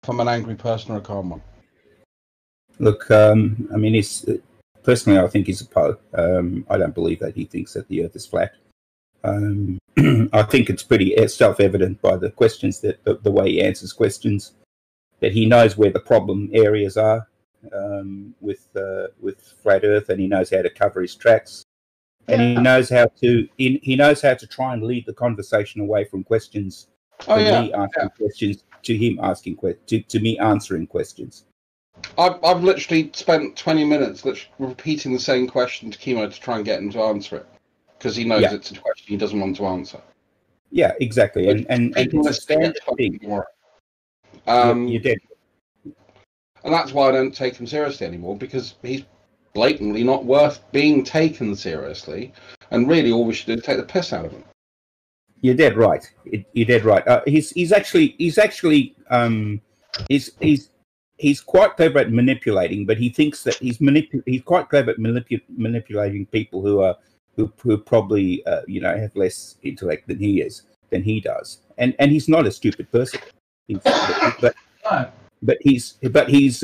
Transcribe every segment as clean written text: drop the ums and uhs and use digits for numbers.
I'm an angry person or a calm one. Look, I mean, personally, I think he's a Poe. I don't believe that he thinks that the Earth is flat. I think it's pretty self-evident by the questions that the way he answers questions, that he knows where the problem areas are with flat Earth, and he knows how to cover his tracks, and he knows how to try and lead the conversation away from questions. Me asking questions to him asking to me answering questions. I've literally spent 20 minutes repeating the same question to Kimo to try and get him to answer it, because he knows it's a question he doesn't want to answer. Yeah, exactly, and it's a standard thing. You did, and that's why I don't take him seriously anymore, because he's blatantly not worth being taken seriously, and really all we should do is take the piss out of him. You're dead right. You're dead right. He's quite clever at manipulating, but he thinks that he's quite clever at manipulating people who probably have less intellect than he does, and he's not a stupid person. But he's he's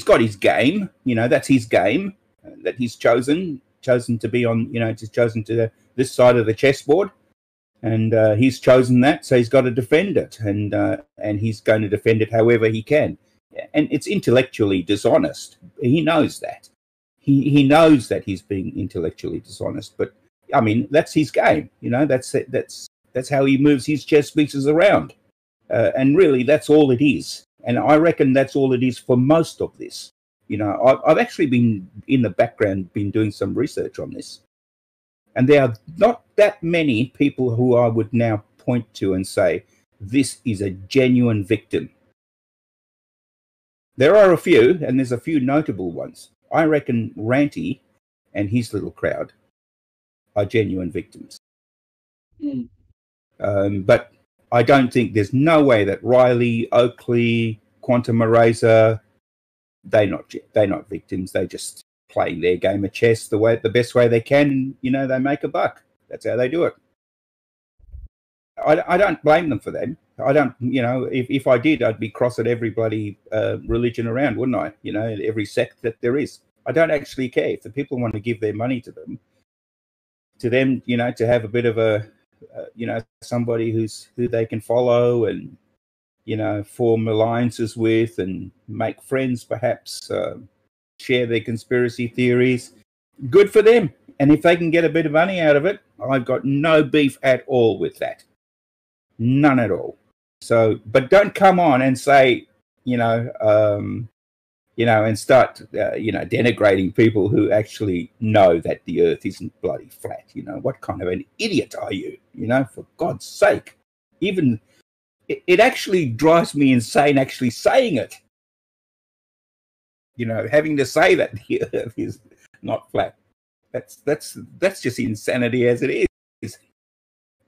got his game. That's his game that he's chosen to be on. Just chosen to this side of the chessboard. And he's chosen that, so he's got to defend it, and he's going to defend it however he can. And it's intellectually dishonest. He knows that. He knows that he's being intellectually dishonest. But I mean, that's his game. That's how he moves his chess pieces around. And really, that's all it is. And I reckon that's all it is for most of this. I've actually been in the background, been doing some research on this. And there are not that many people who I would now point to and say, this is a genuine victim. There are a few, and there's a few notable ones. I reckon Ranty and his little crowd are genuine victims. But I don't think there's no way that Riley, Oakley, Quantum Eraser, they're not victims. They just playing their game of chess the best way they can. They make a buck. That's how they do it. I don't blame them for that. I don't. If I did, I'd be cross at every bloody religion around, wouldn't I? Every sect that there is. I don't actually care if the people want to give their money to them. To have a bit of a, somebody who they can follow and form alliances with and make friends, perhaps. Share their conspiracy theories. Good for them. And if they can get a bit of money out of it, I've got no beef at all with that. None at all. So, but don't come on and say, and start, denigrating people who actually know that the Earth isn't bloody flat. What kind of an idiot are you? For God's sake. Even it actually drives me insane actually saying it. Having to say that the Earth is not flat. That's just insanity as it is.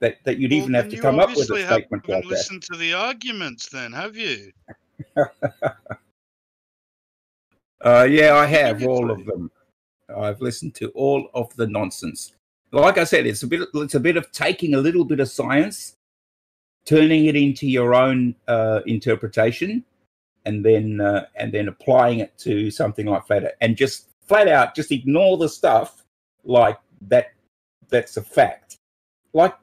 That you'd even have to come up with a statement like that. You listened to the arguments then, have you? Yeah, I have all of them. I've listened to all of the nonsense. Like I said, it's a bit of taking a little bit of science, turning it into your own interpretation, and then applying it to something like flat out, and just flat out just ignore the stuff like that. That's a fact. Like,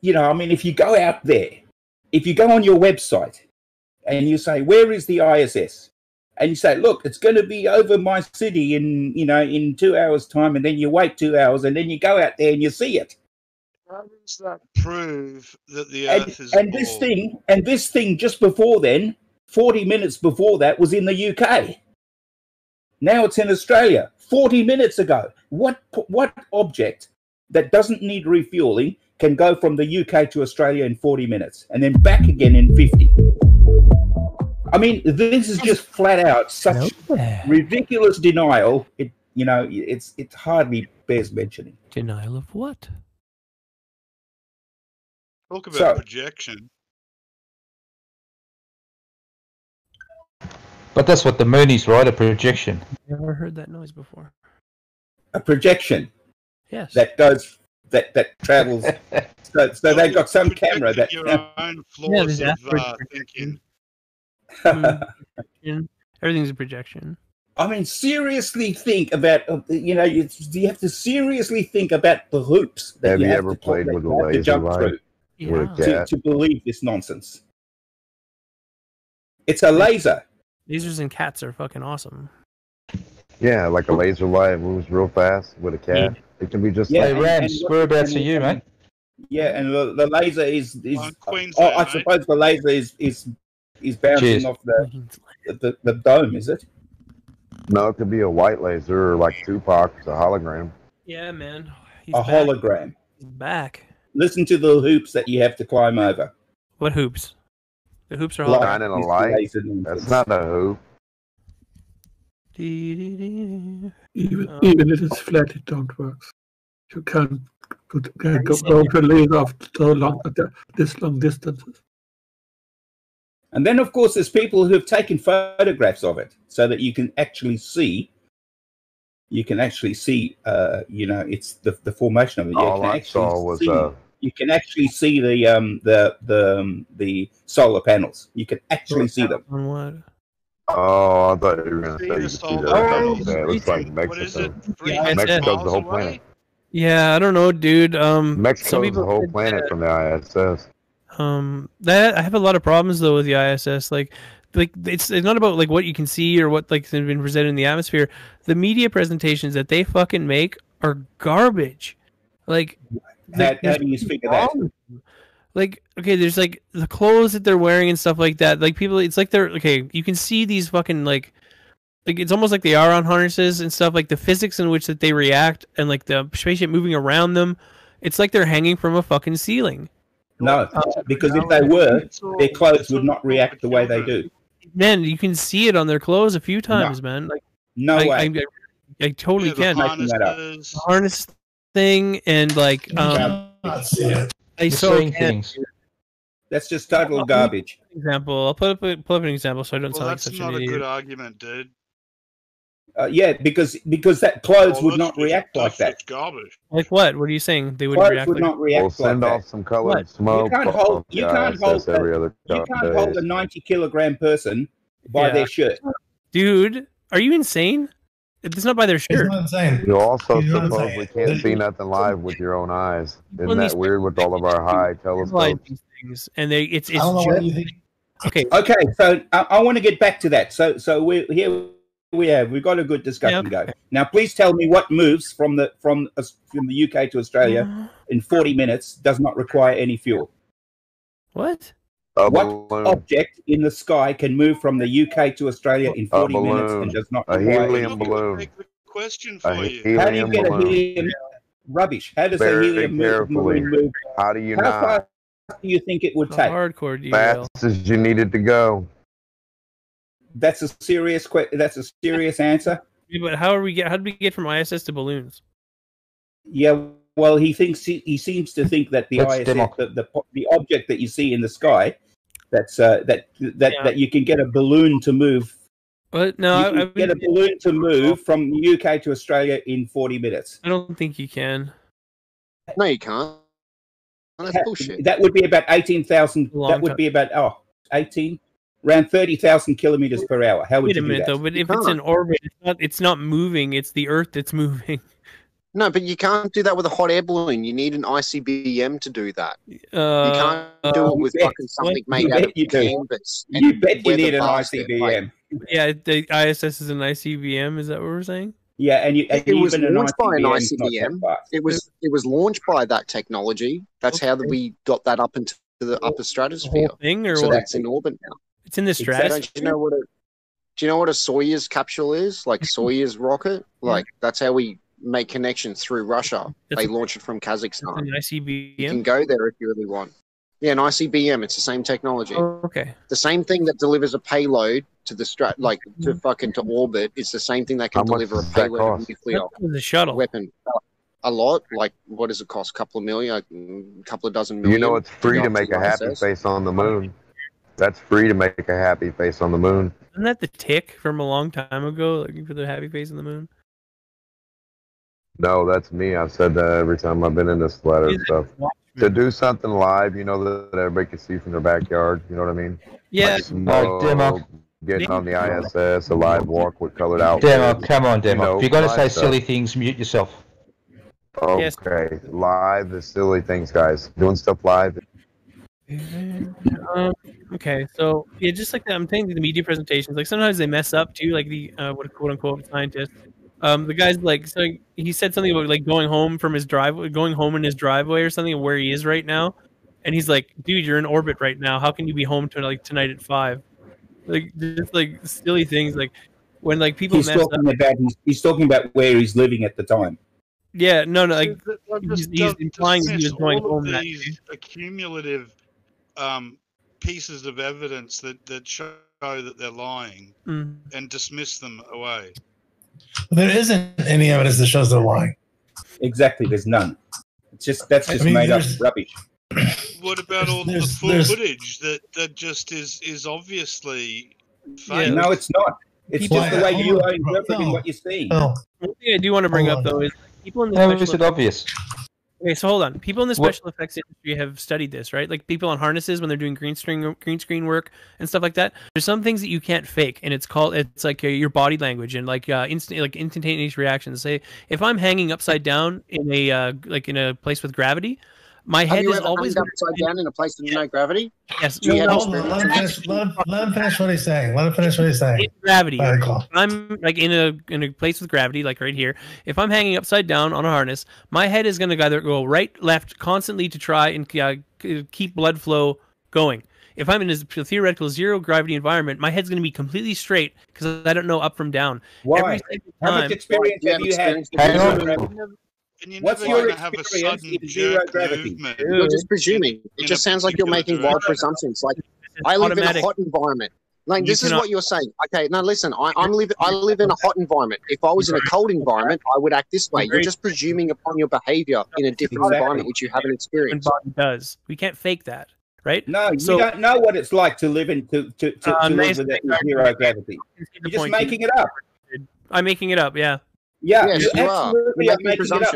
if you go out there, if you go on your website and you say, where is the ISS? And you say, look, it's going to be over my city in 2 hours time, and then you wait 2 hours, and then you go out there and you see it. How does that prove that the Earth is a ball? This thing just before then, 40 minutes before that, was in the UK. Now it's in Australia. 40 minutes ago. What object that doesn't need refueling can go from the UK to Australia in 40 minutes and then back again in 50? I mean, this is just flat out such ridiculous denial. It hardly bears mentioning. Denial of what? Talk about projection. But that's what the moon is, right? A projection. Never heard that noise before. A projection. Yes. That does that travels. so they've got some camera that. Your own flaws of thinking. Everything's a projection. I mean, seriously think about, you have to seriously think about the hoops that Have you you have ever to, played with a to laser jump light? through With a cat? to believe this nonsense. It's a laser. Lasers and cats are fucking awesome. Yeah, like a laser light moves real fast with a cat. It can be just Yeah, Hey, like Rams, whereabouts are you, mate? Yeah, and the laser is Queensland, I mate. suppose the laser is bouncing Cheers. off the dome, is it? no, it could be a white laser or like Tupac, it's a hologram. Yeah, man. He's A back. hologram. He's back. Listen to the hoops that you have to climb over. What hoops? The hoops are Like hollow. Shining a this light? laser nonsense. That's not a hoop. Even if it's flat, it don't work. You can't go to laser after this long distances. And then, of course, there's people who have taken photographs of it so that you can actually see. It's the formation of it. All I saw was you can actually see the solar panels. You can actually see them. On what? Oh, I thought you were going to say you could see Oh, that. It looks like What is it? Mexico. 300 Mexico's miles the whole away? planet. Yeah, I don't know, dude. Some Mexico's people the whole said planet that, from the ISS. that I have a lot of problems though with the ISS. Like it's not about like what you can see or what like has been presented in the atmosphere. The media presentations that they fucking make are garbage. Like, How do you figure that? Like, okay, there's like the clothes that they're wearing and stuff like that. Like people, it's like they're okay. You can see these fucking like it's almost like they are on harnesses and stuff. Like the physics in which that they react and like the spaceship moving around them. It's like they're hanging from a fucking ceiling. No, because if they were, their clothes would not react the way they do. Man, you can see it on their clothes a few times, man. Like, No way. I totally can. Making that up. The harness thing and like I so seeing can. things. That's just total garbage. Example. I'll pull up an example so I don't Well, sound like that's such not an a idiot. good argument, dude. Yeah, because that clothes would Well, not react like that. That's garbage. Like what? What are you saying? They wouldn't Clothes react would like not react We'll like send that. off some colored What? smoke. You can't hold- you can't hold every other You couple can't hold days. a 90-kilogram person by Yeah. their shirt. Dude, are you insane? It's not by their shirt. You also You know what I'm supposedly saying? can't see nothing live with your own eyes. Well, Isn't these that weird with all of our high Like telescopes? these things, and it's I don't know just, what you think. okay. Okay, so I want to get back to that. So we've got a good discussion Yeah, okay. going. Now, please tell me what moves from the UK to Australia in 40 minutes does not require any fuel. What? A What balloon, object in the sky can move from the UK to Australia in 40 minutes and balloon, does not a require helium any fuel? balloon, Take the question a for you. How do you helium get a balloon. helium? Rubbish. How does a Very helium carefully. balloon move? How do you How not? fast do you think it would take? Hardcore derail. Fast as you needed to go. That's a serious answer. Yeah, but how did we get from ISS to balloons? Yeah, well, he seems to think that the Let's ISS, demo. the object that you see in the sky, that you can get a balloon to move. But no, You can get a balloon to move from the UK to Australia in 40 minutes. I don't think you can. No, you can't. That's bullshit. That would be about 18,000. Long That would time. be about 18, around 30,000 kilometers per hour. How would Wait a you do minute that? though, but if it's in orbit, it's not moving. It's the Earth that's moving. No, but you can't do that with a hot air balloon. You need an ICBM to do that. You can't do it with you bet. fucking something You made bet out of you do. canvas. You and bet you weather need an bars that, ICBM. Yeah, the ISS is an ICBM. Is that what we're saying? Yeah, and It was even an launched by an ICBM is not ICBM. that fast. It was launched by that technology. That's how we got that up into the upper The stratosphere. whole thing, or So what? that's in orbit now. It's in the stratosphere. Don't you know what do you know what a Soyuz capsule is? Like Soyuz rocket? Like that's how we make connections through Russia. They launch it from Kazakhstan. An You can ICBM. go there if you really want. Yeah, an ICBM. It's the same technology. Oh, okay. The same thing that delivers a payload to the to orbit. It's the same thing that can How much deliver a does that payload of cost? nuclear The shuttle. weapon. A lot. Like what does it cost? A couple of million, a couple of dozen million. You know it's free go to up make the a happy ISS? face on the moon. That's free to make a happy face on the moon. Isn't that the tick from a long time ago? Looking for the happy face on the moon. No, that's me. I've said that every time I've been in this letter and stuff. To do something live, you know, that everybody can see from their backyard. You know what I mean? Like smoke, Demo. getting on the ISS, a live walk with colored outfits. Demo, come on, Demo. You know, if you're going to say live stuff. silly things, mute yourself. Okay, live is silly things, guys. Doing stuff live. Okay, so yeah, just like that, I'm saying the media presentations, like sometimes they mess up too, like the what quote unquote scientists. The guy's like, so he said something about like going home from his driveway, going home in his driveway or something, where he is right now, and he's like, dude, you're in orbit right now. How can you be home to like tonight at 5? Like just like silly things, like when like people he's talking about where he's living at the time. Yeah, no, like he's implying he was going home. These accumulative pieces of evidence that show that they're lying and dismiss them away. There isn't any evidence that shows they're lying. Exactly, there's none. That's just made up rubbish. What about all the full footage that just is obviously fake? Yeah, no, it's not. It's just the way you are interpreting what you're seeing. One thing I do want to bring up though is people in the is it obvious? Okay, so hold on. People in the special effects industry have studied this, right? Like people on harnesses when they're doing green screen work and stuff like that. There's some things that you can't fake, and it's like your body language and like instantaneous reactions. Say if I'm hanging upside down in a place with gravity, my head is always upside down in a place with no gravity. Yes. Let him finish what he's saying. Let him finish what he's saying. In gravity. I'm like in a place with gravity, like right here. If I'm hanging upside down on a harness, my head is going to either go right, left, constantly to try and keep blood flow going. If I'm in a theoretical zero gravity environment, my head's going to be completely straight because I don't know up from down. Why? How much experience have you had? What's your experience in zero gravity? You're just presuming. It just sounds like you're making wild presumptions. Like, I live in a hot environment. Like, this is what you're saying. Okay, now listen. I live in a hot environment. If I was in a cold environment, I would act this way. You're just presuming upon your behavior in a different environment, which you haven't experienced. Does we can't fake that, right? No, you don't know what it's like to live in to live with zero gravity. You're just making it up. I'm making it up. Yeah. Yeah, yes, you absolutely are making it up.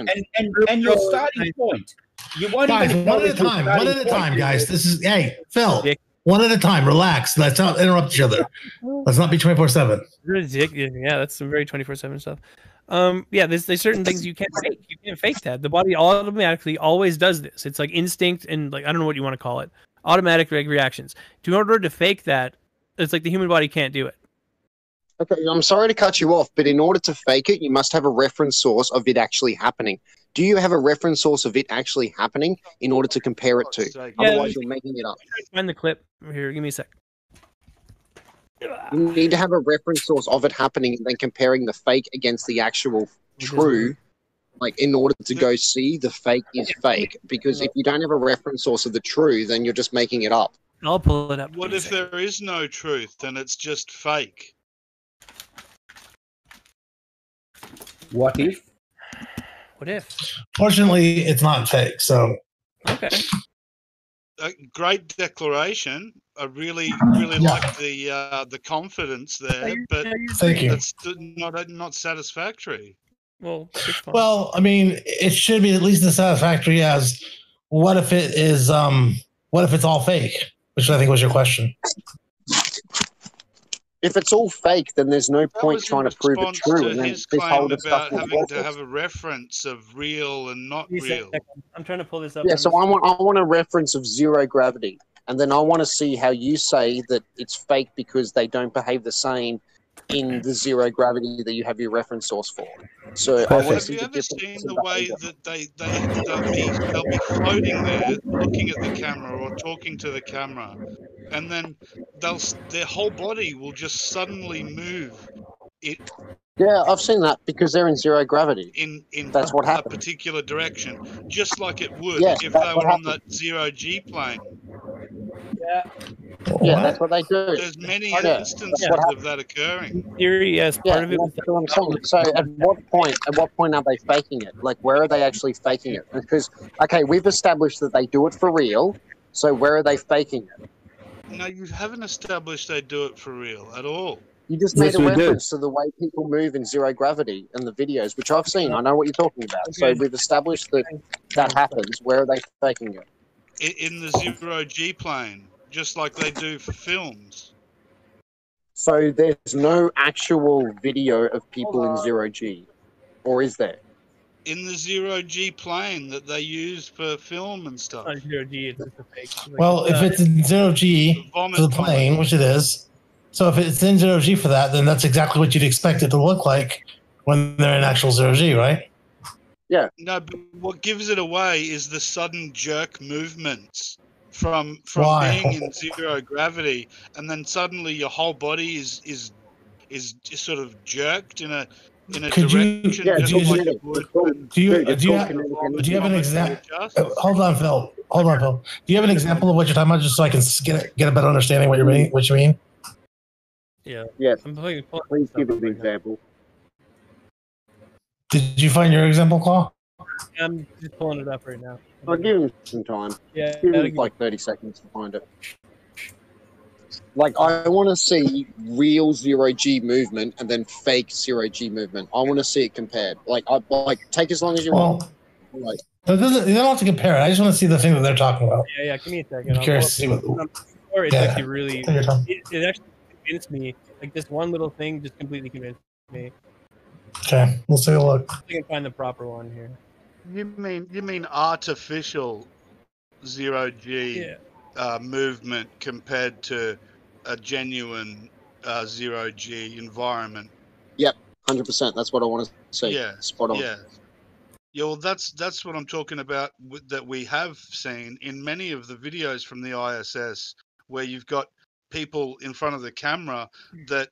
And your starting point. Guys, one at a time, guys. This is Phil. One at a time. Relax. Let's not interrupt each other. Let's not be 24/7. Yeah, that's some very 24/7 stuff. Yeah, there's certain things you can't fake. You can't fake that. The body automatically always does this. It's like instinct and like I don't know what you want to call it. Automatic reactions. In order to fake that, it's like the human body can't do it. Okay, I'm sorry to cut you off, but in order to fake it, you must have a reference source of it actually happening. Do you have a reference source of it actually happening in order to compare it to? Otherwise, you're making it up. Find the clip. Here, give me a sec. You need to have a reference source of it happening and then comparing the fake against the actual true, like in order to go see the fake is fake. Because if you don't have a reference source of the true, then you're just making it up. I'll pull it up. What if there is no truth and it's just fake? What if? What if? Fortunately, it's not fake. So okay. A great declaration. I really like the confidence there, but thank you. It's not satisfactory. Well, I mean, it should be at least as satisfactory as what if it is what if it's all fake? Which I think was your question. If it's all fake, then there's no point trying to prove it true. And then his claim about having to have a reference of real and not real. I'm trying to pull this up. Yeah, so I want a reference of zero gravity, and then I want to see how you say that it's fake because they don't behave the same in the zero gravity that you have your reference source for. So I want to see the difference. Have you ever seen the way that they'll be floating there, looking at the camera or talking to the camera, and then their whole body will just suddenly move. Yeah, I've seen that because they're in zero gravity. That's what happened. A particular direction, just like it would if they were on that zero G plane. Yeah, that's what they do. There's many instances of that occurring. Theory, yes, part of it was what I'm saying. So at what point are they faking it? Like, where are they actually faking it? Because, okay, we've established that they do it for real, so where are they faking it? No, you haven't established they do it for real at all. You just made a reference to the way people move in zero gravity in the videos, which I've seen. I know what you're talking about. So we've established that happens. Where are they faking it? In the zero G plane. just like they do for films. So there's no actual video of people in zero G, or is there? In the zero G plane that they use for film and stuff. It's not zero G, it's just a fake. Well, if it's in zero G for the plane, which it is, so if it's in zero G for that, then that's exactly what you'd expect it to look like when they're in actual zero G, right? Yeah. No, but what gives it away is the sudden jerk movements from Why? being in zero gravity, and then suddenly your whole body is sort of jerked in a Could you- direction. Yeah, just do you- like it would when- Do you have an example? Hold on, Phil. Hold on, Phil. Do you have an example of what you're talking about, just so I can get a better understanding what you mean? Yeah. Yeah. Please give an example. Did you find your example, Claw? I'm just pulling it up right now. I'll give him some time. Yeah, Give that'll him like 30 seconds to find it. Like, I want to see real zero G movement and then fake zero G movement. I want to see it compared. Like, take as long as you want. Like, You don't have to compare it. I just want to see the thing that they're talking about. Yeah, give me a second. I'm curious to see what. Or it's Yeah. actually really. Take your time. It actually convinced me. Like this one little thing just completely convinced me. Okay, we'll take a look. I can find the proper one here. You mean artificial zero G movement compared to a genuine zero G environment? Yep, 100%. That's what I want to see. Yeah, spot on. Yeah, well, that's what I'm talking about. That we have seen in many of the videos from the ISS, where you've got people in front of the camera that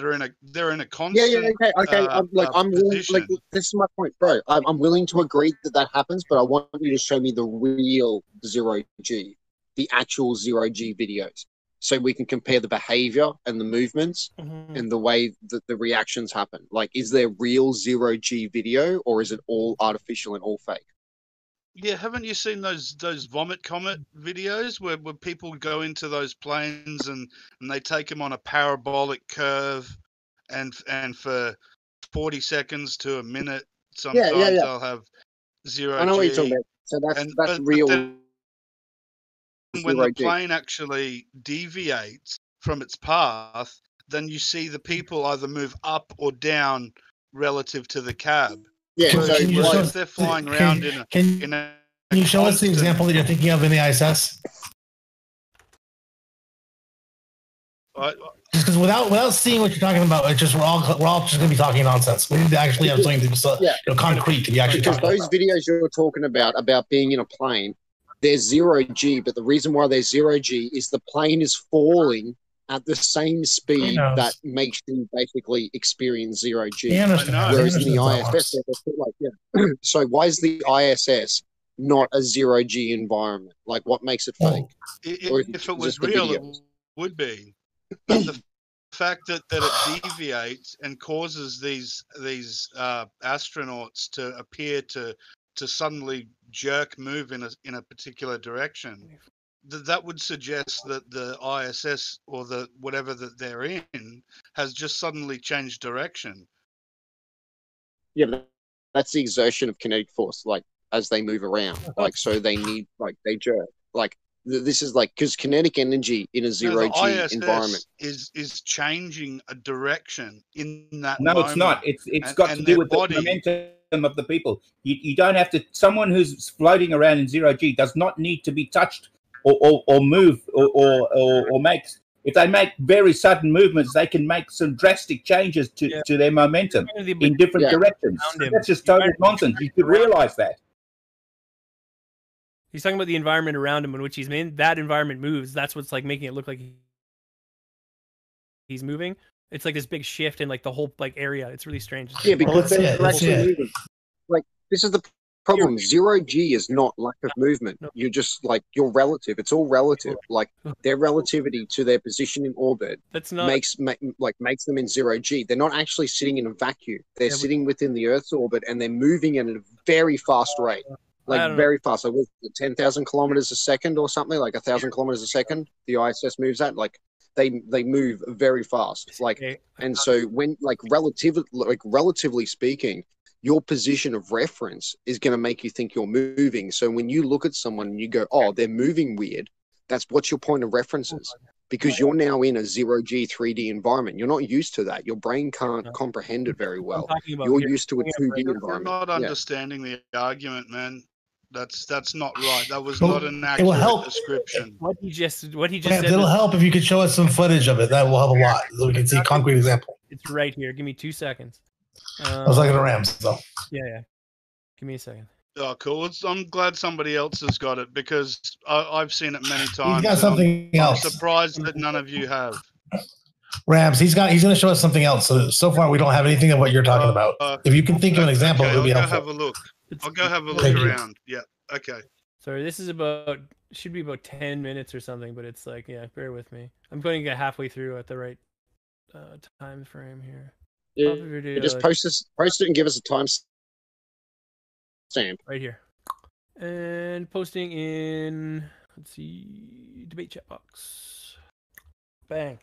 are in a constant. Okay. I'm willing, like, this is my point, bro. I'm willing to agree that happens, but I want you to show me the real zero G, the actual zero G videos, so we can compare the behavior and the movements and the way that the reactions happen. Like, is there real zero G video, or is it all artificial and all fake? Yeah, haven't you seen those vomit comet videos where people go into those planes and they take them on a parabolic curve, and for 40 seconds to a minute, sometimes they'll have zero G. I know what you're talking about. So that's real. But then when the plane actually deviates from its path, then you see the people either move up or down relative to the cab. Yeah, so if they're flying around Can you show us the example that you're thinking of in the ISS? Just because without seeing what you're talking about, it's just we're all just going to be talking nonsense. We need to actually have something to concrete to be actually because talking those videos you're talking about being in a plane, there's zero G, but the reason why there's zero G is the plane is falling at the same speed that makes you basically experience zero G. Whereas in the ISS, they're still like, so why is the ISS not a zero G environment? Like, what makes it fake? If it was real, it would be. But the fact that it deviates and causes these astronauts to appear to suddenly jerk move in a particular direction, that would suggest that the ISS or the whatever that they're in has just suddenly changed direction. Yeah, but that's the exertion of kinetic force, like, as they move around. Like, so they need, like, they jerk. Like, this is like, because kinetic energy in a zero G environment is changing a direction in that No, moment. it's not. It's got to do with the momentum of the people. You don't have to. Someone who's floating around in zero G does not need to be touched or move or make. If they make very sudden movements, they can make some drastic changes to their momentum in different directions. That's just total nonsense. You should realize that. He's talking about the environment around him in which he's in. That environment moves. That's what's like making it look like he's moving. It's like this big shift in like the whole like area. It's really strange. Yeah, because they're actually moving. Like, this is the problem. Zero G is not lack of movement. You're just like, you're relative. It's all relative. Like, their relativity to their position in orbit makes them in zero G. They're not actually sitting in a vacuum. They're sitting within the Earth's orbit, and they're moving at a very fast rate. Like, very fast. Like, 10,000 kilometers a second or something, like 1,000 kilometers a second. The ISS moves at, like, they move very fast. Like, and so when, like, relatively speaking, your position of reference is going to make you think you're moving. So when you look at someone and you go, oh, they're moving weird, That's what's your point of references, because you're now in a 0G 3D environment. You're not used to that. Your brain can't comprehend it very well. You're used to a 2D environment. You're not understanding the argument, man. That's not right. That was Well, not an it will accurate help. description. What he just said. It'll help if you could show us some footage of it. That will help a lot, so we can see a concrete example. It's right here. Give me 2 seconds. I was looking at Rams, though. Yeah. Give me a second. Oh, cool. I'm glad somebody else has got it, because I've seen it many times. He's got something else. I'm surprised that none of you have. Rams, he's going to show us something else. So far, we don't have anything of what you're talking about. If you can think of an example, it would be helpful. I'll go have a look around. Yeah. Okay. Sorry, this is should be about 10 minutes or something, but it's like, yeah, bear with me. I'm going to get halfway through at the right time frame here. Yeah, just post it and give us a time stamp. Right here. And posting in, let's see, debate chat box. Bang.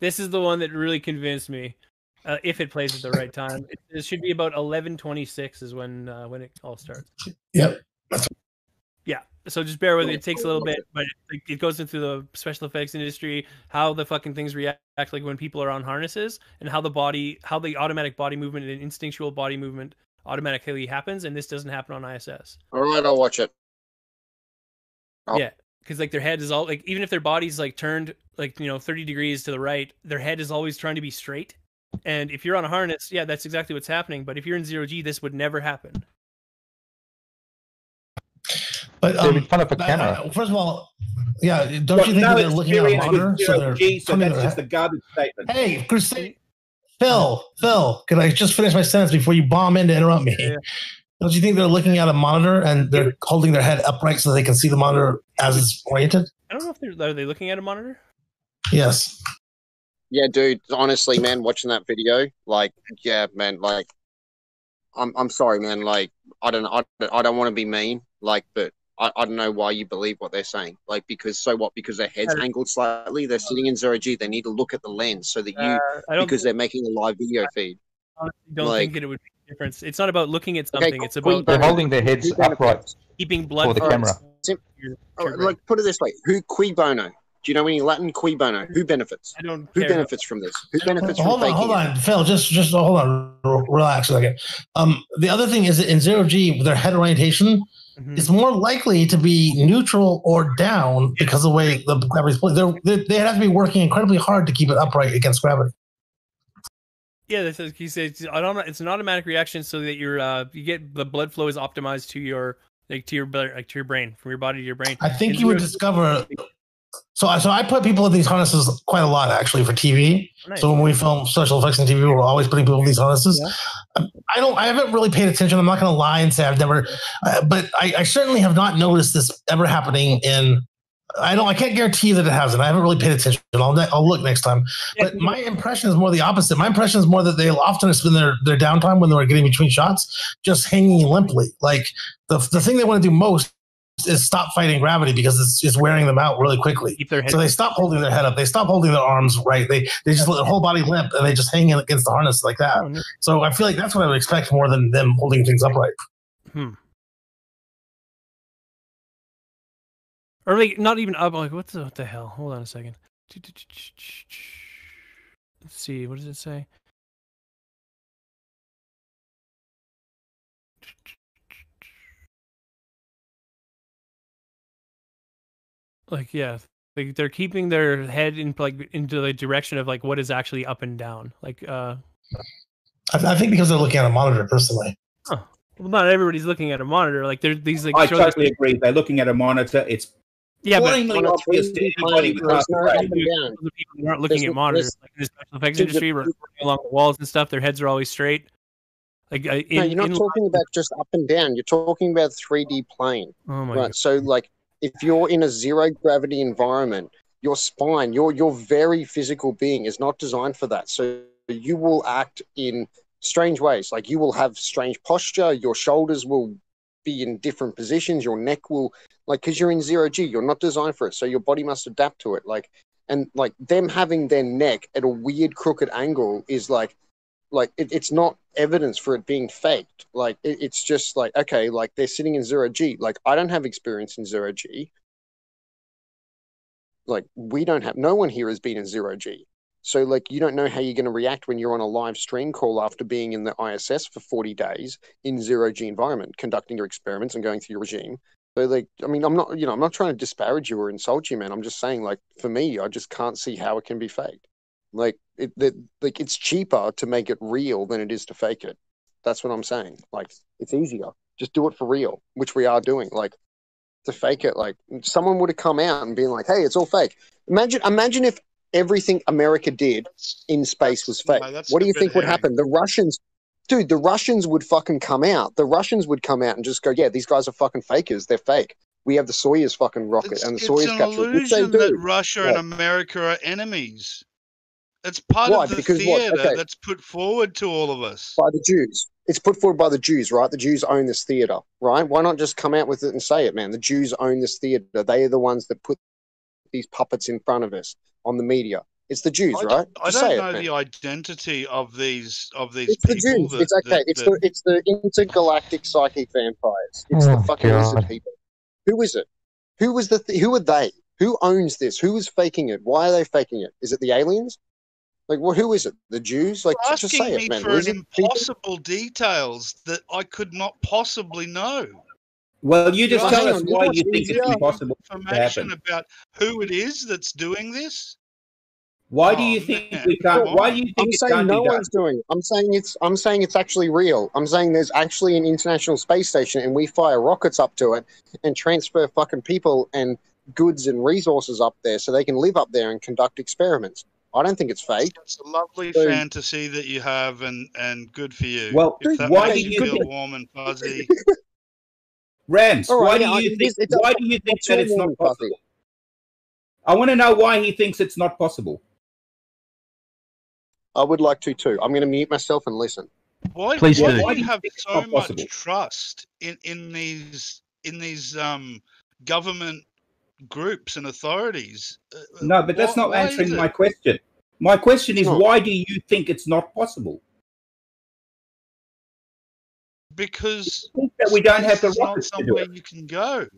This is the one that really convinced me. If it plays at the right time, it should be about 11:26 is when it all starts. Yep. Yeah. So just bear with it. It takes a little bit, but it goes into the special effects industry, how the fucking things react, like when people are on harnesses, and how the automatic body movement and instinctual body movement automatically happens, and this doesn't happen on ISS. All right, I'll watch it. Yeah, because like their head is all like, even if their body's like turned like 30 degrees to the right, their head is always trying to be straight. And if you're on a harness, yeah, that's exactly what's happening. But if you're in 0G, this would never happen. But first of all, yeah, don't you think that they're looking at a monitor? So that's just a garbage statement. Hey, Crusade, Phil, can I just finish my sentence before you bomb in to interrupt me? Yeah. Don't you think they're looking at a monitor and they're holding their head upright so they can see the monitor as it's oriented? I don't know if are they looking at a monitor? Yes. Yeah, dude. Honestly, man, watching that video, like, yeah, man, like, I'm sorry, man. Like, I don't want to be mean, like, but I don't know why you believe what they're saying. Like, because so what? Because their head's angled slightly. They're sitting in 0G. They need to look at the lens so that because they're making a live video feed. I don't think it would make a difference. It's not about looking at something. It's about they're holding their heads upright, keeping blood for the camera. Like, put it this way: who cui bono? Do you know any Latin? Cui bono? Who benefits? I don't. Who benefits from this? Who benefits from faking? Hold on, Phil. Just hold on. Relax a second. The other thing is that in 0G, their head orientation is more likely to be neutral or down because of the way the gravity's played. They have to be working incredibly hard to keep it upright against gravity. Yeah, he says it's an automatic reaction so that you get the blood flow is optimized to your brain, from your body to your brain. I think you would discover. So I put people in these harnesses quite a lot actually for TV. Nice. So when we film special effects in TV, we're always putting people in these harnesses. Yeah. I haven't really paid attention. I'm not going to lie and say I've never, but I certainly have not noticed this ever happening in. I can't guarantee that it hasn't. I haven't really paid attention. I'll look next time. But my impression is more the opposite. My impression is more that they'll often spend their downtime when they're getting between shots just hanging limply. Like the thing they want to do most is stop fighting gravity because it's wearing them out really quickly. So they stop holding their head up. They stop holding their arms right. They just let their whole body limp and they just hang in against the harness like that. So I feel like that's what I would expect more than them holding things upright. Or like not even up. Like what the hell? Hold on a second. Let's see. What does it say? Like yeah, like they're keeping their head into the direction of like what is actually up and down. Like I think because they're looking at a monitor personally. Huh. Well, not everybody's looking at a monitor. Like there's these like. I totally agree. They're looking at a monitor. It's plainly obvious to anybody without the people who aren't looking at monitors. Like in the special effects industry, we're working along the walls and stuff. Their heads are always straight. Like no, you're not talking about just up and down. You're talking about 3D plane. Oh my God. So like. If you're in a zero gravity environment, your spine, your very physical being is not designed for that. So you will act in strange ways. Like you will have strange posture. Your shoulders will be in different positions. Your neck will, like, because you're in 0G, you're not designed for it. So your body must adapt to it. Like, and like them having their neck at a weird crooked angle is like it's not evidence for it being faked. Like it's just like, okay, like they're sitting in 0G. Like I don't have experience in 0G. like we don't have, no one here has been in 0G. So like you don't know how you're going to react when you're on a live stream call after being in the ISS for 40 days in 0G environment, conducting your experiments and going through your regime. So like, I mean, I'm not trying to disparage you or insult you, man. I'm just saying, like, for me, I just can't see how it can be faked. Like it's cheaper to make it real than it is to fake it. That's what I'm saying. Like, it's easier. Just do it for real, which we are doing. Like, to fake it, like someone would have come out and been like, "Hey, it's all fake." Imagine if everything America did in space was fake. What do you think would happen? The Russians, dude, the Russians would fucking come out. The Russians would come out and just go, "Yeah, these guys are fucking fakers. They're fake. We have the Soyuz fucking rocket and the Soyuz capsule." It's an illusion that Russia and America are enemies. It's part of the theater that's put forward to all of us. By the Jews. It's put forward by the Jews, right? The Jews own this theater, right? Why not just come out with it and say it, man? The Jews own this theater. They are the ones that put these puppets in front of us on the media. It's the Jews, right? I don't know the identity of these it's people. The Jews. It's okay. It's the intergalactic psychic vampires. It's the fucking lizard people. Who is it? Who are they? Who owns this? Who is faking it? Why are they faking it? Is it the aliens? Like, well, who is it? The Jews? Like, you're just say it, man. For impossible details that I could not possibly know. Well, you just tell us why you think it's impossible to information happen. About who it is that's doing this. Why do you think we can't? Why do you think I'm saying no one's doing it. I'm saying it's actually real. I'm saying there's actually an international space station, and we fire rockets up to it and transfer fucking people and goods and resources up there so they can live up there and conduct experiments. I don't think it's fake. It's a lovely fantasy that you have, and good for you. Well, why do you feel warm and fuzzy? Rams, why do you think that it's not possible? I want to know why he thinks it's not possible. I would like to too. I'm going to mute myself and listen. Why do you have so much trust in these government groups and authorities? No, but that's not answering my question. My question is, why do you think it's not possible? Because you think that we don't have the rockets to do it. You can go.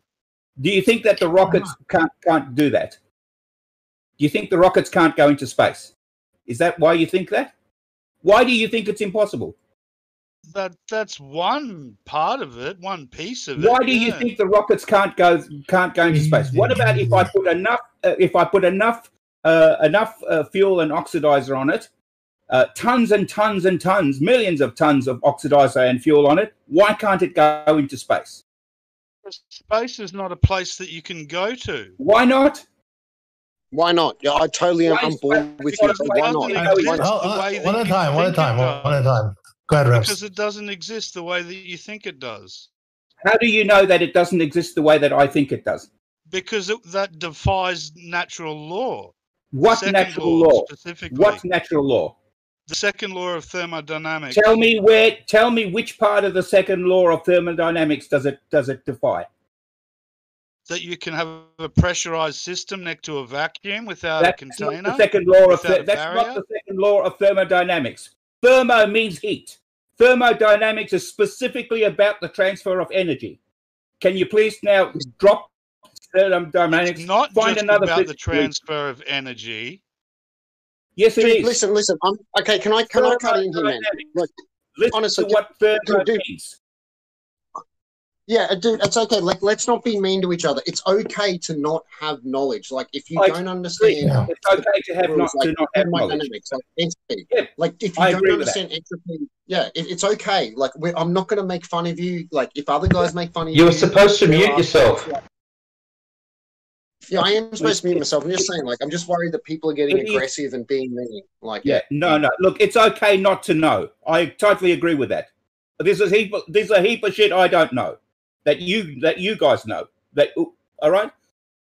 Do you think that the rockets can't do that? Do you think the rockets can't go into space? Is that why you think that? Why do you think it's impossible? That's one part of it, one piece of it. Why do you think the rockets can't go into space? What about if I put enough fuel and oxidizer on it, tons and tons and tons, millions of tons of oxidizer and fuel on it? Why can't it go into space? Space is not a place that you can go to. Why not? Why not? Yeah, I totally am on board with you. Why not? One at a time. Go ahead, Rex. Because it doesn't exist the way that you think it does. How do you know that it doesn't exist the way that I think it does? Because that defies natural law. What natural law? Specifically. What natural law? The second law of thermodynamics. Tell me which part of the second law of thermodynamics does it defy? That you can have a pressurized system next to a vacuum without a container. Not the second law of that's not the second law of thermodynamics. Thermo means heat. Thermodynamics is specifically about the transfer of energy. Can you please now drop thermodynamics? It's not just about the transfer of energy. Yes, it is. Listen. Okay, can I cut in here, man? Look, honestly, to what thermo means. Yeah, dude, it's okay. Like, let's not be mean to each other. It's okay to not have knowledge. Like, if you don't understand, it's okay to have not have knowledge. Like entropy. Yeah, like if you don't understand entropy, it's okay. Like, I'm not going to make fun of you. Like, if other guys make fun of you, you were supposed to mute yourself. Yeah, I am supposed to mute myself. I'm just saying, like, I'm just worried that people are getting aggressive and being mean. Like, no. Look, it's okay not to know. I totally agree with that. There's a heap of shit I don't know. That you guys know. All right?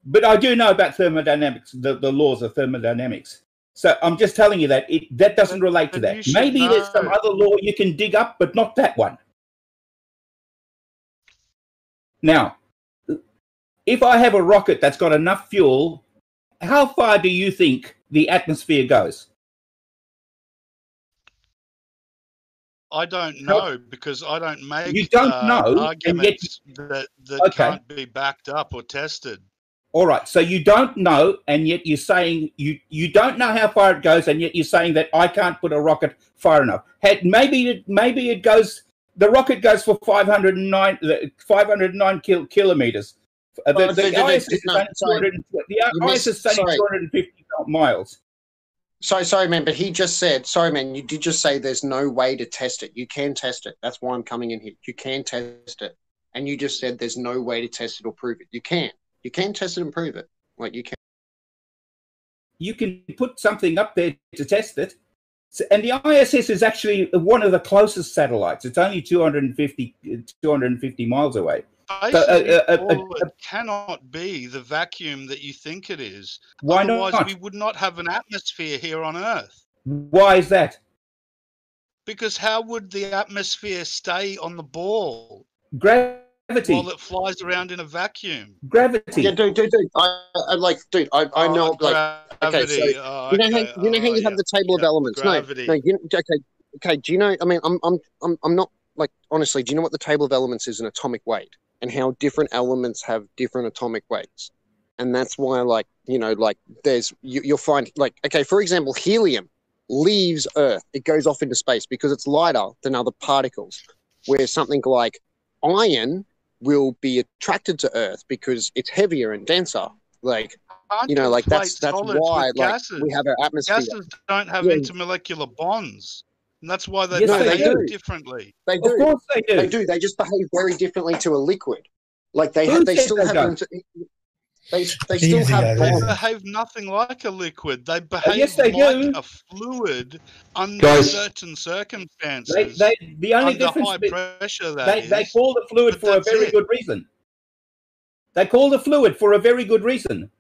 But I do know about thermodynamics, the laws of thermodynamics. So I'm just telling you that that doesn't relate to that. Maybe there's some other law you can dig up, but not that one. Now, if I have a rocket that's got enough fuel, how far do you think the atmosphere goes? I don't know because I don't make arguments that can't be backed up or tested. All right, so you don't know, and yet you're saying you don't know how far it goes, and yet you're saying that I can't put a rocket far enough. Maybe it goes. The rocket goes for 509 kilometers. The ISS is saying 250 miles. Sorry, man, but he just said, sorry, man, you did just say there's no way to test it. You can test it. That's why I'm coming in here. You can test it. And you just said there's no way to test it or prove it. You can. You can test it and prove it. Like, you can. You can put something up there to test it. And the ISS is actually one of the closest satellites. It's only 250 miles away. It cannot be the vacuum that you think it is. Why Otherwise, not? we would not have an atmosphere here on Earth. Why is that? Because how would the atmosphere stay on the ball? Gravity. While it flies around in a vacuum. Gravity. Yeah, dude. I know. Okay, so you know how you have the table of elements. Gravity. No. Okay. Do you know? I mean, I'm not like honestly. Do you know what the table of elements is? An atomic weight, and how different elements have different atomic weights, and that's why, like, you know, like there's you'll find like, okay, for example, helium leaves Earth. It goes off into space because it's lighter than other particles. Where something like iron will be attracted to Earth because it's heavier and denser. Like, you know, like that's why like we have our atmosphere. Gases don't have intermolecular bonds, and that's why they behave differently. They do. Of course they do. They do. They just behave very differently to a liquid. Like they still have. They still have. They behave nothing like a liquid. They behave like a fluid under certain circumstances. The only difference high pressure. They call the fluid for a very good reason. They call the fluid for a very good reason.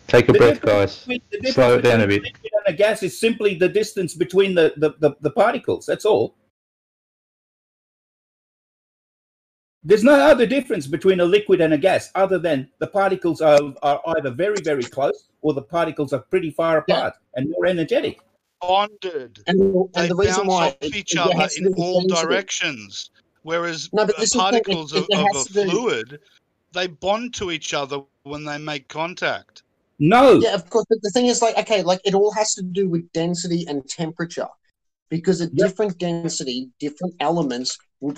Take a breath, guys. Slow it down a bit. Liquid and a gas is simply the distance between the particles. That's all. There's no other difference between a liquid and a gas other than the particles are either very, very close or the particles are pretty far apart and more energetic. Bonded. And the reason why off each other in all directions. Whereas particles of a fluid, they bond to each other when they make contact. No. Yeah, of course. But the thing is, like, okay, like it all has to do with density and temperature. Because at different density, different elements will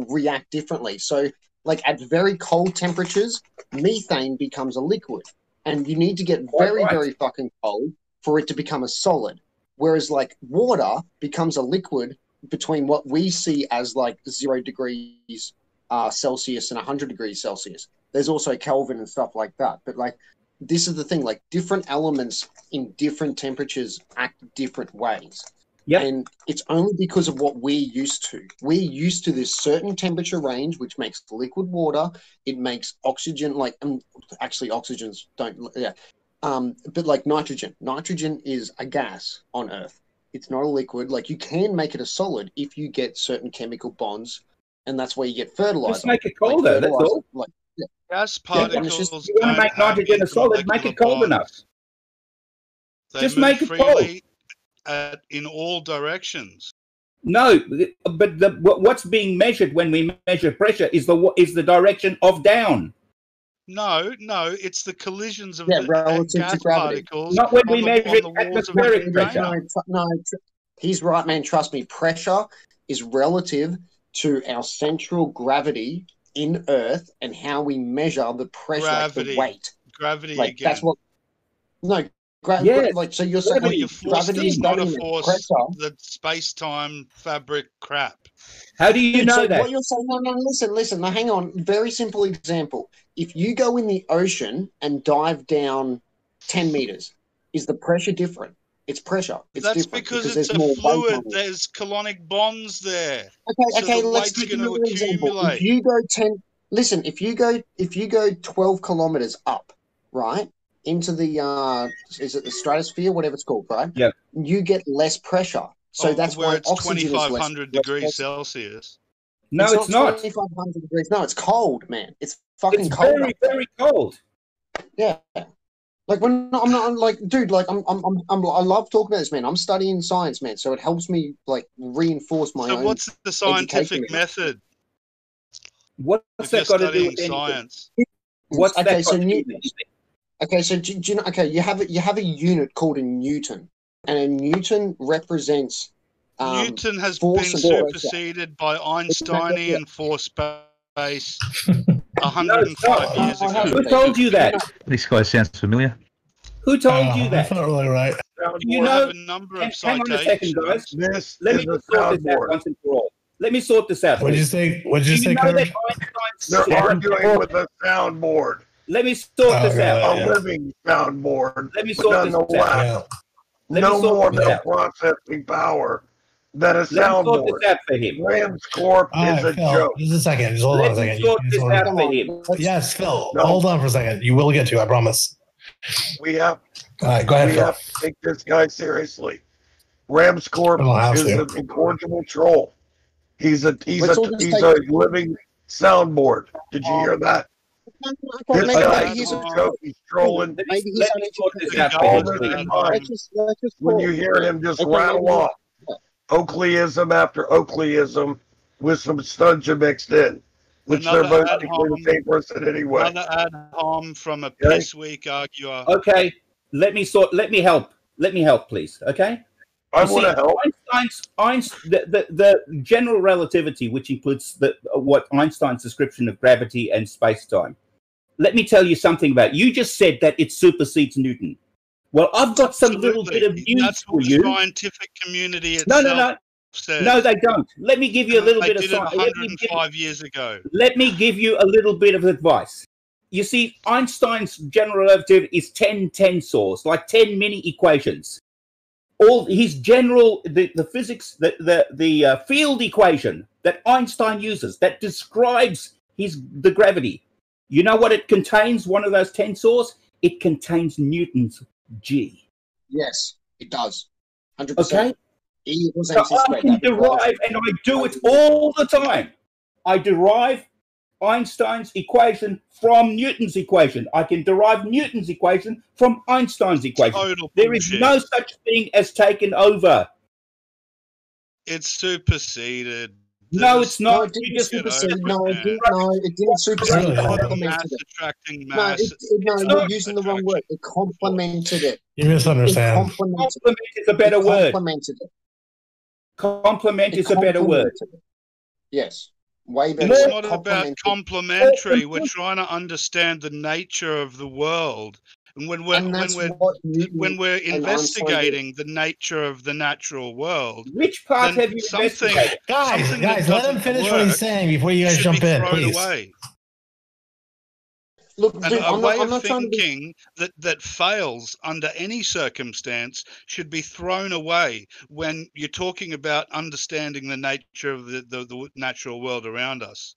react differently. So, like at very cold temperatures, methane becomes a liquid, and you need to get very fucking cold for it to become a solid. Whereas, like water becomes a liquid between what we see as like 0 degrees Celsius and 100 degrees Celsius. There's also Kelvin and stuff like that. But like, this is the thing: like different elements in different temperatures act different ways. Yep. And it's only because of what we're used to. We're used to this certain temperature range, which makes liquid water. It makes oxygen, like actually oxygens don't, but like nitrogen. Nitrogen is a gas on Earth. It's not a liquid. Like you can make it a solid if you get certain chemical bonds, and that's where you get fertilizer. Just make it colder. That's all. Like, gas particles. You want to make nitrogen a solid? Make it cold enough. Just make it cold. In all directions. No, but what's being measured when we measure pressure is the direction of down. No, it's the collisions of relative gas to gravity. particles. Not when we measure atmospheric pressure. No, he's right, man. Trust me. Pressure is relative to our central gravity in Earth and how we measure the pressure, like the weight. Gravity like, again. That's what. No. Like, so you're saying gravity is not a force that space-time fabric crap. How do you know that? What you're saying? No, listen. Now, hang on. Very simple example. If you go in the ocean and dive down 10 meters, is the pressure different? It's pressure. It's That's different because it's a fluid. There's colonic bonds there. Okay. So let's take another example. If you go if you go 12 kilometers up, right? Into the is it the stratosphere, whatever it's called, right? Yeah. You get less pressure, so that's where why it's oxygen 2,500 degrees less Celsius. No, it's not. 2,500 degrees. No, it's cold, man. It's fucking cold. It's very, very cold. Yeah. Like I'm not like, dude. Like I love talking about this, man. I'm studying science, man. So it helps me like reinforce my own. So what's the scientific method? What's that got to do with science? What's okay, that? so okay, so do you know? Okay, you have a unit called a Newton, and a Newton represents. Newton has been superseded by Einsteinian force space 105 years ago. Who told you that? This guy sounds familiar. Who told you that? That's not really right. Do you know? have a number of Hang on a second, guys. This Let me is a sort this out soundboard. once and for all. Let me sort this out. What did you say? What did you say, know Kurt? that Einstein's They're arguing with a soundboard. Let me sort this out. A living soundboard. Let me sort this out. Yeah. No more processing power than a Let me soundboard. sort this out for him. Rams Corp All is right, a Phil, joke. just a second. Just hold on a Let me second. sort this out for him. Yes, Phil. No. Hold on for a second. You will get to. I promise. We have All right, go ahead, we Phil. have to take this guy seriously. Rams Corp I don't have is to. an incorrigible troll. He's a Let's all just living soundboard. Did you hear that? This guy is a joke. He's trolling. Maybe he's Let only me sort this out All for this him. in mind. Let's just When call you it. hear him just Okay, rattle maybe- off Oakleyism after Oakleyism with some stunge mixed in, which Another they're both ad the hom. same person anyway. Another ad hom from a Okay. piss weak arguer. Okay, let me help. Let me help, please. Okay. I You want to see, help. the general relativity, which includes what Einstein's description of gravity and space-time. Let me tell you something about it. You just said that it supersedes Newton. Well, I've got some little bit of news That's for what the you. scientific community No, itself says. No, they don't. Let me give you a little They bit of did it science. 105 years ago. Let me give you a little bit of advice. You see, Einstein's general relativity is 10 tensors, like 10 mini equations. All his general, the physics, the field equation that Einstein uses that describes the gravity. You know what it contains? One of those tensors. It contains Newton's G. Yes, it does. 100%. Okay. E equals So MC I squared. can That requires- derive, and I do it all the time. I derive Einstein's equation from Newton's equation. I can derive Newton's equation from Einstein's equation. Total There is bullshit. no such thing as taken over. It's superseded. No, it's No, not. it didn't You just supersede. No, it didn't supersede. Really? It Mass complemented it. attracting No, mass. you're using the wrong word. It complemented it. You misunderstand. It complemented Compliment is a better word. Complemented it. Compliment It is a better word. complemented it. Yes, way better. It's word. not about Complemented. complementary. We're trying to understand the nature of the world, and when And that's what Newton we're and investigating the nature of the natural world, Which part then have you something, investigated? Guys, something that let him doesn't finish what he's work saying before you guys should jump be in, thrown please. away. Look, And dude, a I'm way not of trying to be. thinking that fails under any circumstance should be thrown away when you're talking about understanding the nature of the natural world around us.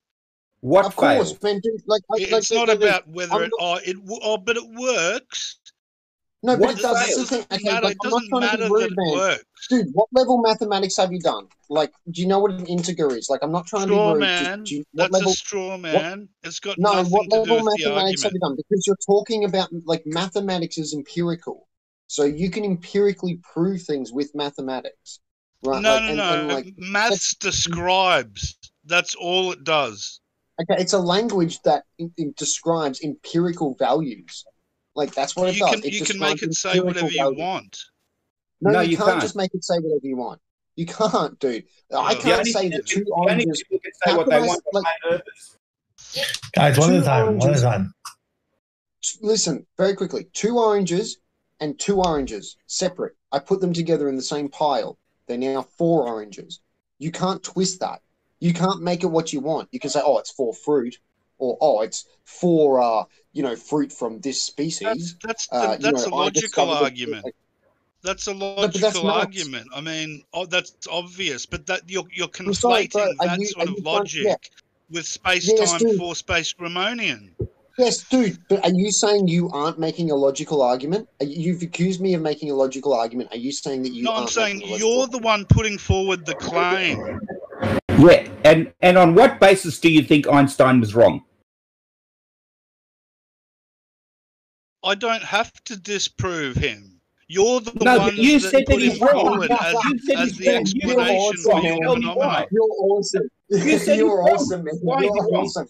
What Of course, failed? man, dude. It's not about whether but it works. No, What but it does. That's the It thing. doesn't Okay, matter. like, It I'm not doesn't trying to matter be that rude, it man. works. Dude, what level mathematics have you done? Like, do you know what an integer is? Like, I'm not trying Straw to be rude. man. What That's level? a straw man. It's got No, nothing what to do level with the mathematics have argument. you done? Because you're talking about, like, mathematics is empirical. So you can empirically prove things with mathematics. Right? No, like, no, no. And, like, Maths describes. That's all it does. okay, it's a language that describes empirical values. Like, that's what it You does. can It you can make describes it say empirical whatever you values. want. No, you you can't can't. just make it say whatever you want. You can't, dude. I The can't say that two The only oranges. people can say How what can they I want on like? planet Earth. Guys, one at a Two time. One at a oranges. time. Listen, very quickly. 2 oranges and 2 oranges separate. I put them together in the same pile. They're now 4 oranges. You can't twist that. You can't make it what you want. You can say, "Oh, it's 4 fruit," or "Oh, it's 4 fruit from this species." That's I a logical discovered that- argument. That's a but that's logical nuts. argument. I mean, that's obvious, but that you're I'm sorry, conflating bro. that sort of logic Yeah. with space-time Yes, dude. four-space Ramonian. Yes, dude, but are you saying you aren't making a logical argument? You've accused me of making a logical argument. Are you saying that you No, aren't I'm saying making a logical you're the one putting forward the claim. Yeah, and on what basis do you think Einstein was wrong? I don't have to disprove him. You're the No, one you that said put that him he's wrong. forward You said as he's the wrong. explanation for your Tell me phenomenon. why. You're awesome. You said You're he's awesome, wrong. man. Why is he You're wrong? awesome.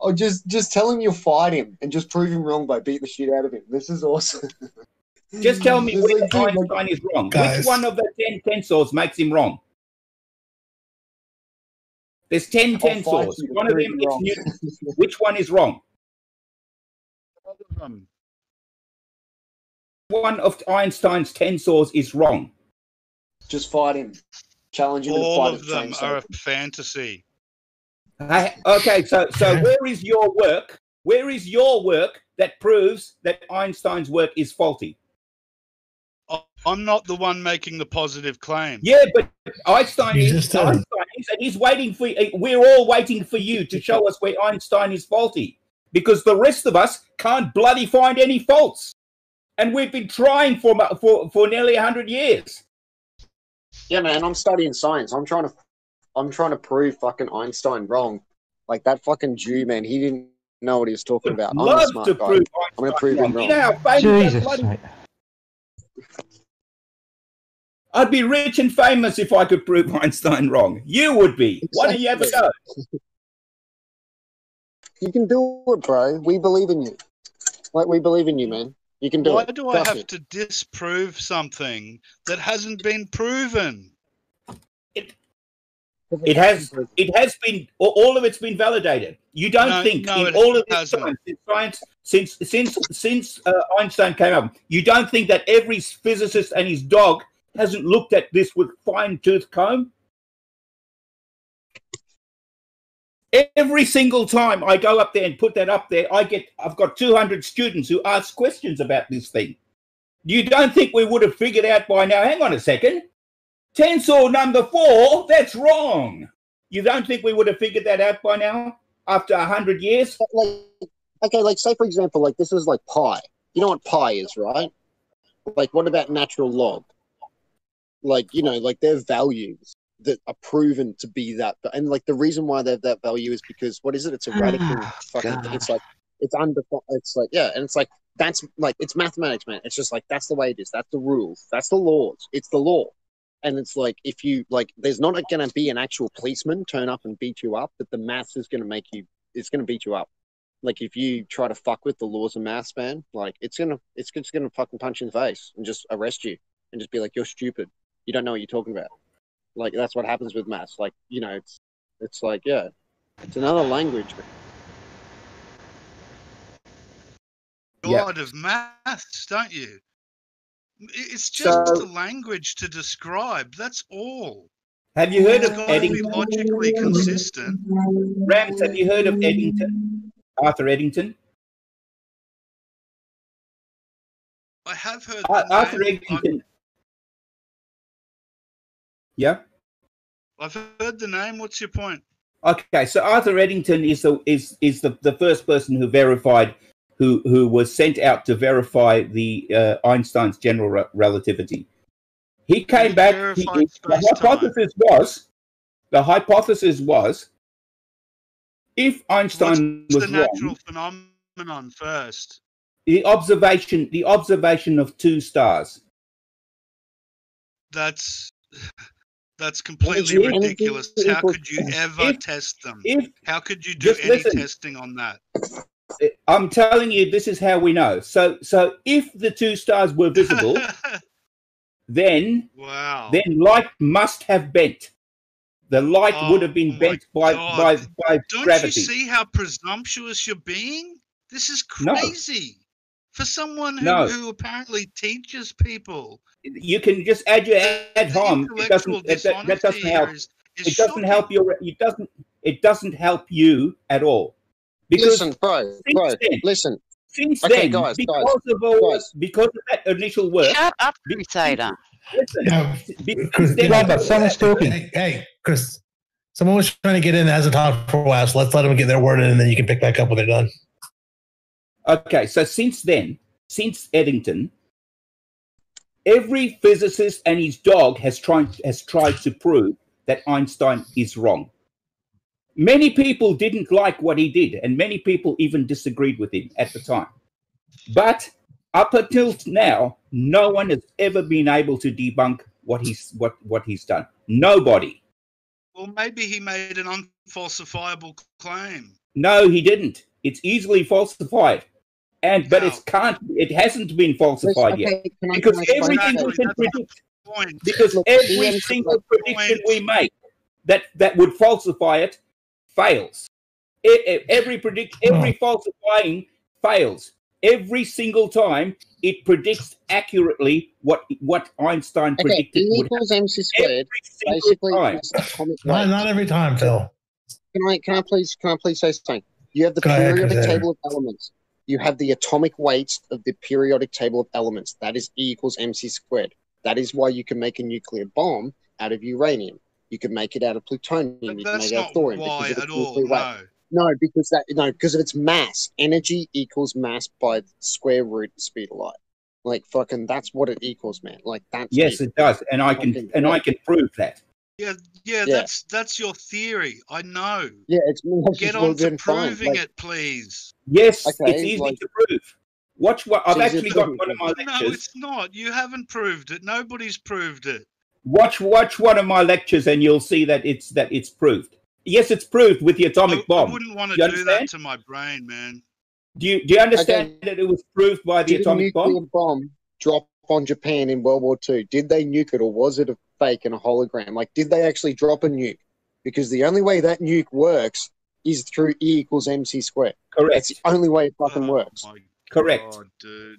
Oh, just tell him you'll fight him and just prove him wrong by beating the shit out of him. This is awesome. Just tell me Just which like, dude, Einstein is wrong. Guys. Which one of the 10 tensors makes him wrong? There's 10 I'll fight tensors. you to One of prove them you is wrong. Newton's. Which one is wrong? One of Einstein's tensors is wrong. Just fight him. Challenge him All to of fight them are a fantasy. Okay, so where is your work? Where is your work that proves that Einstein's work is faulty? I'm not the one making the positive claim. Yeah, but Einstein You is, just said Einstein is, and he's waiting for. We're all waiting for you to show us where Einstein is faulty, because the rest of us can't bloody find any faults, and we've been trying for nearly 100 years. Yeah, man, I'm studying science. I'm trying to prove fucking Einstein wrong. Like that fucking Jew, man, he didn't know what he was talking about. I'm the Love smart to guy. prove I'm gonna Einstein prove him wrong. wrong. You know how famous that Jesus, bloody... mate. I'd be rich and famous if I could prove Einstein wrong. You would be. Why don't you have a go? You can do it, bro. We believe in you. Like we believe in you, man. You can do Why it. do I Trust have me. to disprove something that hasn't been proven? It has been, all of it's been validated. You don't think in all of this time since science, since Einstein came up, you don't think that every physicist and his dog hasn't looked at this with fine-tooth comb? Every single time I go up there and put that up there, I've got 200 students who ask questions about this thing. You don't think we would have figured out by now? Hang on a second. Tensor number 4, that's wrong. You don't think we would have figured that out by now after 100 years? Like say for example, like this is like pi. You know what pi is, right? Like what about natural log? Like, you know, like their values that are proven to be that, and like the reason why they have that value is because what is it? It's a radical fucking. It's like it's undefined. It's like and it's like that's like it's mathematics, man. It's just like that's the way it is. That's the rules. That's the laws. It's the law. And it's like if you like, there's not going to be an actual policeman turn up and beat you up, but the maths is going to make you. It's going to beat you up. Like if you try to fuck with the laws of maths, man, like it's just gonna fucking punch you in the face and just arrest you and just be like, you're stupid. You don't know what you're talking about. Like that's what happens with maths. Like, you know, it's like, yeah, it's another language. God of maths, don't you? It's just a language to describe. That's all. Have you heard of It's got to be logically consistent. Rams, have you heard of Eddington? Arthur Eddington? I have heard Arthur Eddington. Yeah? I've heard the name. What's your point? Okay, so Arthur Eddington is the first person who verified, who was sent out to verify the Einstein's general relativity. He came back. The hypothesis was, if Einstein was the natural phenomenon first. The observation of two stars. That's completely ridiculous. How could you ever test them? How could you do any testing on that? I'm telling you, this is how we know. So if the two stars were visible, then light must have bent. The light would have been bent by Don't gravity. you see how presumptuous you're being? This is crazy. No. For someone who apparently teaches people. You can just add your ad hom. That doesn't help. It doesn't help your. It doesn't help you at all. Because listen, bro. Listen. Since okay, then, guys, because of that initial work. Shut up, Crusader. Someone's talking. Hey, Chris. Someone was trying to get in that hasn't talked for a while, so let's let them get their word in, and then you can pick back up when they're done. Okay, so since Eddington, every physicist and his dog has tried to prove that Einstein is wrong. Many people didn't like what he did, and many people even disagreed with him at the time. But Up until now, no one has ever been able to debunk what he's done. Nobody. Well, maybe he made an unfalsifiable claim. No, he didn't. It's easily falsified, but it hasn't been falsified yet because everything we can predict. Because every single prediction we make that would falsify it fails. Every falsifying fails. Every single time it predicts accurately what Einstein predicted. E equals MC squared. Basically, not every time, Phil. Can I please say something? You have the periodic table of elements. You have the atomic weights of the periodic table of elements. That is E equals MC squared. That is why you can make a nuclear bomb out of uranium. You can make it out of plutonium. You can make it out of thorium. Why at all? No, because of its mass. Energy equals mass by the square root of speed of light. Like fucking, that's what it equals, man. Like that's. Yes, it does, and I can prove that. Yeah. That's your theory. I know. Yeah, it's get on to proving it, please. Yes, it's easy to prove. Watch what I've actually got one of my lectures. No, it's not. You haven't proved it. Nobody's proved it. Watch one of my lectures, and you'll see that it's proved. Yes, it's proved with the atomic bomb. I wouldn't want to do that to my brain, man. Do you understand that it was proved by the atomic bomb? Did a nuclear bomb drop on Japan in World War II? Did they nuke it, or was it a fake and a hologram? Like, did they actually drop a nuke? Because the only way that nuke works is through E equals MC squared. Correct. That's the only way it fucking works. Correct. God, dude.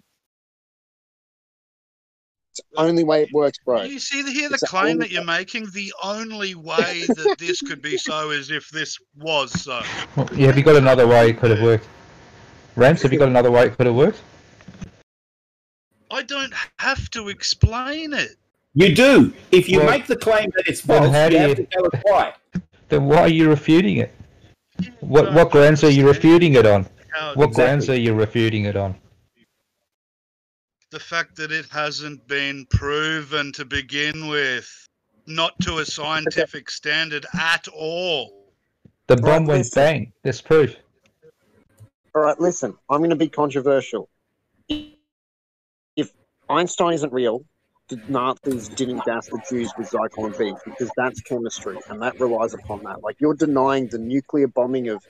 It's the only way it works, bro. You see here the claim that you're making? The only way that this could be so is if this was so. Well, yeah, have you got another way it could have worked? Rams, have you got another way it could have worked? I don't have to explain it. You do. If you make the claim that it's false, you have to tell us why. Then why are you refuting it? What grounds are you refuting it on? What grounds are you refuting it on? The fact that it hasn't been proven to begin with, not to a scientific standard at all. The bomb went bang. There's proof. All right, listen. I'm going to be controversial. If Einstein isn't real, the Nazis didn't gas the Jews with Zyklon B, because that's chemistry, and that relies upon that. Like, you're denying the nuclear bombing of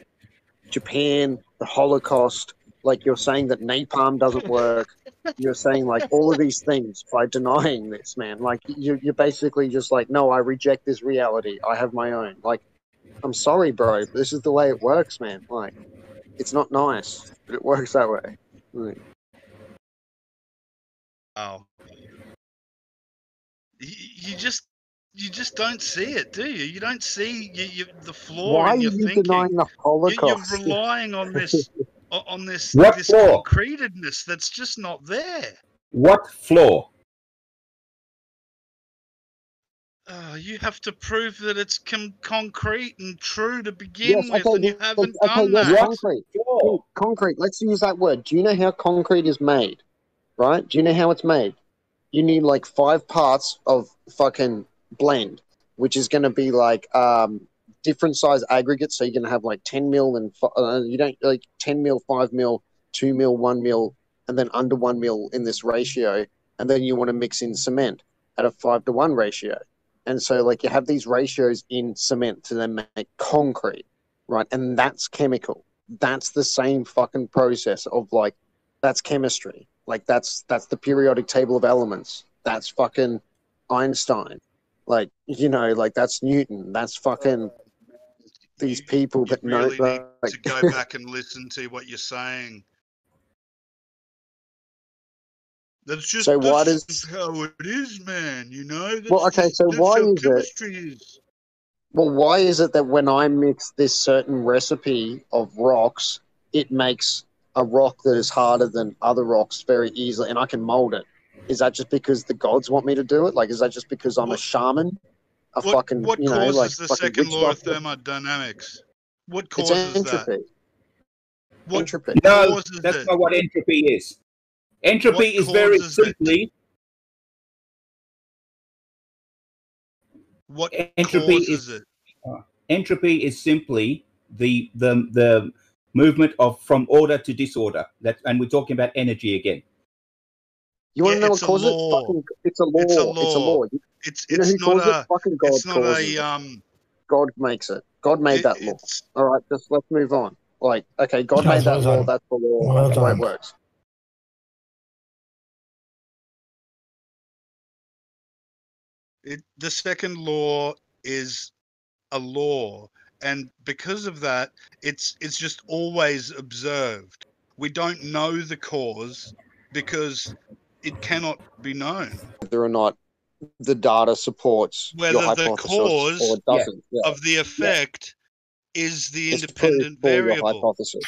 Japan, the Holocaust. Like, you're saying that napalm doesn't work. You're saying, like, all of these things by denying this, man. Like, you're basically just like, no, I reject this reality. I have my own. Like, I'm sorry, bro. This is the way it works, man. Like, it's not nice, but it works that way. Like, oh. You just don't see it, do you? You don't see the flaw in your thinking. Why are you denying the Holocaust? You're relying on this this flaw? concretedness that's just not there. What flaw? You have to prove that it's concrete and true to begin with, and you haven't done that. Concrete. Let's use that word. Do you know how concrete is made? Right? Do you know how it's made? You need like 5 parts of fucking blend, which is going to be like different size aggregates. So you're going to have like 10 mil and you don't like 10 mil, 5 mil, 2 mil, 1 mil, and then under 1 mil in this ratio. And then you want to mix in cement at a 5-to-1 ratio. And so like you have these ratios in cement to then make concrete, right? And that's chemical. That's the same fucking process of like, that's chemistry. Like that's the periodic table of elements. That's fucking Einstein. Like, you know, like that's Newton. That's fucking these people that know. You really need to go back and listen to what you're saying. That's just so why does how it is, man. You know. That's well, okay. So why is it? Well, why is it that when I mix this certain recipe of rocks, it makes a rock that is harder than other rocks very easily, and I can mold it? Is that just because the gods want me to do it? Like, is that just because I'm a shaman? What causes the second law of thermodynamics? What causes entropy. that? What entropy. No, that's not what entropy is. Entropy is very simply. What entropy causes it? Entropy is simply the movement of from order to disorder. And we're talking about energy again. You want to know what it's a causes it? law. Fucking, it's a law. It's a law. It's a law. You know who causes it? Fucking God It's not causes it. a God makes it. God made that law. All right, let's move on. Like, okay, God made that law. That's the law. That's the way it works. The second law is a law, and because of that, it's just always observed. We don't know the cause because it cannot be known. Whether or not the data supports your Whether the hypothesis cause or it doesn't. of the effect is the It's independent proof for your variable. hypothesis.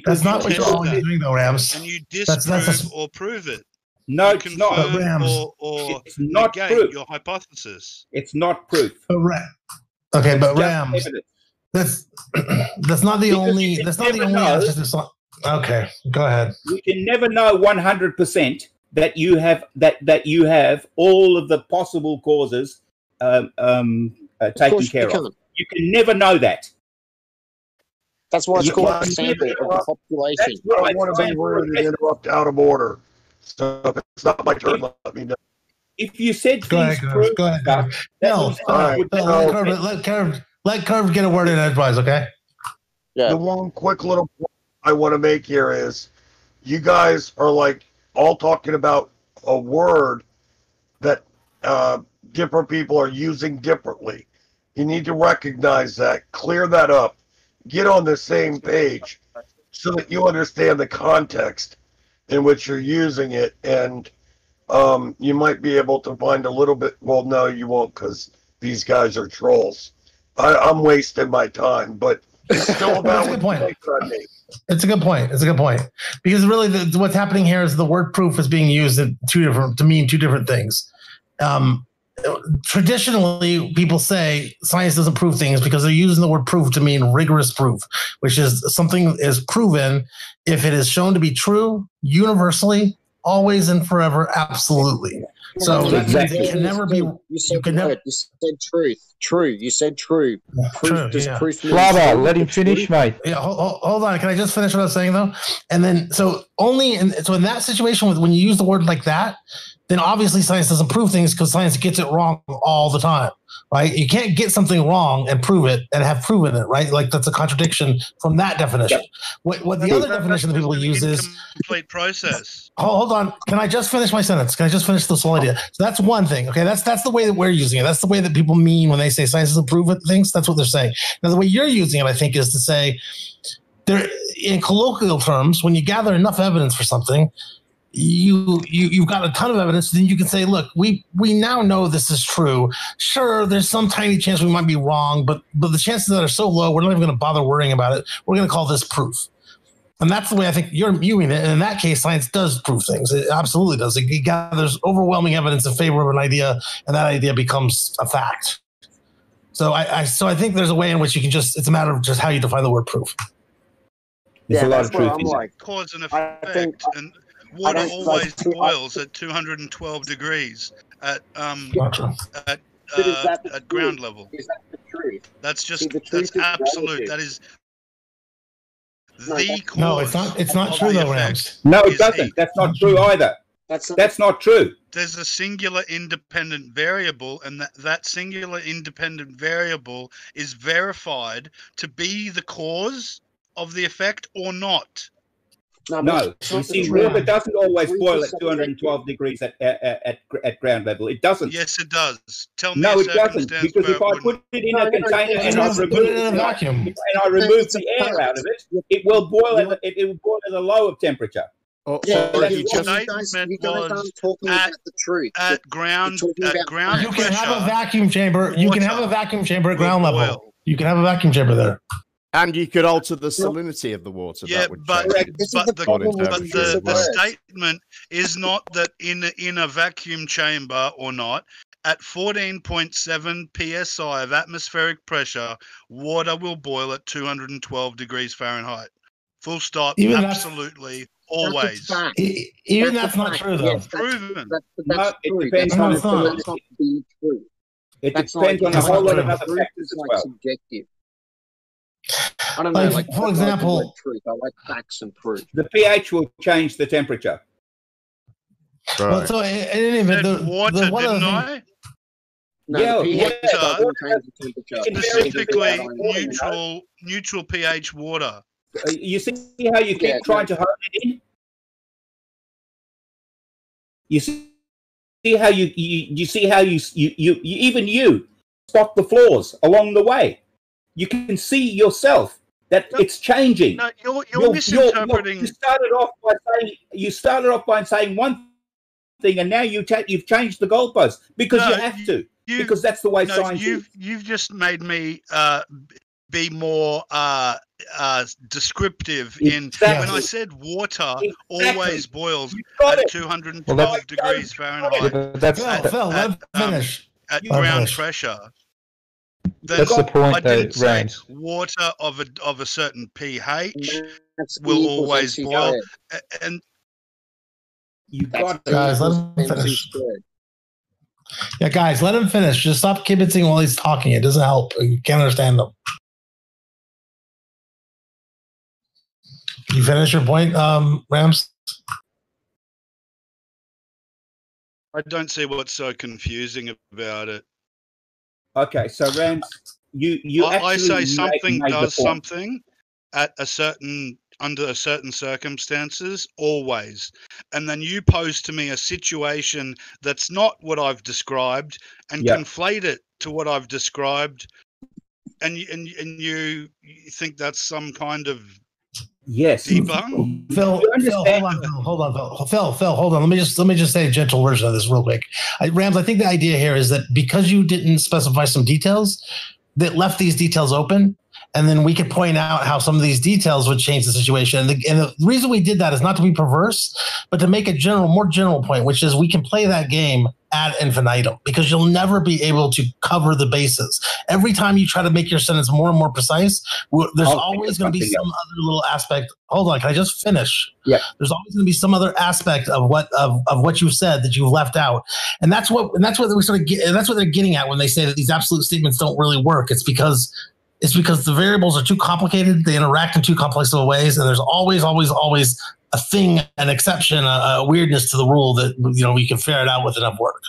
That's not what you're always doing, though, Rams. And you That's disprove or prove it. No, you it's not. confirm Rams. or It's not negate proof. your hypothesis. It's not proof. Okay, but It's just Rams, evidence. that's not the Because only. you can That's not the never only know. answer to some. Okay, go ahead. You can never know 100% that you have all of the possible causes taken care of. You can never know that. That's why it's You called can't a sample never- of the population. I don't want to be rude and interrupt out of order. So if it's not my turn, let me know. If you said Go things ahead, prove go ahead. stuff, that No, means all stuff right. would never happen. Let Curve get a word in edgewise, okay? Yeah. The one quick little point I want to make here is you guys are like all talking about a word that different people are using differently. You need to recognize that, clear that up, get on the same page so that you understand the context in which you're using it, and you might be able to find a little bit. Well, no, you won't, because these guys are trolls. I'm wasting my time, but it's still about That's a good point. on me. It's a good point. It's a good point because really, what's happening here is the word proof is being used to mean two different things. Traditionally, people say science doesn't prove things because they're using the word proof to mean rigorous proof, which is something is proven if it is shown to be true universally, always and forever, absolutely. So that means it can never be. You said truth. True. You said true. Proof. Does proof mean Flava, true? let him finish, mate. Yeah, hold on. Can I just finish what I was saying though? And then, so in that situation, when you use the word like that, then obviously science doesn't prove things because science gets it wrong all the time, right? You can't get something wrong and prove it and have proven it, right? Like that's a contradiction from that definition. What the other definition that people use is complete process. Hold on. Can I just finish my sentence? Can I just finish this whole idea? So that's one thing. Okay, that's the way that we're using it. That's the way that people mean when they say science doesn't prove it. Things. That's what they're saying. Now the way you're using it, I think, is to say there in colloquial terms, when you gather enough evidence for something, you've got a ton of evidence, then you can say, look, we now know this is true. Sure, there's some tiny chance we might be wrong, but the chances that are so low, we're not even going to bother worrying about it. We're going to call this proof. And that's the way I think you're viewing it. And in that case, science does prove things. It absolutely does. It gathers overwhelming evidence in favor of an idea, and that idea becomes a fact. So I think there's a way in which you can it's a matter of just how you define the word proof. There's a lot of truth I'm in like, Cause and effect, and water always boils at 212 degrees at ground level. Is that the truth? That's just the truth that's is absolute. relative. That is the cause. No, it's not true though, Rams. No, it doesn't. That's not true either. That's not true. There's a singular independent variable, and that singular independent variable is verified to be the cause of the effect or not. No, you see, water doesn't always boil at 212 degrees at ground level. It doesn't. Yes, it does. Tell me. No, it doesn't. Because if I put it in a container and I remove the air out of it, it will boil at a lower temperature. Oh, yeah, so you guys aren't talking about the truth. At ground You pressure. can have a vacuum chamber. You can have a vacuum chamber at ground level. You can have a vacuum chamber there. And you could alter the salinity of the water. Yeah, that would but the statement is not that in a vacuum chamber or not. At 14.7 psi of atmospheric pressure, water will boil at 212 degrees Fahrenheit. Full stop. Absolutely. Always. Even that's not true, though. It's proven. No, it depends on it depends on a whole lot of other factors as well. Subjective. I don't know. Like for example, truth. I like facts and proof. The pH will change the temperature. Well, so in any event, the water, one of the didn't things, I? No, the pH doesn't change the temperature. Specifically, neutral pH water. You see how you keep trying to hone it in? You see how you see how you even you spot the flaws along the way. You can see yourself that it's changing. No, you're misinterpreting. You started off by saying one thing, and now you've changed the goalpost because you have to. Because that's the way science is. You've just made me be more descriptive when I said water always boils at 212 degrees Fahrenheit at ground pressure. That's the point, I didn't say Rams. water of a certain pH will always boil, and you got guys, let him finish. Yeah, guys, let him finish. Just stop kibitzing while he's talking. It doesn't help. You can't understand them. You finish your point, Rams? I don't see what's so confusing about it. Okay, so Rams, I say something does something at a certain under certain circumstances always, and then you pose to me a situation that's not what I've described and conflate it to what I've described, and you think that's some kind of debunk. Phil, hold on, Phil, hold on. Let me just say a gentle version of this real quick. Rams, I think the idea here is that because you didn't specify some details, that left these details open, and then we could point out how some of these details would change the situation. And the reason we did that is not to be perverse, but to make a more general point, which is we can play that game ad infinitum because you'll never be able to cover the bases. Every time you try to make your sentence more and more precise, there's always going to be some other little aspect. Hold on, can I just finish? Yeah. There's always going to be some other aspect of what you've said that you've left out, and that's what we sort of get. And that's what they're getting at when they say that these absolute statements don't really work. It's because the variables are too complicated. They interact in too complex of ways, and there's always a thing, an exception, a weirdness to the rule that we can ferret out with enough work.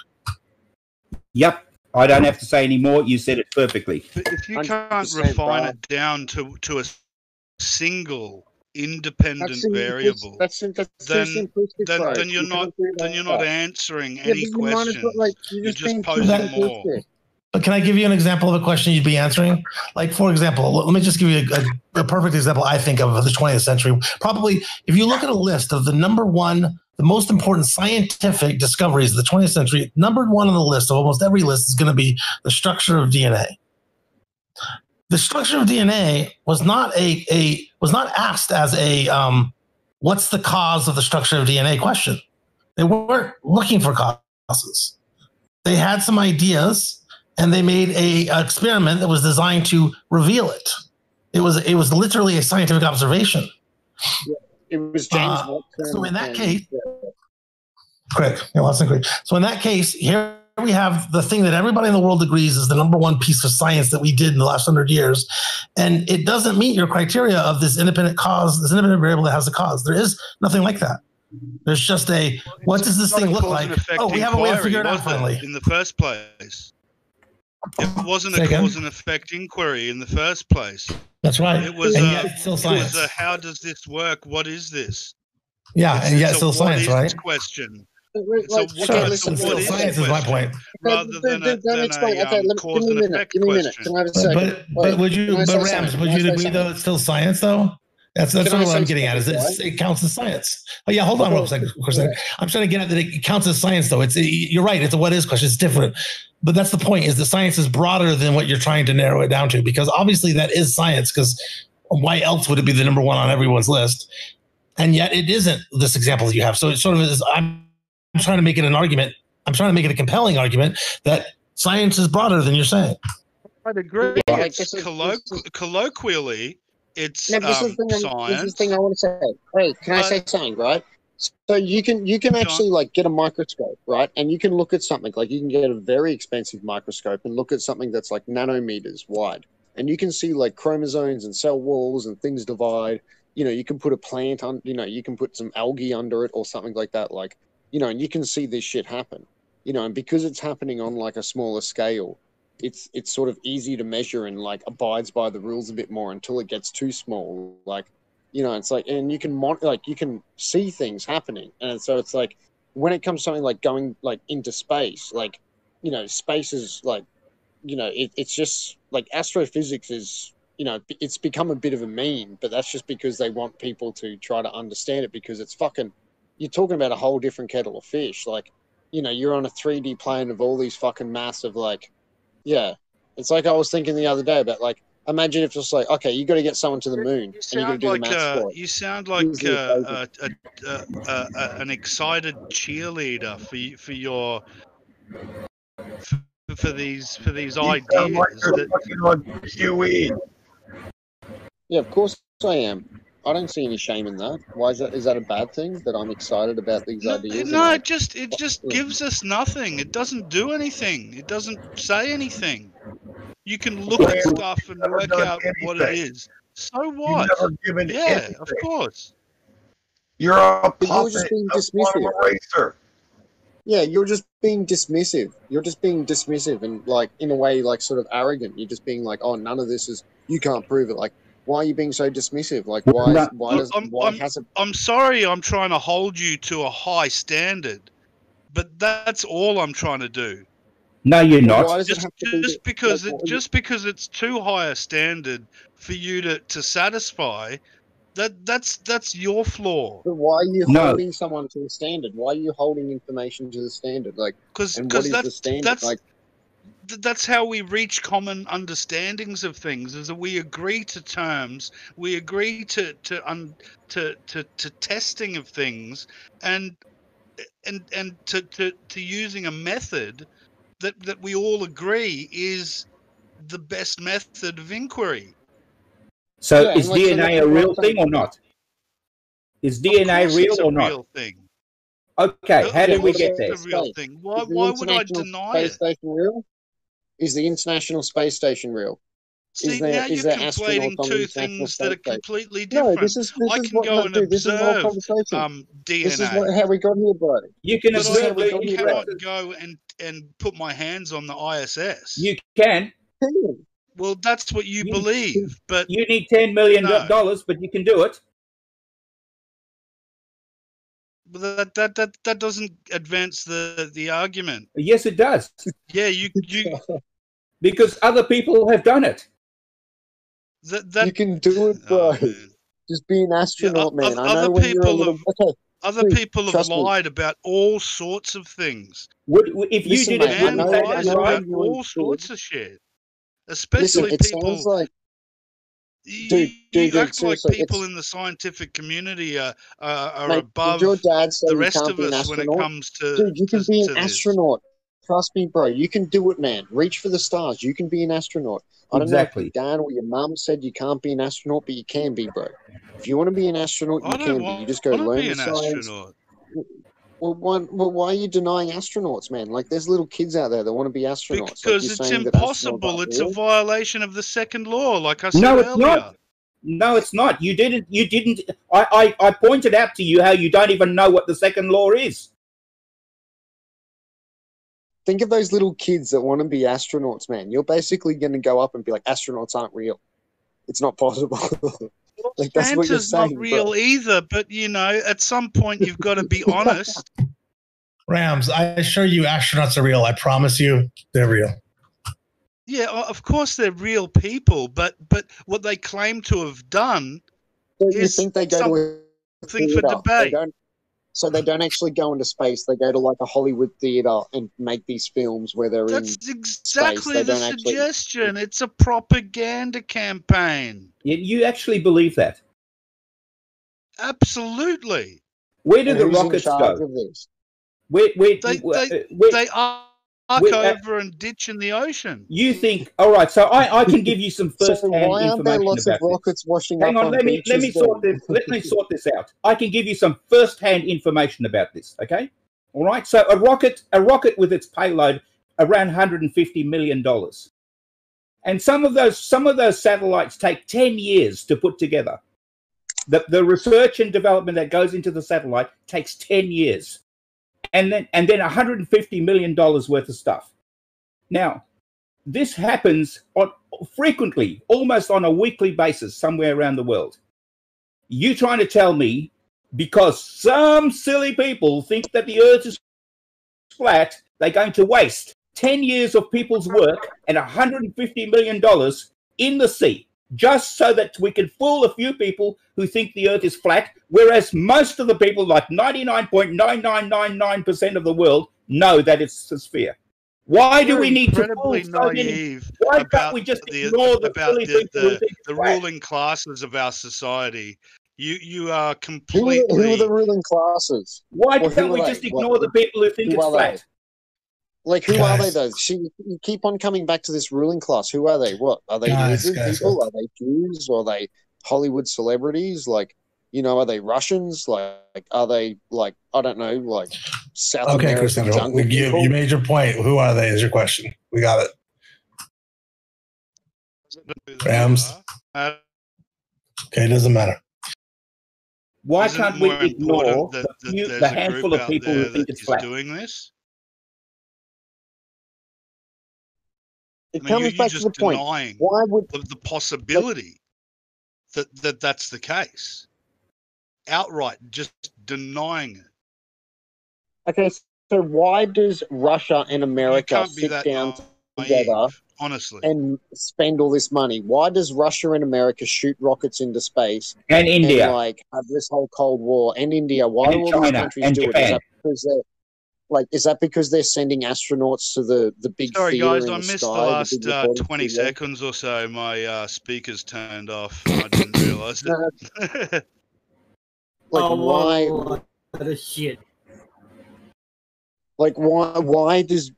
Yep, I don't have to say any more. You said it perfectly. But if you can't refine it down to a single independent variable, then you're not answering any question. You're just posing more. But can I give you an example of a question you'd be answering? Like, for example, let me just give you a perfect example, I think, of the 20th century. Probably, if you look at a list of the most important scientific discoveries of the 20th century, number one on the list of almost every list is going to be the structure of DNA. The structure of DNA was not asked as a what's the cause of the structure of DNA question. They weren't looking for causes. They had some ideas, and they made a experiment that was designed to reveal it. It was literally a scientific observation. Yeah, it was James Watson. So in that case, correct. Yeah, Watson, correct. So in that case, here we have the thing that everybody in the world agrees is the number one piece of science that we did in the last 100 years, and it doesn't meet your criteria of this independent cause, this independent variable that has a cause. There is nothing like that. There's just what does this thing look like? Oh, we have a way to figure it out finally. In the first place. It wasn't a cause and effect inquiry in the first place. That's right. It was still science. It was how does this work? What is this? Yeah, and yet still science, right? This question. Still science is my point. Rather than a cause and effect question. But Rams, would you agree though it's still science though? That's sort of what I'm getting at. Is it counts as science? Oh yeah, hold on one second. Of course, I'm trying to get at that it counts as science though. You're right. It's a what is question. It's different. But that's the point, is that science is broader than what you're trying to narrow it down to, because obviously that is science, because why else would it be the number one on everyone's list? And yet it isn't this example that you have. So it sort of is, I'm trying to make it an argument. I'm trying to make it a compelling argument that science is broader than you're saying. I'd agree. Colloquially, it's science. This is the thing I want to say. Hey, can I say something, right? So you can actually get a microscope, right? And you can look at something, like you can get a very expensive microscope and look at something that's like nanometers wide. And you can see like chromosomes and cell walls and things divide. You can put a plant on, you can put some algae under it or something like that. Like, you know, and you can see this shit happen, you know, and because it's happening on like a smaller scale, it's sort of easy to measure and like abides by the rules a bit more until it gets too small. Like, you know, it's like, and you can you can see things happening, and so it's like when it comes to something like going like into space, like, you know, space is like, you know, it's just like astrophysics is, you know, it's become a bit of a meme, but that's just because they want people to try to understand it, because it's fucking, you're talking about a whole different kettle of fish. Like, you know, you're on a 3D plane of all these fucking massive, like, yeah, it's like I was thinking the other day about, like, imagine if it's like, okay, you got to get someone to the moon, and you got to do the math for it. You sound like an excited cheerleader for these ideas. Like you're fucking on QE. Yeah, of course I am. I don't see any shame in that. Why is that? Is that a bad thing that I'm excited about these ideas? No, it just gives us nothing. It doesn't do anything. It doesn't say anything. You can look at stuff and work out what it is. So what? You've never given anything. Of course. You're a puppet you're just being dismissive. Eraser. Yeah, you're just being dismissive. You're just being dismissive and, like, in a way, like, sort of arrogant. You're just being like, oh, none of this is, you can't prove it. Like, why are you being so dismissive? Like, I'm sorry, I'm trying to hold you to a high standard, but that's all I'm trying to do. No, you're not. Just because it's too high a standard for you to satisfy, that's your flaw. But why are you holding someone to the standard? Why are you holding information to the standard? Like, because the standard? That's how we reach common understandings of things. Is that we agree to terms, we agree to testing of things, and to using a method that we all agree is the best method of inquiry. So is DNA a real thing or not? Is DNA real or not? Real thing. Okay, how did we get there? It's a real thing. Why would I deny it? Real? Is the International Space Station real? See, now you're conflating two things that are completely different. No, this is I can go and observe DNA. This is how we got here, buddy. You can observe. I cannot go and put my hands on the ISS. You can. Well, that's what you believe, but you need $10 million, but you can do it. But that doesn't advance the argument. Yes, it does. Yeah, you because other people have done it. You can do it, bro. Just be an astronaut, man. I know when you're a little... Other people have lied about all sorts of things. If you did it, man lies about all sorts of shit. Especially people. Sounds like, you act like people in the scientific community are above the rest of us when it comes to. Dude, you can be an astronaut. Trust me, bro. You can do it, man. Reach for the stars. You can be an astronaut. I don't know if your dad or your mum said you can't be an astronaut, but you can be, bro. If you want to be an astronaut, you can be. You just go learn the science. Well, why are you denying astronauts, man? Like, there's little kids out there that want to be astronauts. Because it's impossible. It's a violation of the second law, like I said earlier. It's not. No, it's not. You didn't. I pointed out to you how you don't even know what the second law is. Think of those little kids that want to be astronauts, man. You're basically going to go up and be like, astronauts aren't real. It's not possible. Like, that's what you're saying, not real either, but, you know, at some point you've got to be honest. Rams, I assure you astronauts are real. I promise you they're real. Yeah, of course they're real people, but what they claim to have done is think they go to something for debate. So they don't actually go into space. They go to like a Hollywood theater and make these films where they're in space. That's exactly the suggestion. It's a propaganda campaign. You actually believe that? Absolutely. Where do the rockets go? They arc over and ditch in the ocean. You think? All right. So I can give you some first-hand information. Why aren't there lots of rockets washing up on beaches? Let me sort this out. I can give you some first-hand information about this. Okay. All right. So a rocket with its payload around $150 million, and some of those satellites take 10 years to put together. The research and development that goes into the satellite takes 10 years. and then $150 million worth of stuff. Now, this happens frequently, almost on a weekly basis, somewhere around the world. You trying to tell me because some silly people think that the Earth is flat, they're going to waste 10 years of people's work and $150 million in the sea just so that we can fool a few people who think the Earth is flat, whereas most of the people, like 99.9999% of the world, know that it's a sphere. Why do we need to fool so many? Why can't we just ignore the ruling classes of our society? You are completely. Who are the ruling classes? Why can't we just ignore the people who think it's flat? Like, who are they, though? You keep on coming back to this ruling class. Who are they? What? Are they lizard people? Are they Jews? Or are they Hollywood celebrities? Like, you know, are they Russians? Like are they, like, I don't know, like South American jungle people? You made your point. Who are they is your question. We got it. Rams. Okay, it doesn't matter. Why can't we ignore the handful of people who think it's flat? Doing this? It comes back to the point. Why would the possibility that's the case? Outright, just denying it. Okay, so why does Russia and America sit down together, honestly, and spend all this money? Why does Russia and America shoot rockets into space? And India, and, like, have this whole Cold War, and India? Why do all these countries do it? Is that because they're sending astronauts to the big? Sorry, theater guys, in I the missed sky, the last 20 seconds or so. My speakers turned off. I didn't realise it. Why? What a shit. Like, why does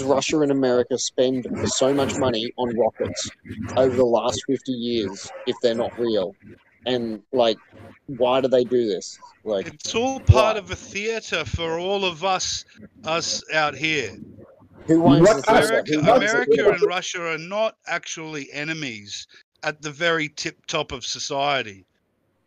Russia and America spend so much money on rockets over the last 50 years if they're not real? And, like, why do they do this? Like, it's all part of a theatre for all of us out here. Who owns the theatre? America and Russia are not actually enemies at the very tip top of society.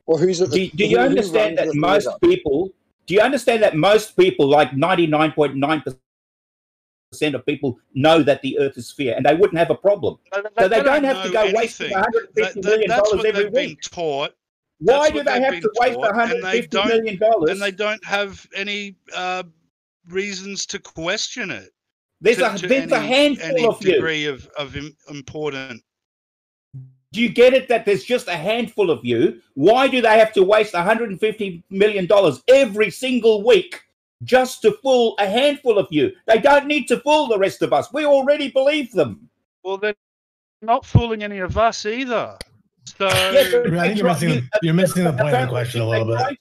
Well, who's at the? Do you understand that most people? Do you understand that most people, like 99.9% of people, know that the Earth is sphere, and they wouldn't have a problem. So they don't have to go wasting $150 million every week. Taught. Why do they have to waste $150 million? And they don't have any reasons to question it. There's a handful of you. Degree of important. Do you get it that there's just a handful of you? Why do they have to waste $150 million every single week just to fool a handful of you? They don't need to fool the rest of us. We already believe them. Well, they're not fooling any of us either. So I think you're missing the point of the question a little bit.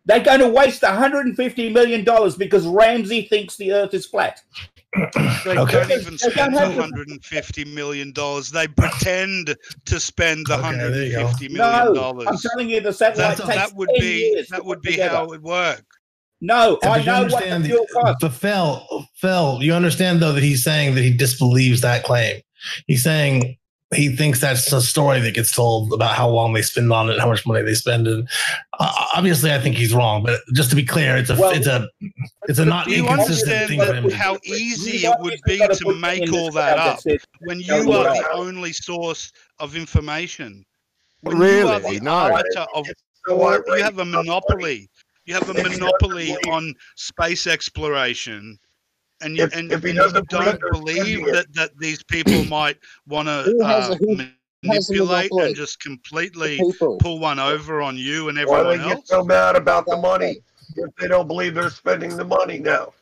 They're going to waste $150 million because Ramsey thinks the Earth is flat. They don't even spend $150 million. They pretend to spend the $150 million. No, I'm telling you, the satellite takes that would be how it would work. No, I know what the fuel costs. But Phil, you understand though that he's saying that he disbelieves that claim. He's saying he thinks that's a story that gets told about how long they spend on it, how much money they spend, and obviously, I think he's wrong. But just to be clear, it's a not inconsistent thing for him. How easy it would be to make all that up when you are the only source of information? Really? No. You have a monopoly. You have a monopoly on space exploration. And you don't believe that these people might want to manipulate and just completely pull one over on you and everyone else? Why do they get so mad about the money if they don't believe they're spending the money now?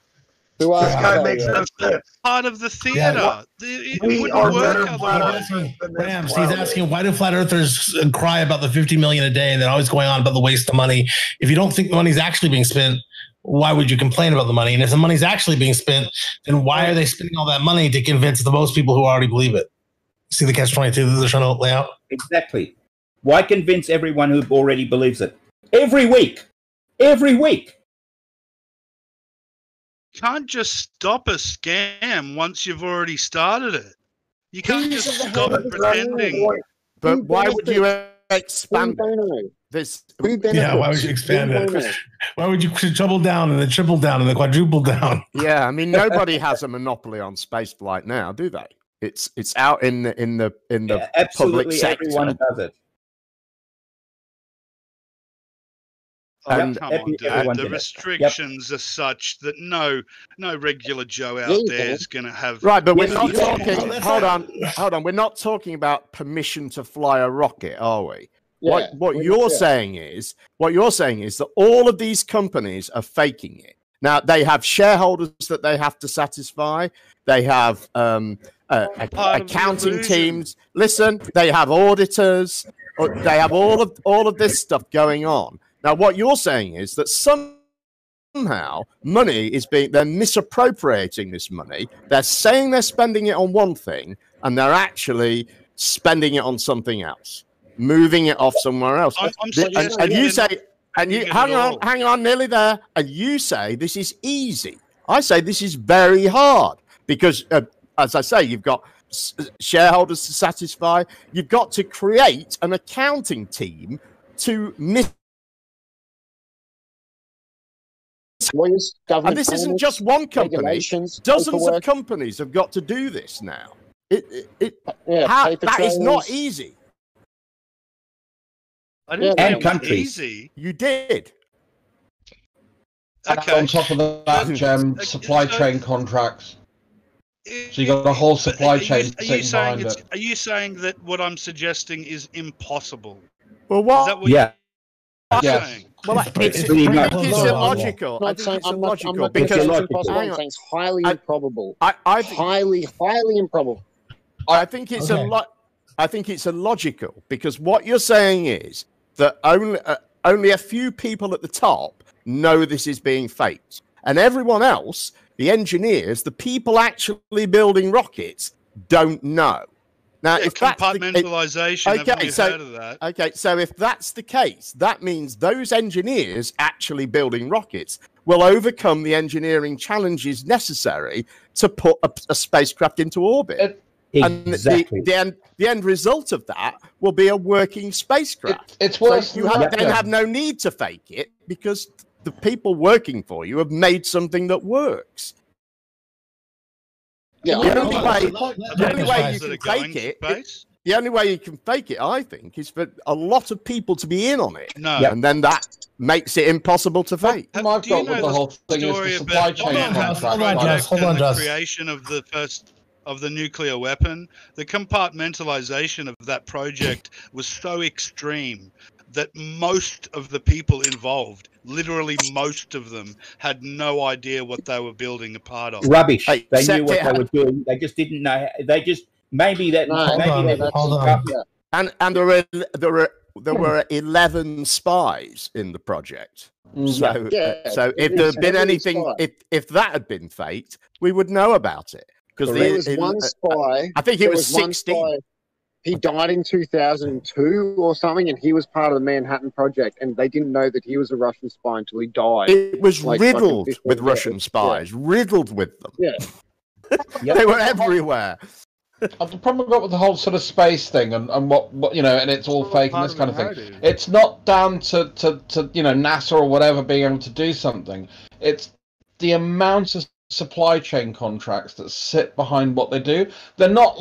This guy makes no sense. Part of the theater. It wouldn't work otherwise. Rams, he's asking, why do flat earthers cry about the $50 million a day and then always going on about the waste of money? If you don't think the money's actually being spent, why would you complain about the money? And if the money's actually being spent, then why are they spending all that money to convince the most people who already believe it? See the catch-22 that they're trying to lay out? Exactly. Why convince everyone who already believes it? Every week. Every week. You can't just stop a scam once you've already started it. You can't just stop pretending. But why would you expand it? This, yeah, why would you expand it? Why would you double down and then triple down and then quadruple down? Yeah, I mean, nobody has a monopoly on spaceflight now, do they? It's out in the public sector. Everyone does it. And come on, dude. The restrictions are such that no regular Joe out there is going to have. Right, but we're not talking. Hold on. We're not talking about permission to fly a rocket, are we? Yeah, what you're saying is that all of these companies are faking it. Now they have shareholders that they have to satisfy. They have accounting teams. Listen, they have auditors. They have all of this stuff going on. Now, what you're saying is that somehow money is they're misappropriating this money. They're saying they're spending it on one thing, and they're actually spending it on something else, moving it off somewhere else. And you say, hang on, nearly there. And you say this is easy. I say this is very hard because, as I say, you've got shareholders to satisfy. You've got to create an accounting team to and this isn't just one company. Dozens of companies have got to do this now. That is not easy. I didn't say it was easy. You did. Okay. On top of that, supply chain contracts. So you got a whole supply chain thing behind it. Are you saying that what I'm suggesting is impossible? Well, what? Is that what you're saying? Well, I think it's illogical. I think it's illogical because it's highly improbable. Highly improbable. I think it's I think it's illogical because what you're saying is that only a few people at the top know this is being faked, and everyone else, the engineers, the people actually building rockets, don't know. Now, if compartmentalization, have you heard of that? Okay, so if that's the case, that means those engineers actually building rockets will overcome the engineering challenges necessary to put a spacecraft into orbit. Exactly. And the end result of that will be a working spacecraft. It's worse. So you have no need to fake it because the people working for you have made something that works. Yeah, the only way you can fake it, the only way you can fake it, I think, is for a lot of people to be in on it. No. And then that makes it impossible to fake. I've got with the whole thing is the supply chain contract. Hold on, the creation of the nuclear weapon, the compartmentalization of that project was so extreme that most of the people involved, literally most of them, had no idea what they were building a part of. Rubbish. They knew what they were doing. They just didn't know. They just maybe that. And there were 11 spies in the project. So if there had been anything, if that had been faked, we would know about it. Because there was one spy. I think it was 16. He died in 2002 or something, and he was part of the Manhattan Project, and they didn't know that he was a Russian spy until he died. It was riddled with Russian spies, riddled with them. Yeah. They were everywhere. The problem I've got with the whole sort of space thing and what and it's all fake and this kind of thing. It's not down to NASA or whatever being able to do something. It's the amount of supply chain contracts that sit behind what they do. They're not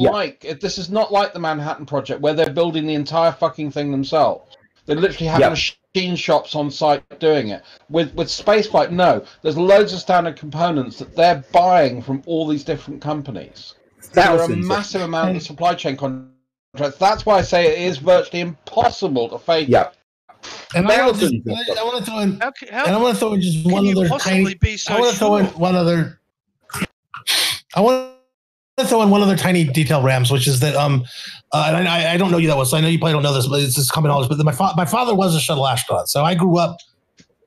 this is not like the Manhattan Project where they're building the entire fucking thing themselves. They literally have machine shops on site doing it. With spaceflight, no. There's loads of standard components that they're buying from all these different companies. There are a massive amount of supply chain contracts. That's why I say it is virtually impossible to fake it. And I want to throw in. I want to throw in just one other tiny. I want to throw in one other. I want to throw in one other tiny detail, Rams, which is that and I don't know you that well, so I know you probably don't know this, but it's just common knowledge. But my father was a shuttle astronaut, so I grew up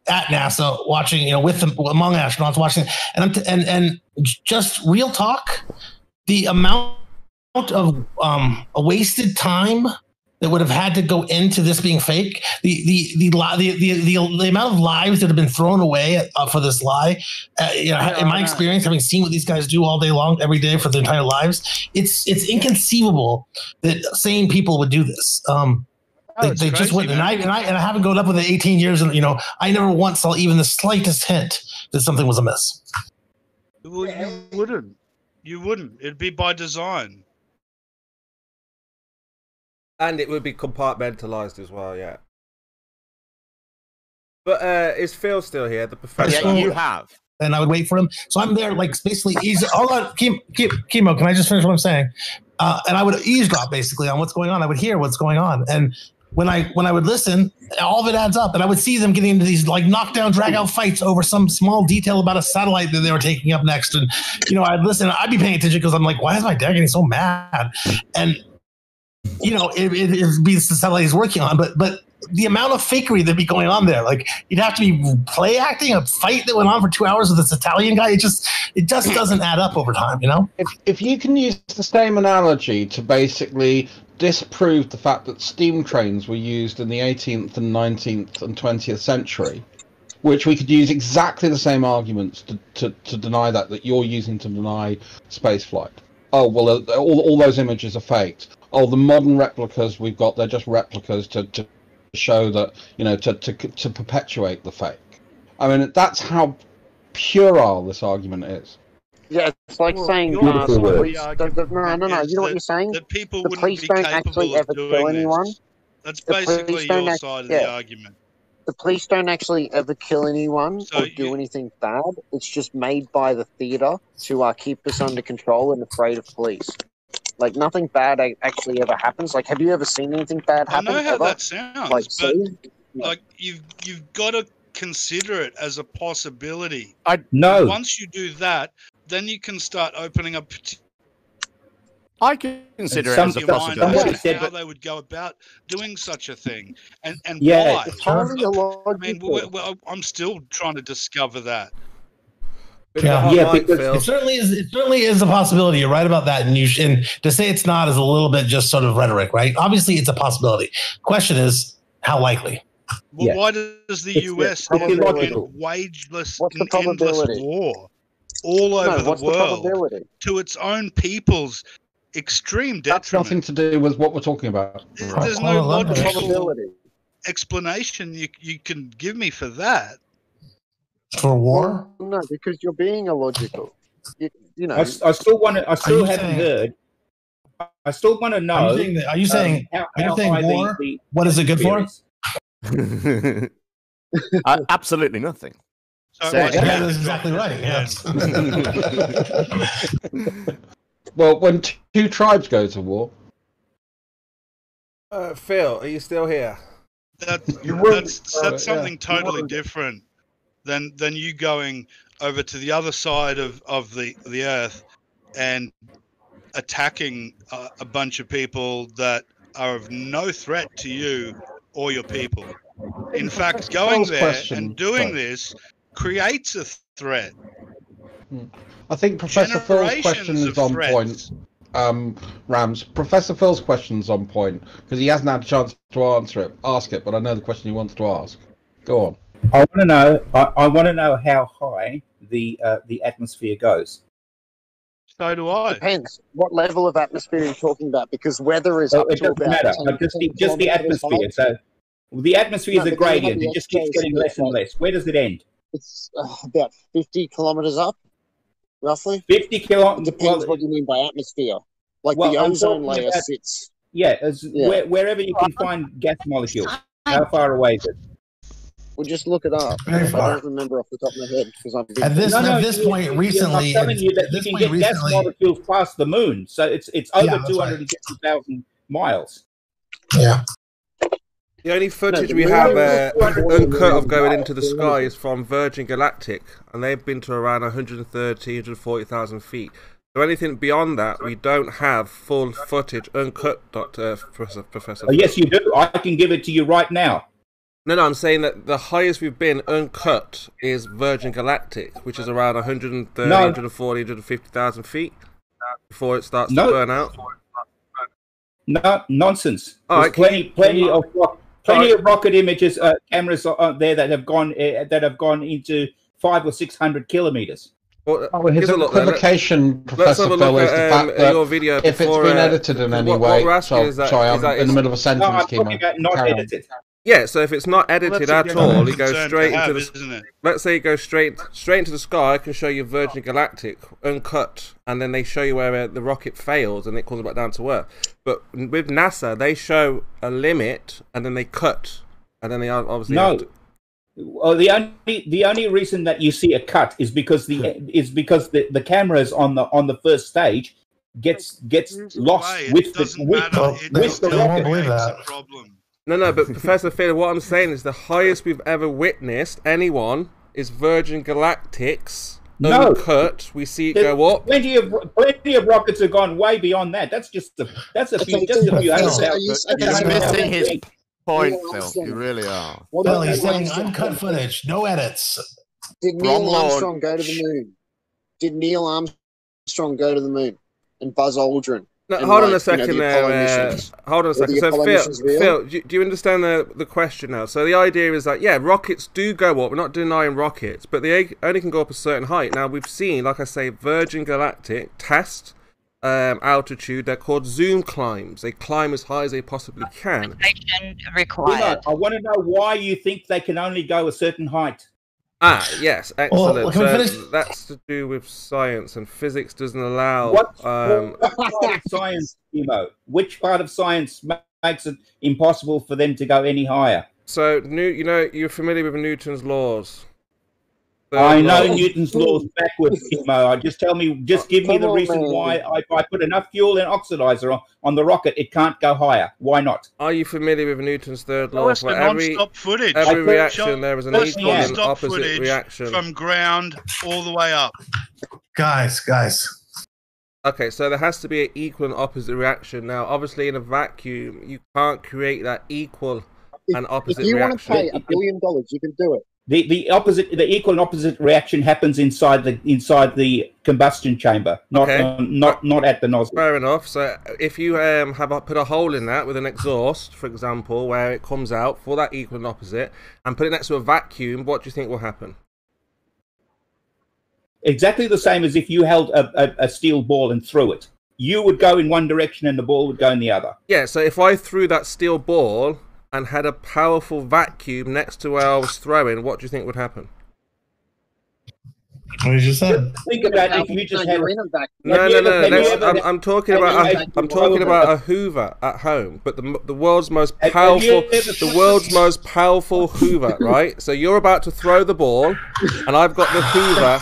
at NASA watching, with them among astronauts watching, and just real talk, the amount of a wasted time that would have had to go into this being fake, the amount of lives that have been thrown away for this lie, in my experience, having seen what these guys do all day long, every day for their entire lives, it's inconceivable that sane people would do this. They just went, and I haven't grown up with it 18 years, and I never once saw even the slightest hint that something was amiss. Well, you wouldn't. You wouldn't. It'd be by design. And it would be compartmentalized as well, yeah. But is Phil still here, the professor? Yeah, you have. And I would wait for him. So I'm there, like, basically easy. Hold on, Kimo, can I just finish what I'm saying? And I would eavesdrop basically on what's going on. I would hear what's going on, and when I would listen, all of it adds up, and I would see them getting into these like knockdown, drag out fights over some small detail about a satellite that they were taking up next. And I'd listen. I'd be paying attention because I'm like, why is my dad getting so mad? And it'd be the satellite he's working on, but the amount of fakery that'd be going on there, like you'd have to be play acting a fight that went on for 2 hours with this Italian guy. It just doesn't add up over time, If you can use the same analogy to basically disprove the fact that steam trains were used in the 18th and 19th and 20th century, which we could use exactly the same arguments to deny that you're using to deny spaceflight. Oh, well, all those images are faked. Oh, the modern replicas we've got, they're just replicas to show that, to perpetuate the fake. I mean, that's how puerile this argument is. Yeah, it's like saying no. You know what you're saying? That people the police don't actually ever kill anyone. That's basically your side of the argument. The police don't actually ever kill anyone or do anything bad. It's just made by the theatre to keep us under control and afraid of police. Like, nothing bad actually ever happens. Like, have you ever seen anything bad happen? I know how that sounds, but you've got to consider it as a possibility. No. Once you do that, then you can start opening up. I consider it as a possibility. How they would go about doing such a thing, and yeah, why? I mean, I'm still trying to discover that. Yeah, because it certainly is a possibility. You're right about that, and to say it's not is a little bit just sort of rhetoric, right? Obviously, it's a possibility. Question is, how likely? Well, why does the US end wageless and endless war all over the world to its own people's extreme detriment? That's nothing to do with what we're talking about. There's no logical explanation you can give me for that. For war? No, because you're being illogical. I still want to. I still haven't heard. I still want to know. Are you saying war? What is it good for? Absolutely nothing. That's exactly right. Yes. Well, when two tribes go to war. Phil, are you still here? That's something totally different than you going over to the other side of the earth and attacking a bunch of people that are of no threat to you or your people. In fact, going there and doing this creates a threat. I think Professor Phil's question is on point. Rams, Professor Phil's question's on point because he hasn't had a chance to ask it, but I know the question he wants to ask. Go on. I want to know. I want to know how high the atmosphere goes. So do I. Depends. What level of atmosphere are you talking about? Because weather is up it to doesn't about matter. Just the atmosphere. So the atmosphere is a gradient. It just keeps getting less and less. Where does it end? It's about 50 kilometers up, roughly. 50 kilometers. Depends what you mean by atmosphere. Like the ozone layer sits. Yeah, wherever you can find gas molecules. How far away is it? We'll just look it up. I don't remember off the top of my head because I'm at this point recently. I'm telling you that you can get gas molecules past the moon, so it's over 250,000 miles. Yeah. The only footage we have uncut of going into the sky is from Virgin Galactic, and they've been to around 130,000, 140,000 feet. So anything beyond that, we don't have full footage uncut, Professor. Oh, yes, you do. I can give it to you right now. No, I'm saying that the highest we've been uncut is Virgin Galactic, which is around 130, 140, 150,000 feet before it starts to burn out. No, nonsense. All There's right, plenty of rocket images, cameras there that have gone into 500 or 600 kilometers. Well, his equivocation, Professor Phil, is the fact that your video if it's been edited in any way... Sorry, I'm in the middle of a sentence, I'm talking about not edited. Yeah, so if it's not edited at all, he goes straight into the... Let's say he goes straight into the sky, I can show you Virgin Galactic, uncut, and then they show you where the rocket fails, and it comes back down to Earth. But with NASA, they show a limit, and then they cut, and then they obviously... No. Well, the only reason that you see a cut is because the cameras on the first stage gets lost with the rocket. No, but Professor Phil, what I'm saying is the highest we've ever witnessed anyone is Virgin Galactic's uncut. We see it go up. Plenty of rockets have gone way beyond that. That's just a few. You're missing his point, Phil. You really are. Phil, he's saying uncut footage, no edits. Did Neil Armstrong go to the moon? Did Neil Armstrong go to the moon? And Buzz Aldrin? No, hold on a second there. Hold on a second. So, Phil, do you understand the question now? So the idea is that, yeah, rockets do go up. We're not denying rockets, but they only can go up a certain height. Now, we've seen, like I say, Virgin Galactic test altitude. They're called zoom climbs. They climb as high as they possibly can. Required. I want to know why you think they can only go a certain height. Ah, yes, excellent. So that's to do with science, and physics doesn't allow... What part of science, Kimo? Which part of science makes it impossible for them to go any higher? So, you're familiar with Newton's laws. I know Newton's laws backwards, Kimo. Just give me the reason why if I put enough fuel and oxidizer on the rocket, it can't go higher. Why not? Are you familiar with Newton's third law? For every reaction, there is an equal and opposite reaction. From ground all the way up. Guys. Okay, so there has to be an equal and opposite reaction. Now, obviously, in a vacuum, you can't create that equal and opposite reaction. If you want to pay $1 billion, you can do it. The equal and opposite reaction happens inside the combustion chamber, not at the nozzle. Fair enough. So if you put a hole in that with an exhaust, for example, where it comes out for that equal and opposite, and put it next to a vacuum, what do you think will happen? Exactly the same as if you held a steel ball and threw it. You would go in one direction and the ball would go in the other. Yeah. So if I threw that steel ball and had a powerful vacuum next to where I was throwing, what do you think would happen? What did you say? Think about if you just had No. I'm talking about a Hoover at home, but the world's most powerful, Hoover, right? So you're about to throw the ball, and I've got the Hoover.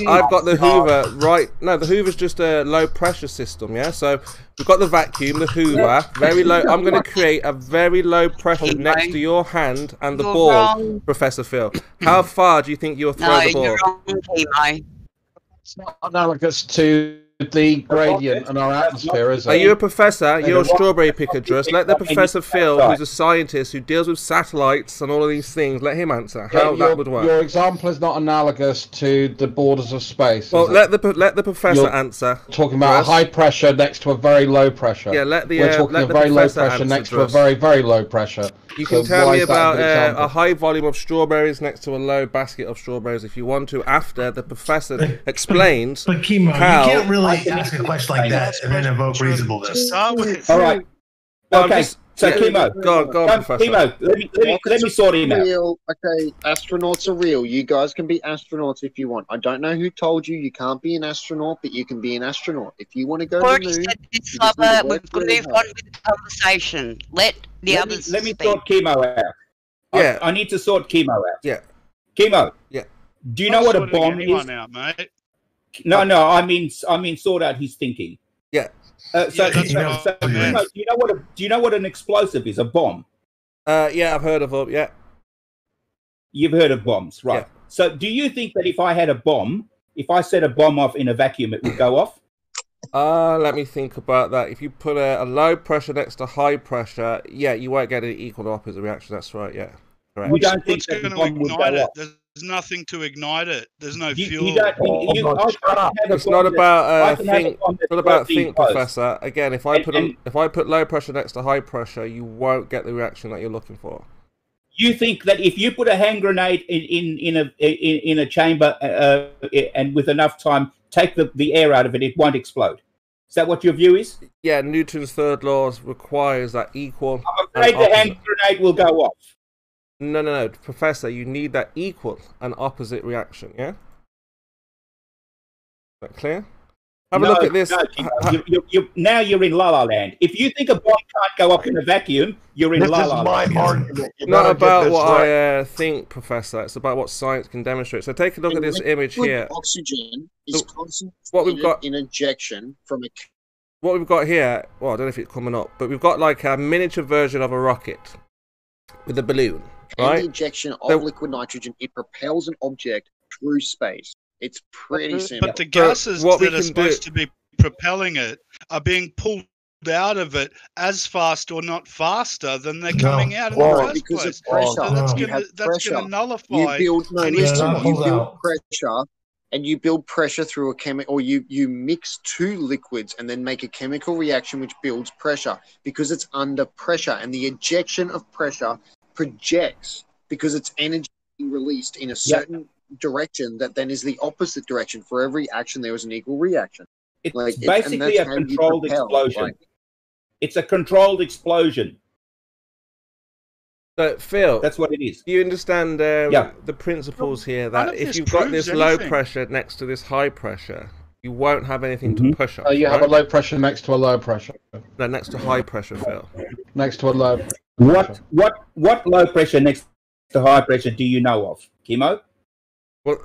I've got the Hoover right. No, the Hoover's just a low pressure system, yeah. So we've got the vacuum, the Hoover, very low. I'm going to create a very low pressure next to your hand and the ball, Professor Phil. How far do you think you'll throw the ball? You're wrong, Kimo. It's not analogous to the gradient in our atmosphere, is it? Are you a professor? You're a strawberry picker, just let the Professor Phil, who's a scientist who deals with satellites and all of these things, let him answer how that would work. Your example is not analogous to the borders of space. Well, let the professor answer. Talking about a high pressure next to a very low pressure. Yeah, we're talking a very low pressure next to a very, very low pressure. You can tell me about a high volume of strawberries next to a low basket of strawberries if you want to, after the professor explains But Kimo, you can't really ask a question like that and then invoke reasonableness. All right. Okay. So Kimo, go on, Professor. Kimo, let me sort him out. Okay, astronauts are real. You guys can be astronauts if you want. I don't know who told you can't be an astronaut, but you can be an astronaut if you want to go to the moon. This lover, we've moved on with the conversation. Let me sort Kimo out. Yeah, I need to sort Kimo out. Yeah, Kimo. Yeah. Do you know what a bomb is? Out, mate. No. I mean, sort out his thinking. Yeah. Do you know what an explosive is? A bomb. Yeah, I've heard of them. Yeah. You've heard of bombs, right? Yeah. So, do you think that if I had a bomb, if I set a bomb off in a vacuum, it would go off? Let me think about that. If you put a low pressure next to high pressure, yeah, you won't get an equal or opposite reaction. That's right. Yeah. Correct. We don't think that the bomb would go off. There's nothing to ignite it. There's no fuel. It's not about think. It's not about think, Professor. Again, if I put low pressure next to high pressure, you won't get the reaction that you're looking for. You think that if you put a hand grenade in a chamber and with enough time, take the air out of it, it won't explode. Is that what your view is? Yeah, Newton's third law requires that equal. I'm afraid the hand grenade will go off. No, Professor, you need that equal and opposite reaction, yeah? Is that clear? Have a look at this. No, now you're in La La Land. If you think a bomb can't go up in a vacuum, you're in La La Land. Not about what I think, Professor. It's about what science can demonstrate. So take a look at this image here. Oxygen is concentrated in ejection from a... What we've got here, well, I don't know if it's coming up, but we've got like a miniature version of a rocket with a balloon, right? And the ejection of liquid nitrogen, it propels an object through space. It's pretty simple. But the gases that are supposed to be propelling it are being pulled out of it as fast or not faster than they're coming out in the first place. So that's going to nullify. You build pressure, and you build pressure through a chemical, or you mix two liquids and then make a chemical reaction which builds pressure because it's under pressure, and the ejection of pressure projects because it's energy being released in a certain direction that then is the opposite direction. For every action there is an equal reaction. It's basically a controlled explosion. It's a controlled explosion. So Phil, that's what it is. Do you understand the principles here that if you've got this low pressure next to this high pressure, you won't have anything to push up? You have a low pressure next to a low pressure. No, next to high pressure, Phil. Next to a low. What low pressure next to high pressure do you know of, Kimo? Well,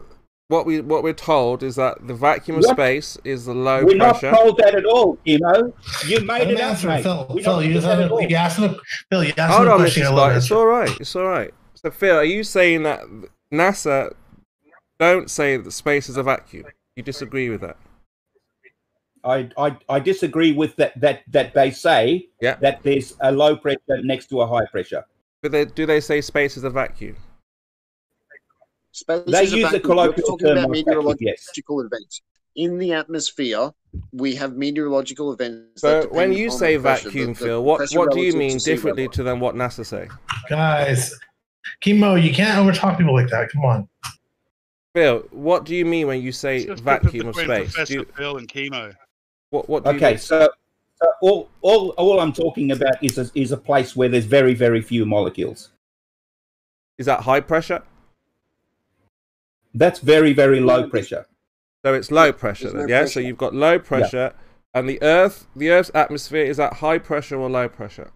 what we're told is that the vacuum of space is the low pressure. We're not told that at all, Kimo. You made it up, mate. Phil, you asked him Hold on, question. It's all right. It's all right. So, Phil, are you saying that NASA don't say that space is a vacuum? You disagree with that? I disagree with that they say that there's a low pressure next to a high pressure. But do they say space is a vacuum? Space they use a colloquial term about meteorological events. In the atmosphere, we have meteorological events. So when you say vacuum, Phil, what do you mean differently to than what NASA say? Guys, Kimo, you can't overtalk people like that. Come on. Phil, what do you mean when you say vacuum of space? Professor Phil and Kimo. What do you mean? So all I'm talking about is a place where there's very, very few molecules. Is that high pressure? That's very, very low pressure. So it's low pressure then, yeah? So you've got low pressure, and the Earth's atmosphere, is that high pressure or low pressure?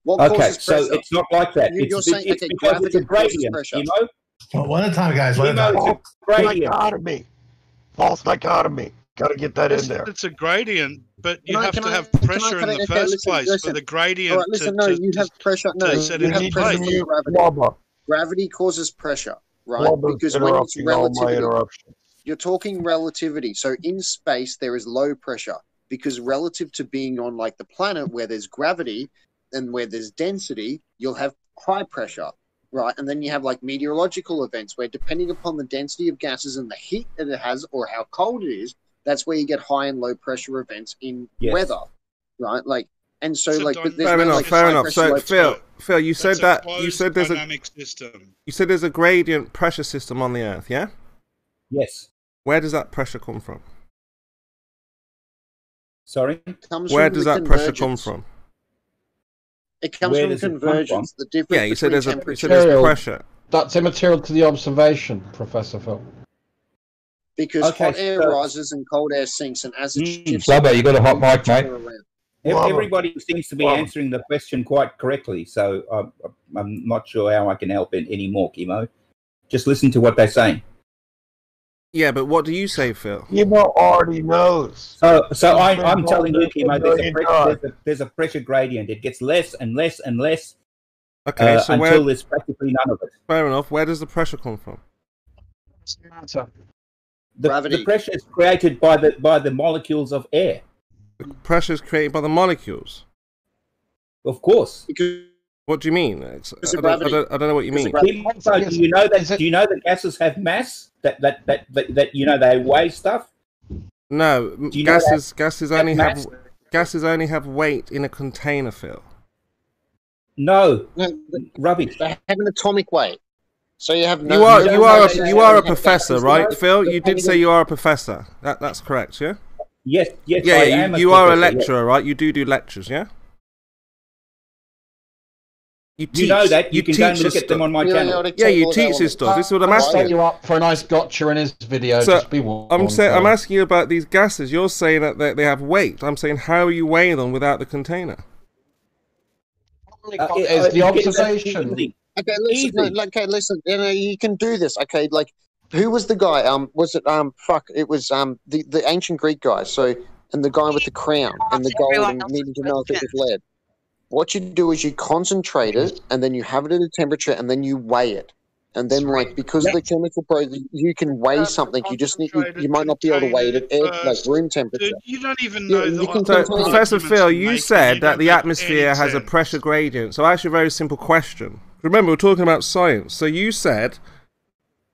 Okay, so it's not like that. It's because it's a gradient, you know? Well, one at a time, guys. One at a time. Dichotomy. False dichotomy. Got to get that in there. It's a gradient, but you have to have pressure in the first place for the gradient you have pressure. No, you have pressure from gravity. Gravity causes pressure. Right, because when it's relativity, you're talking relativity. So in space, there is low pressure because relative to being on like the planet where there's gravity and where there's density, you'll have high pressure, right? And then you have like meteorological events where depending upon the density of gases and the heat that it has or how cold it is, that's where you get high and low pressure events in weather, right? Like, and so like, but there's fair enough. So Phil, you said there's a gradient pressure system on the Earth, yeah? Yes. Where does that pressure come from? Sorry? Where does that pressure come from? It comes from convergence. The difference. Yeah, you said there's pressure. That's immaterial to the observation, Professor Phil. Because hot air rises and cold air sinks, and as it shifts, Flubber, you got a hot mic, mate. Everybody seems to be answering the question quite correctly, so I'm not sure how I can help it anymore, Kimo. Just listen to what they're saying. Yeah, but what do you say, Phil? Kimo already knows. So I'm telling you, Kimo, there's a pressure gradient. It gets less and less and less until there's practically none of it. Fair enough. Where does the pressure come from? The pressure is created by the molecules of air. The pressure is created by the molecules? Of course. What do you mean? I don't know what you mean. So do you know that gases have mass? That you know they weigh stuff? No, gases only have weight in a container, Phil. No, rubbish. They have an atomic weight. So you have no. You are a professor, right, Phil? You did say you are a professor. That's correct, yeah. Yes. Yeah, I am you are a professor, lecturer, yes. right? You do lectures, yeah. You teach. You know that. You can go and teach look at them on my channel. Yeah, you teach this stuff. This is what I'm I'll asking. set you up for a nice gotcha in his video. So just be warned. I'm asking you about these gases. You're saying that they have weight. I'm saying, how are you weighing them without the container? It's the observation. Okay, listen. You know, you can do this. Okay, like, who was the guy? Was it It was the ancient Greek guy. So, and the guy with the crown and the gold and needing to know if it was lead. What you do is you concentrate it, and then you have it at a temperature, and then you weigh it. And then, like, because of the chemical process, you can weigh something. You just need, you might not be able to weigh it at like room temperature. Dude, you don't even know So, Professor Phil, you said that the atmosphere has a pressure gradient. So I asked you a very simple question. Remember, we're talking about science. So you said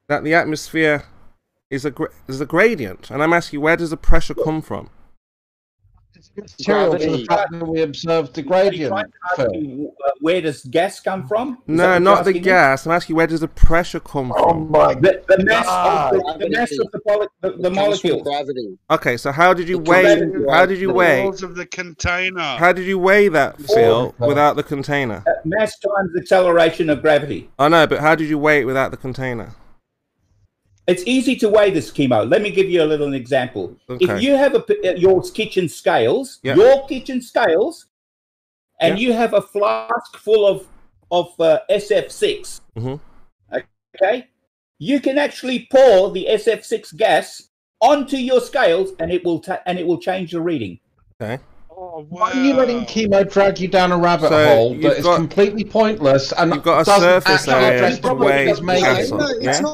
that the atmosphere is a gradient, and I'm asking you, where does the pressure come from? Material to the fact that we observed the gradient. Where does gas come from? No, not the gas. I'm asking you, where does the pressure come from? The mass of the molecule. Gravity. Okay, so how did you weigh? How did you weigh? Of the container. How did you weigh that, Phil, without the container? Mass times acceleration of gravity. I know, but how did you weigh it without the container? It's easy to weigh this, Kimo. Let me give you a little example. Okay. If you have your kitchen scales, and you have a flask full of SF6, okay, you can actually pour the SF6 gas onto your scales, and it will change the reading. Okay. Oh, wow. Why are you letting Kimo drag you down a rabbit hole that is completely pointless and you've got a surface area to weigh gas on?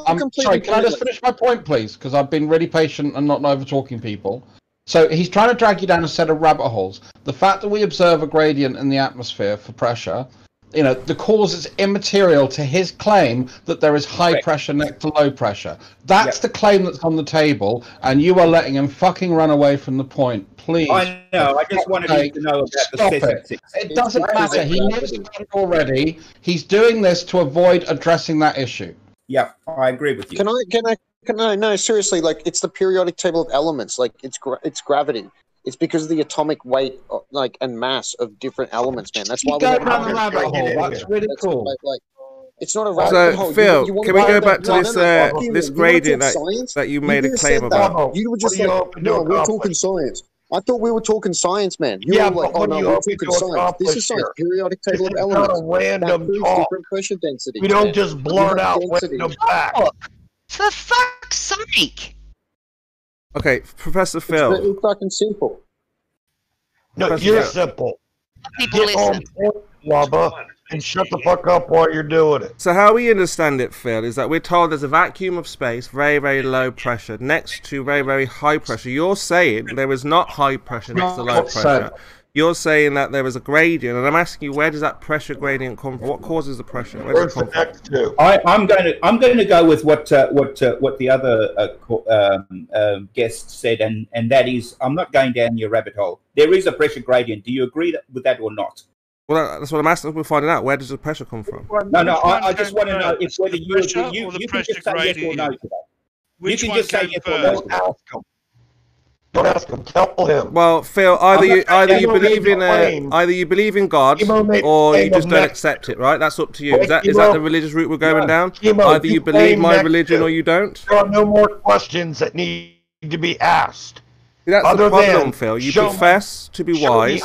I'm sorry, can I just finish my point, please? Because I've been really patient and not over-talking people. So he's trying to drag you down a set of rabbit holes. The fact that we observe a gradient in the atmosphere for pressure, you know, the cause is immaterial to his claim that there is high pressure next to low pressure. That's the claim that's on the table, and you are letting him fucking run away from the point. Please. I know. I just wanted you to know about the SF6. It doesn't matter. He knows it already. He's doing this to avoid addressing that issue. Yeah, I agree with you. No, seriously, like, it's the periodic table of elements. Like, it's gravity. It's because of the atomic weight, like, and mass of different elements, man. That's why we go down the rabbit hole. That's really cool. Like, it's not a rabbit hole. So, Phil, can we go back to this gradient that you made a claim about? You were just like, no, we're talking science. I thought we were talking science, man. You were like, oh no, we're talking science. This is science. Periodic table of elements. Random talk. Different pressure density. We don't just blurt out random facts. For fuck's sake! Okay, Professor Phil. It's really fucking simple. No, Professor you're Phil. simple. People Get on listen. point, Lubba, and shut the fuck up while you're doing it. So how we understand it, Phil, is that we're told there's a vacuum of space, very, very low pressure, next to very, very high pressure. You're saying there is not high pressure next to low pressure. You're saying that there is a gradient, and I'm asking you, where does that pressure gradient come from? What causes the pressure? Where does it come from? I'm going to go with what the other guest said, and that is, I'm not going down your rabbit hole. There is a pressure gradient. Do you agree with that or not? Well, that's what I'm asking. We're finding out. Where does the pressure come from? No. I just want to know if whether you agree. You can just say yes or no to that. You can just say yes or no to that. Don't ask him. Tell him. Well, Phil, either you believe in God, or you just don't accept it. Right? That's up to you. Is that the religious route we're going down? Either you believe my religion or you don't. There are no more questions that need to be asked. That's the problem, Phil. You profess to be wise.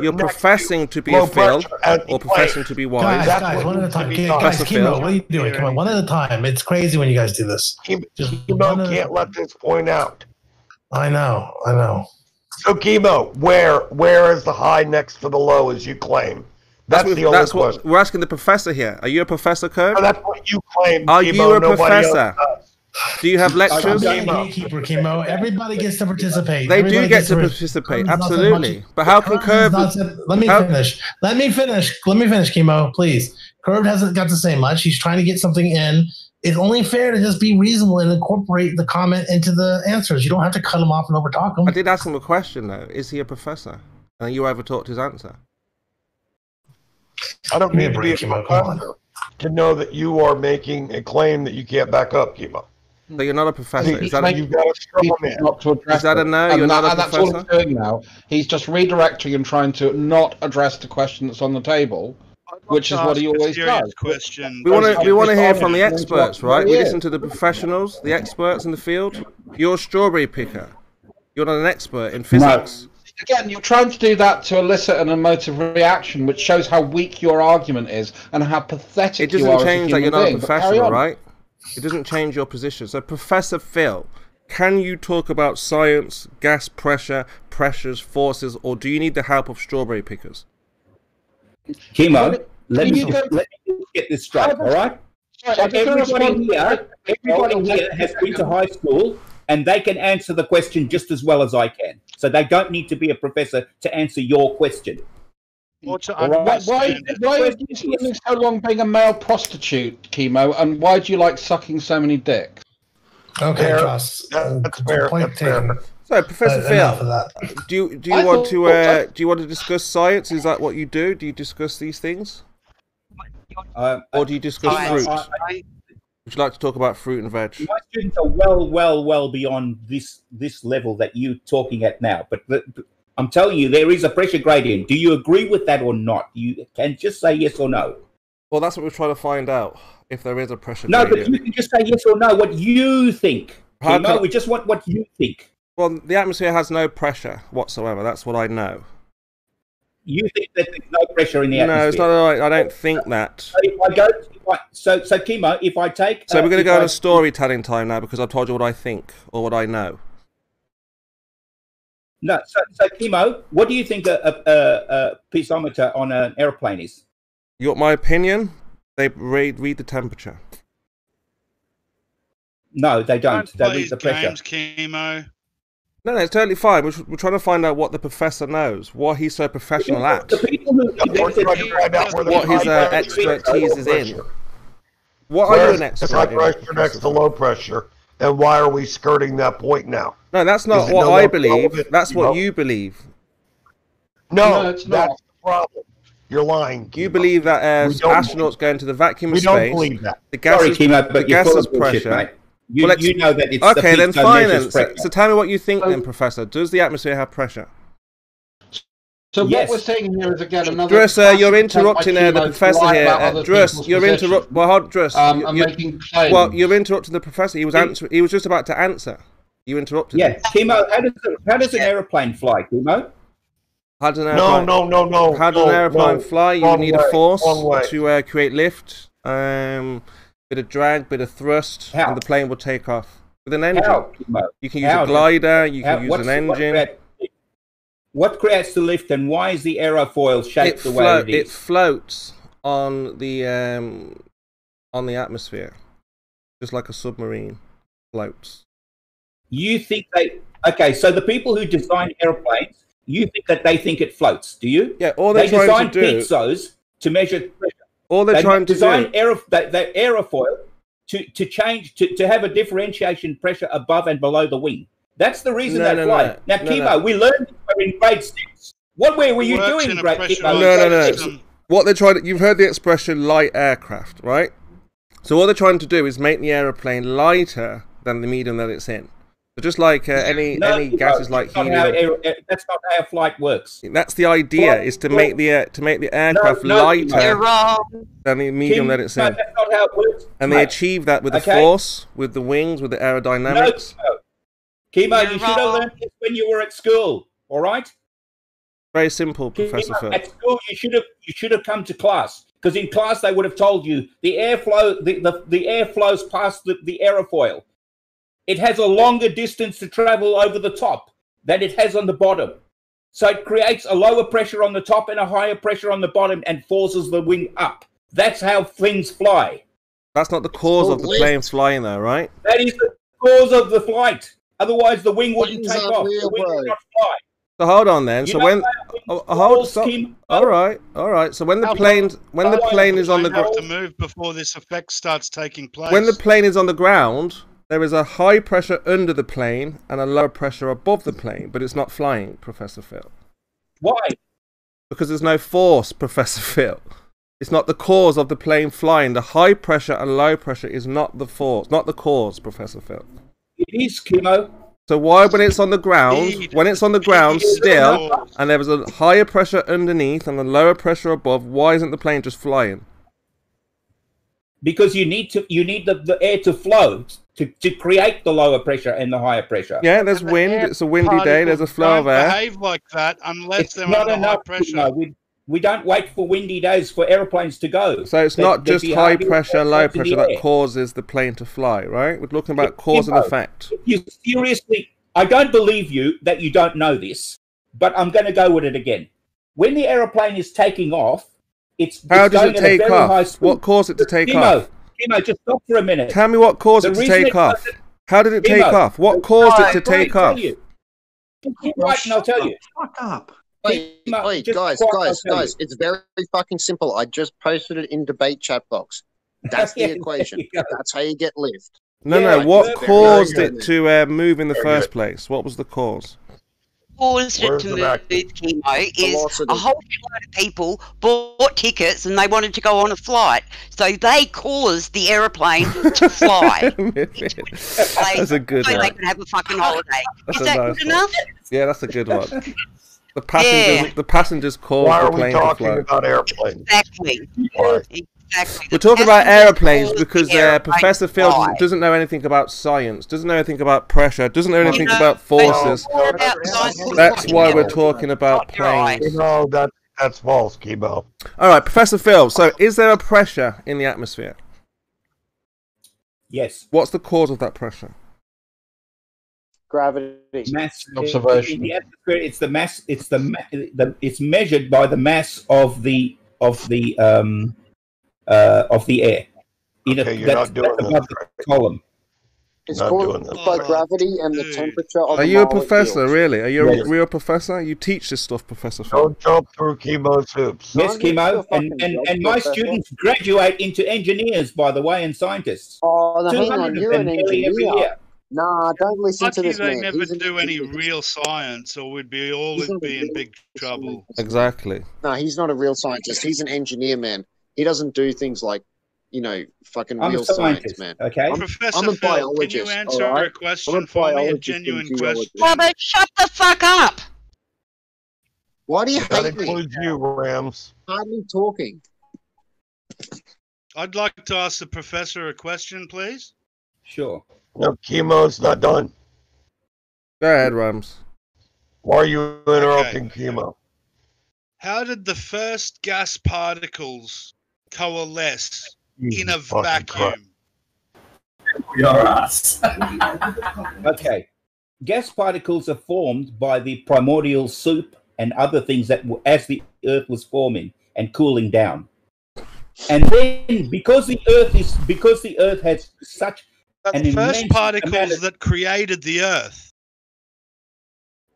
You're professing to be a Phil, or professing to be wise. Guys, one at a time. Guys, Kimo, what are you doing? Come on, one at a time. It's crazy when you guys do this. Kimo can't let this point out. I know. So, Kimo, where is the high next to the low, as you claim? That's the only question. We're asking the professor here. Are you a professor, Kirk? No, that's what you claim. Are you a professor? Do you have lectures? Gatekeeper, Kimo. Everybody gets to participate. They do get to participate, absolutely. But how can Curve? Let me finish. Let me finish, Kimo, please. Curve hasn't got to say much. He's trying to get something in. It's only fair to just be reasonable and incorporate the comment into the answers. You don't have to cut him off and overtalk him. I did ask him a question, though. Is he a professor? And you overtalked his answer. I don't need to be a professor to know that you are making a claim that you can't back up, Kimo. So you're not a professor. Is that a, you've got a straw man. Not to address is that a no? You're not a and professor? that's all he's doing now. He's just redirecting and trying to not address the question that's on the table, which is what he always does. Question. We want to hear from the experts, right? We listen to the professionals, the experts in the field. You're a strawberry picker. You're not an expert in physics. Again, you're trying to do that to elicit an emotive reaction, which shows how weak your argument is and how pathetic you are. It doesn't as change a that human you're not a being, but carry professional, on. right? It doesn't change your position. So, Professor Phil, can you talk about science, gas pressure, pressures, forces, or do you need the help of strawberry pickers? Kimo, let me get this straight, all right? Everybody here has been to high school, and they can answer the question just as well as I can. So they don't need to be a professor to answer your question. Why are you spending so long being a male prostitute, Kimo, and why do you like sucking so many dicks? Okay, Joss. That's fair. That's fair. So, Professor Phil, do you want to discuss science? Is that what you do? Do you discuss these things, or do you discuss fruit? Would you like to talk about fruit and veg? My students are well beyond this level that you're talking at now. But I'm telling you, there is a pressure gradient. Do you agree with that or not? You can just say yes or no. Well, that's what we're trying to find out, if there is a pressure gradient. No, gradient. but you can just say yes or no, what you think. We just want what you think. Well, the atmosphere has no pressure whatsoever. That's what I know. You think that there's no pressure in the atmosphere? No, it's not right. I don't think that. So if I go, so Kimo, if I take... So we're going to go on a storytelling time now because I've told you what I think or what I know. No, so Kimo, what do you think a piezometer on an airplane is? You want my opinion? They read the temperature. No, they don't. They read the pressure. Kimo. No, it's totally fine. We're trying to find out what the professor knows, what he's so professional at, what his expertise is in. What are you an expert in? High pressure next to low pressure, and why are we skirting that point now? No, that's not what I believe. That's what you believe. No, that's the problem. You're lying. You believe that as astronauts go into the vacuum of space, we don't believe that. The gas Sorry, Kimo, but you're full of bullshit, pressure. mate. You know that it's okay, the then fine. Then. Pressure. So tell me what you think, then, Professor. Does the atmosphere have pressure? So yes. What we're saying here is again another. Drus, you're interrupting the professor here. Drus, you're interrupting. Well, hold, Drus. Well, you're interrupting the professor. He was answering. He was just about to answer. You interrupted. Yeah, Kimo. How does an aeroplane fly, Kimo? How does an airplane? No. How does an airplane fly? You need a force to create lift. Bit of drag, bit of thrust, and the plane will take off with an engine. You can use a glider. You can use an engine. What creates the lift, and why is the aerofoil shaped the way it is? It floats on the atmosphere, just like a submarine floats. You think they? Okay, so the people who design airplanes, you think that they think it floats? Do you? Yeah, all they design pizzos to measure pressure. All they're trying to design the aerofoil to change to have a differentiation pressure above and below the wing. That's the reason they fly. Now, Kimo, we learned in grade 6. What were you doing in grade 6? No. What they're trying to, you've heard the expression light aircraft, right? So what they're trying to do is make the aeroplane lighter than the medium that it's in. So just like any gases like helium. That's not how flight works. That's the idea: is to make the aircraft lighter than the medium that it's in. That's not how it works. And they achieve that with the force, with the wings, with the aerodynamics. No. Kimo, you should have learned this when you were at school. All right. Very simple, Professor Phil. At school, you should have come to class, because in class they would have told you the air flows past the aerofoil. It has a longer distance to travel over the top than it has on the bottom. So it creates a lower pressure on the top and a higher pressure on the bottom and forces the wing up. That's how things fly. That's not the cause of the plane flying, though, right? That is the cause of the flight. Otherwise, the wing wouldn't take off. The wing would not fly. So hold on then. So when all right. So when the plane is on the ground, to move before this effect starts taking place. When the plane is on the ground, there is a high pressure under the plane and a low pressure above the plane, but it's not flying, Professor Phil. Why? Because there's no force, Professor Phil. It's not the cause of the plane flying. The high pressure and low pressure is not the force, not the cause, Professor Phil. It is, Kimo. So why, when it's on the ground, still, and there was a higher pressure underneath and a lower pressure above, why isn't the plane just flying? Because you need the air to flow to create the lower pressure and the higher pressure. Yeah, there's wind. It's a windy day. There's a flow of air. Behave like that unless they're not under high enough pressure. We don't wait for windy days for airplanes to go. So it's not just high pressure, low pressure that causes the plane to fly, right? We're talking about cause and effect. You seriously, I don't believe you that you don't know this, but I'm going to go with it again. When the aeroplane is taking off, how does it take off? What caused it to take off? Kimo, just stop for a minute. Tell me what caused it to take off. How did it take off? What caused it to take off? Keep right, and I'll tell you. Fuck up. Wait, guys, it's very fucking simple. I just posted it in debate chat box. That's the equation. That's how you get lift. No. What caused it to move in the first place? What was the cause? Caused it to move, Kimo, is a whole lot of people bought tickets and they wanted to go on a flight. So they caused the aeroplane to fly. That's a good one. So they could have a fucking holiday. That's Is that nice good enough? Yeah, that's a good one. The passengers caused the plane to fly. Why are we talking about airplanes? Exactly. We're talking about airplanes because Professor Phil doesn't know anything about science, doesn't know anything about pressure, doesn't know anything about forces. That's why we're talking about planes. No, that's false, Kimo. All right, Professor Phil. So, is there a pressure in the atmosphere? Yes. What's the cause of that pressure? Gravity. Mass observation. In the atmosphere, it's the mass. It's measured by the mass of the air. You're not doing the column. It's caused by gravity and the temperature of the Are you a molecules. professor, really? Are you a real professor? You teach this stuff, Professor Phil? Don't jump through Kimo's hoops. Yes, Kimo. And my students graduate into engineers, by the way, and scientists. Oh, no, hang on. You're an engineer. Every year. Nah, don't listen to this They man. never do any real science, or we'd be in big trouble. Exactly. No, he's not a real scientist. He's an engineer, man. He doesn't do things like, fucking real science, man. Okay. Professor I'm a Phil, biologist. can you answer a question for me? A genuine question. Robert, shut the fuck up! Why do you That hate me? includes you, Rams. Hardly talking. I'd like to ask the professor a question, please. Sure. No, Kimo's not done. Go ahead, Rams. Why are you interrupting Kimo? How did the first gas particles coalesce in a fucking vacuum? Your ass. Okay. Gas particles are formed by the primordial soup and other things that as the Earth was forming and cooling down. And then because the Earth has such the first particles that created the Earth,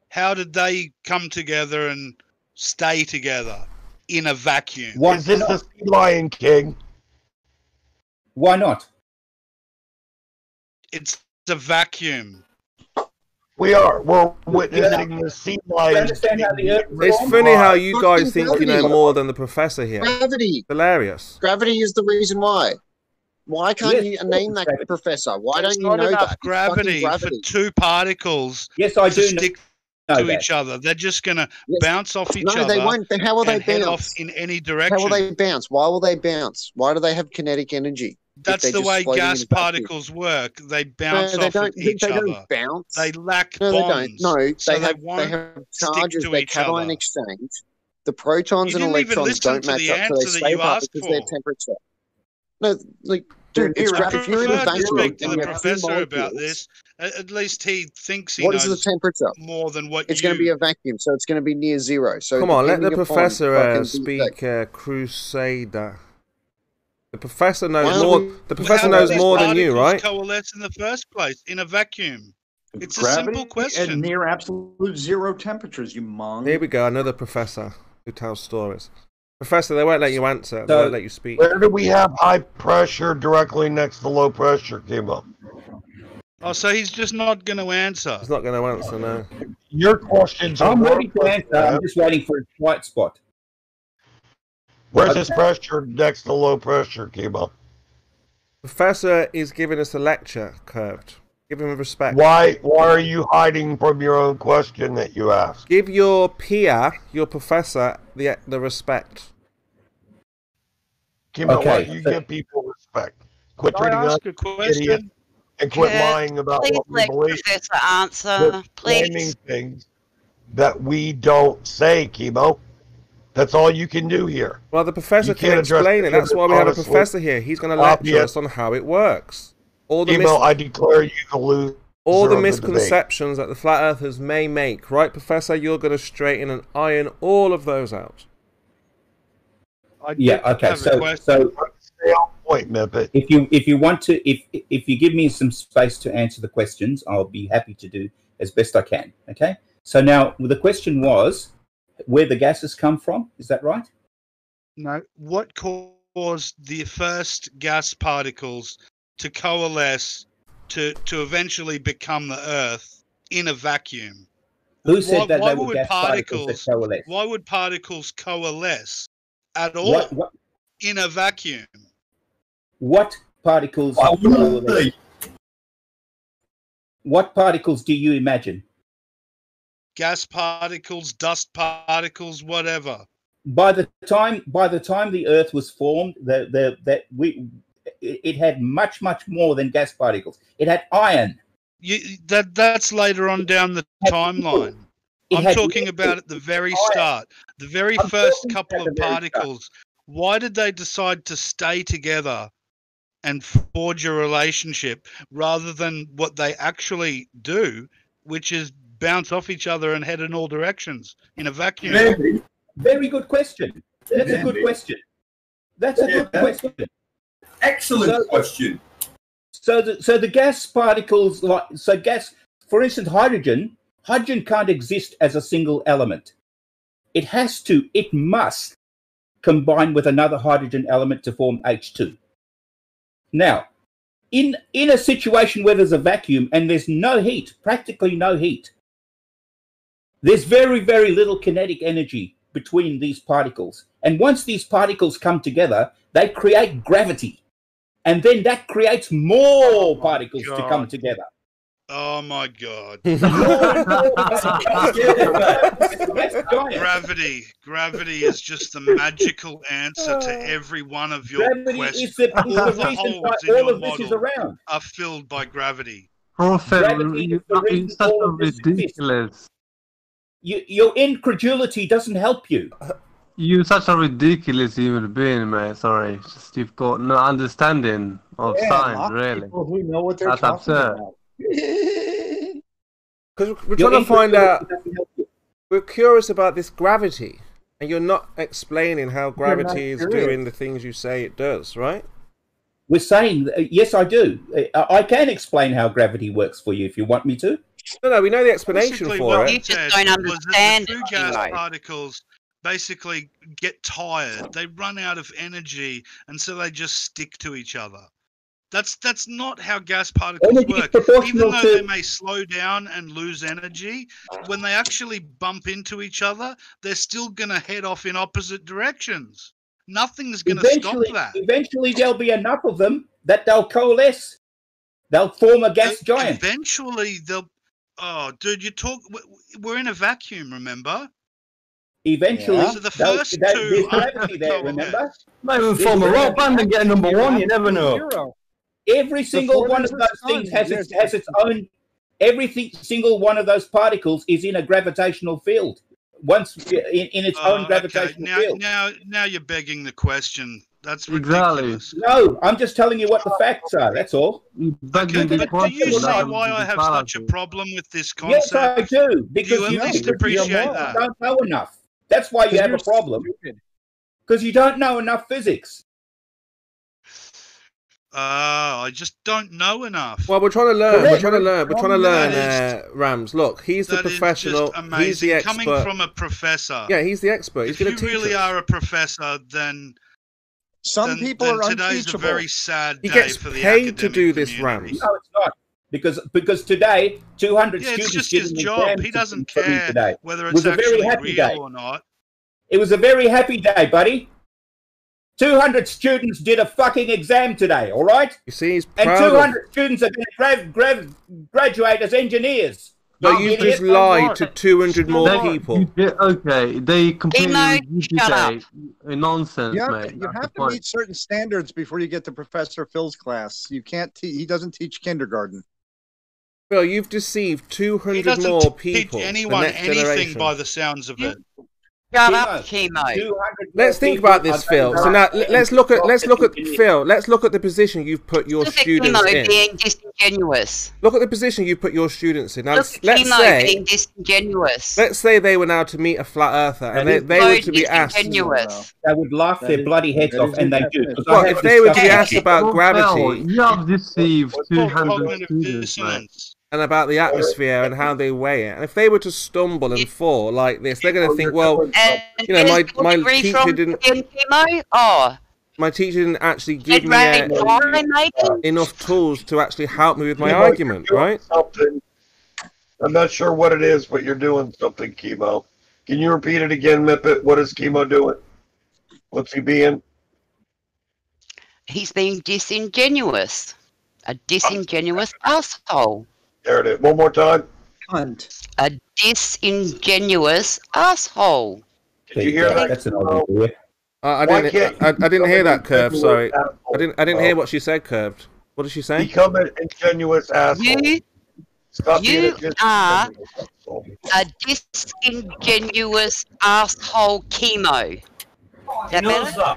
how did they come together and stay together in a vacuum? Is this the Sea Lion King? Why not? It's a vacuum. We're witnessing the Sea Lion King. It's funny how you guys think you know more than the professor here. Gravity. Hilarious. Gravity is the reason why. Why can't you name that, Professor? Why don't you know that? Gravity for two particles to stick to each other. They're just going to bounce off each other. No, they won't. Then how will they head bounce? off in any direction. How will they bounce? Why will they bounce? Why do they have kinetic energy? That's the way gas particles work. They bounce off of each other. They don't bounce. They lack bonds. They don't. No, so they have charges. They cation exchange. The protons and electrons don't match up, so they stay apart because their temperature. No, like, dude, it's if you're in a vacuum, speak to the professor about this. At least he thinks he what knows is the temperature? More than what it's going to be a vacuum, so it's going to be near zero. So come on, let the professor speak, Crusader. The professor knows more. The professor knows more than you, right? Coalesce in the first place in a vacuum. It's Gravity a simple question. At near absolute zero temperatures, you mong. Here we go, another professor who tells stories. Professor, they won't let you answer. They won't let you speak. Where do we have high pressure directly next to low pressure, Kimo? Oh, so he's just not going to answer. He's not going to answer, no. Your questions. I'm ready to answer. I'm just waiting for a quiet spot. Where's this pressure next to low pressure, Kimo? Professor is giving us a lecture, Curved. Give him respect. Why are you hiding from your own question that you asked? Give your peer, your professor, the respect. Kimo, why you give people respect? Quit treating us a question? idiot and quit lying about what we believe. Professor answer, Quit please. claiming things that we don't say, Kimo. That's all you can do here. Well, the professor can explain it. That's why we have a professor here. He's going to lecture us on how it works. All the I declare you the loser. All the misconceptions that the flat earthers may make, right, Professor? You're going to straighten and iron all of those out. Yeah. Okay. So stay on point, Mippet. if you want to, if you give me some space to answer the questions, I'll be happy to do as best I can. Okay. So now the question was where the gases come from. Is that right? No. What caused the first gas particles to coalesce to eventually become the Earth in a vacuum? Who said that they were gas particles that coalesce? Why would particles coalesce at all in a vacuum? What particles coalesce? What particles do you imagine? Gas particles, dust particles, whatever. By the time the Earth was formed, it had much more than gas particles. It had iron. That's later on down the timeline. I'm talking about at the very start, the very first couple of particles. Why did they decide to stay together and forge a relationship rather than what they actually do, which is bounce off each other and head in all directions in a vacuum? Very good question. That's a good question. That's a good question. Excellent question. So the gas particles, gas, for instance, hydrogen can't exist as a single element. It must combine with another hydrogen element to form H2. Now, in a situation where there's a vacuum and there's no heat, practically no heat, there's very, very little kinetic energy between these particles. And once these particles come together, they create gravity. And then that creates more particles to come together. Oh my God. Gravity is just the magical answer to every one of your questions. All the reason why all of this is around are filled by gravity. Prof Phil, you're such a ridiculous. Your incredulity doesn't help you. You're such a ridiculous human being, man. Sorry, just you've got no understanding of science, really. People who know what they're That's talking absurd. about. Because we're trying to find out. We're curious about this gravity, and you're not explaining how gravity is doing the things you say it does, right? We're saying, yes, I do. I can explain how gravity works for you if you want me to. No, we know the explanation for it. You just don't understand the two gas particles basically get tired. They run out of energy, and so they just stick to each other. That's not how gas particles work. Even though they may slow down and lose energy, when they actually bump into each other, they're still going to head off in opposite directions. Nothing's going to stop that. Eventually, there'll be enough of them that they'll coalesce. They'll form a gas giant. Eventually, they'll... Oh, dude, we're in a vacuum, remember? Eventually, so the first two gravity there, remember? Might even form a rock band and get a number one. You never know. Every single one of those things has its own. Every single one of those particles is in a gravitational field. Once in its own gravitational field. Now you're begging the question. That's ridiculous. No, I'm just telling you what the facts are. That's all. Okay, but do you see why I have such a problem with this concept? Yes, I do. Because you at least appreciate that. You don't know enough. That's why you have a problem. Because you don't know enough physics. I just don't know enough. Well, we're trying to learn. We're trying to learn. Rams, look, he's the professional. He's the expert. Coming from a professor. Yeah, he's the expert. He's going to teach us. If you really are a professor, then some people are today's unteachable. a very sad day he gets for the paid to do academic this, Rams. No, it's not. Because today, 200 it's students just did his an job. exam He doesn't today. care whether It was it's a very actually happy real day. or not. It was a very happy day, buddy. 200 students did a fucking exam today, all right? You see, he's and proud 200 students are going to graduate as engineers. No, you just lied to 200 more people. Okay, they completely regurgitate nonsense, You mate. have to meet certain standards before you get to Professor Phil's class. You can't. He doesn't teach kindergarten. Phil, you've deceived 200 more people. Teach anyone anything by the sounds of it. Shut up, Kimo. Let's think about this, Phil. So now let's look at Phil. Let's look at the position you've put your students in. Being disingenuous. Look at the position you've put your students in. Now, Look at let's Kimo say being disingenuous. let's say they were now to meet a flat earther, and they were to be asked. They would laugh their bloody heads off, and they do. Well, if they were to be asked about gravity, You have deceived 200 students, mate. and about the atmosphere and how they weigh it, and if they were to stumble and fall like this, they're going to think, well, you know, my teacher didn't. My teacher didn't actually give me enough tools to actually help me with my argument, right? I'm not sure what it is, but you're doing something, Kimo. Can you repeat it again, Mippet? What is Kimo doing? What's he being? He's being disingenuous. A disingenuous asshole. There it is. One more time. A disingenuous asshole. Did you hear that? That's an old idea. I didn't hear that, Curve. Sorry, I didn't hear what she said, Curved. What did she say? Become an ingenuous asshole. You are a disingenuous asshole, Kimo. That better?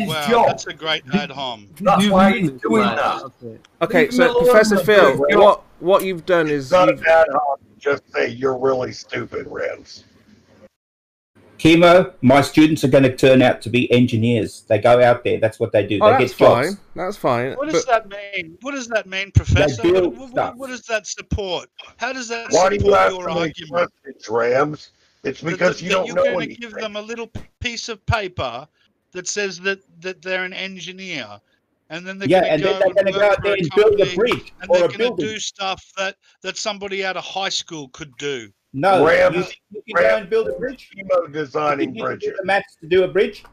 Wow, that's a great ad hom. That's why he's doing that. Okay, so Professor Phil, what you've done is it's not an ad hom. Just say you're really stupid, Rams. Kimo, my students are going to turn out to be engineers. They go out there. That's what they do. They that's get jobs. fine. That's fine. What does that mean? What does that mean, Professor? What does that support? How does that Why do you support ask your so many argument? questions, Rams? It's because you don't know You're going to anything. give them a little piece of paper that says that they're an engineer, and then they're going to go out there and build a bridge and they're going to do stuff that somebody out of high school could do. No, Rams, you can go and build a bridge. Kimo designing bridges. The maths to do a bridge.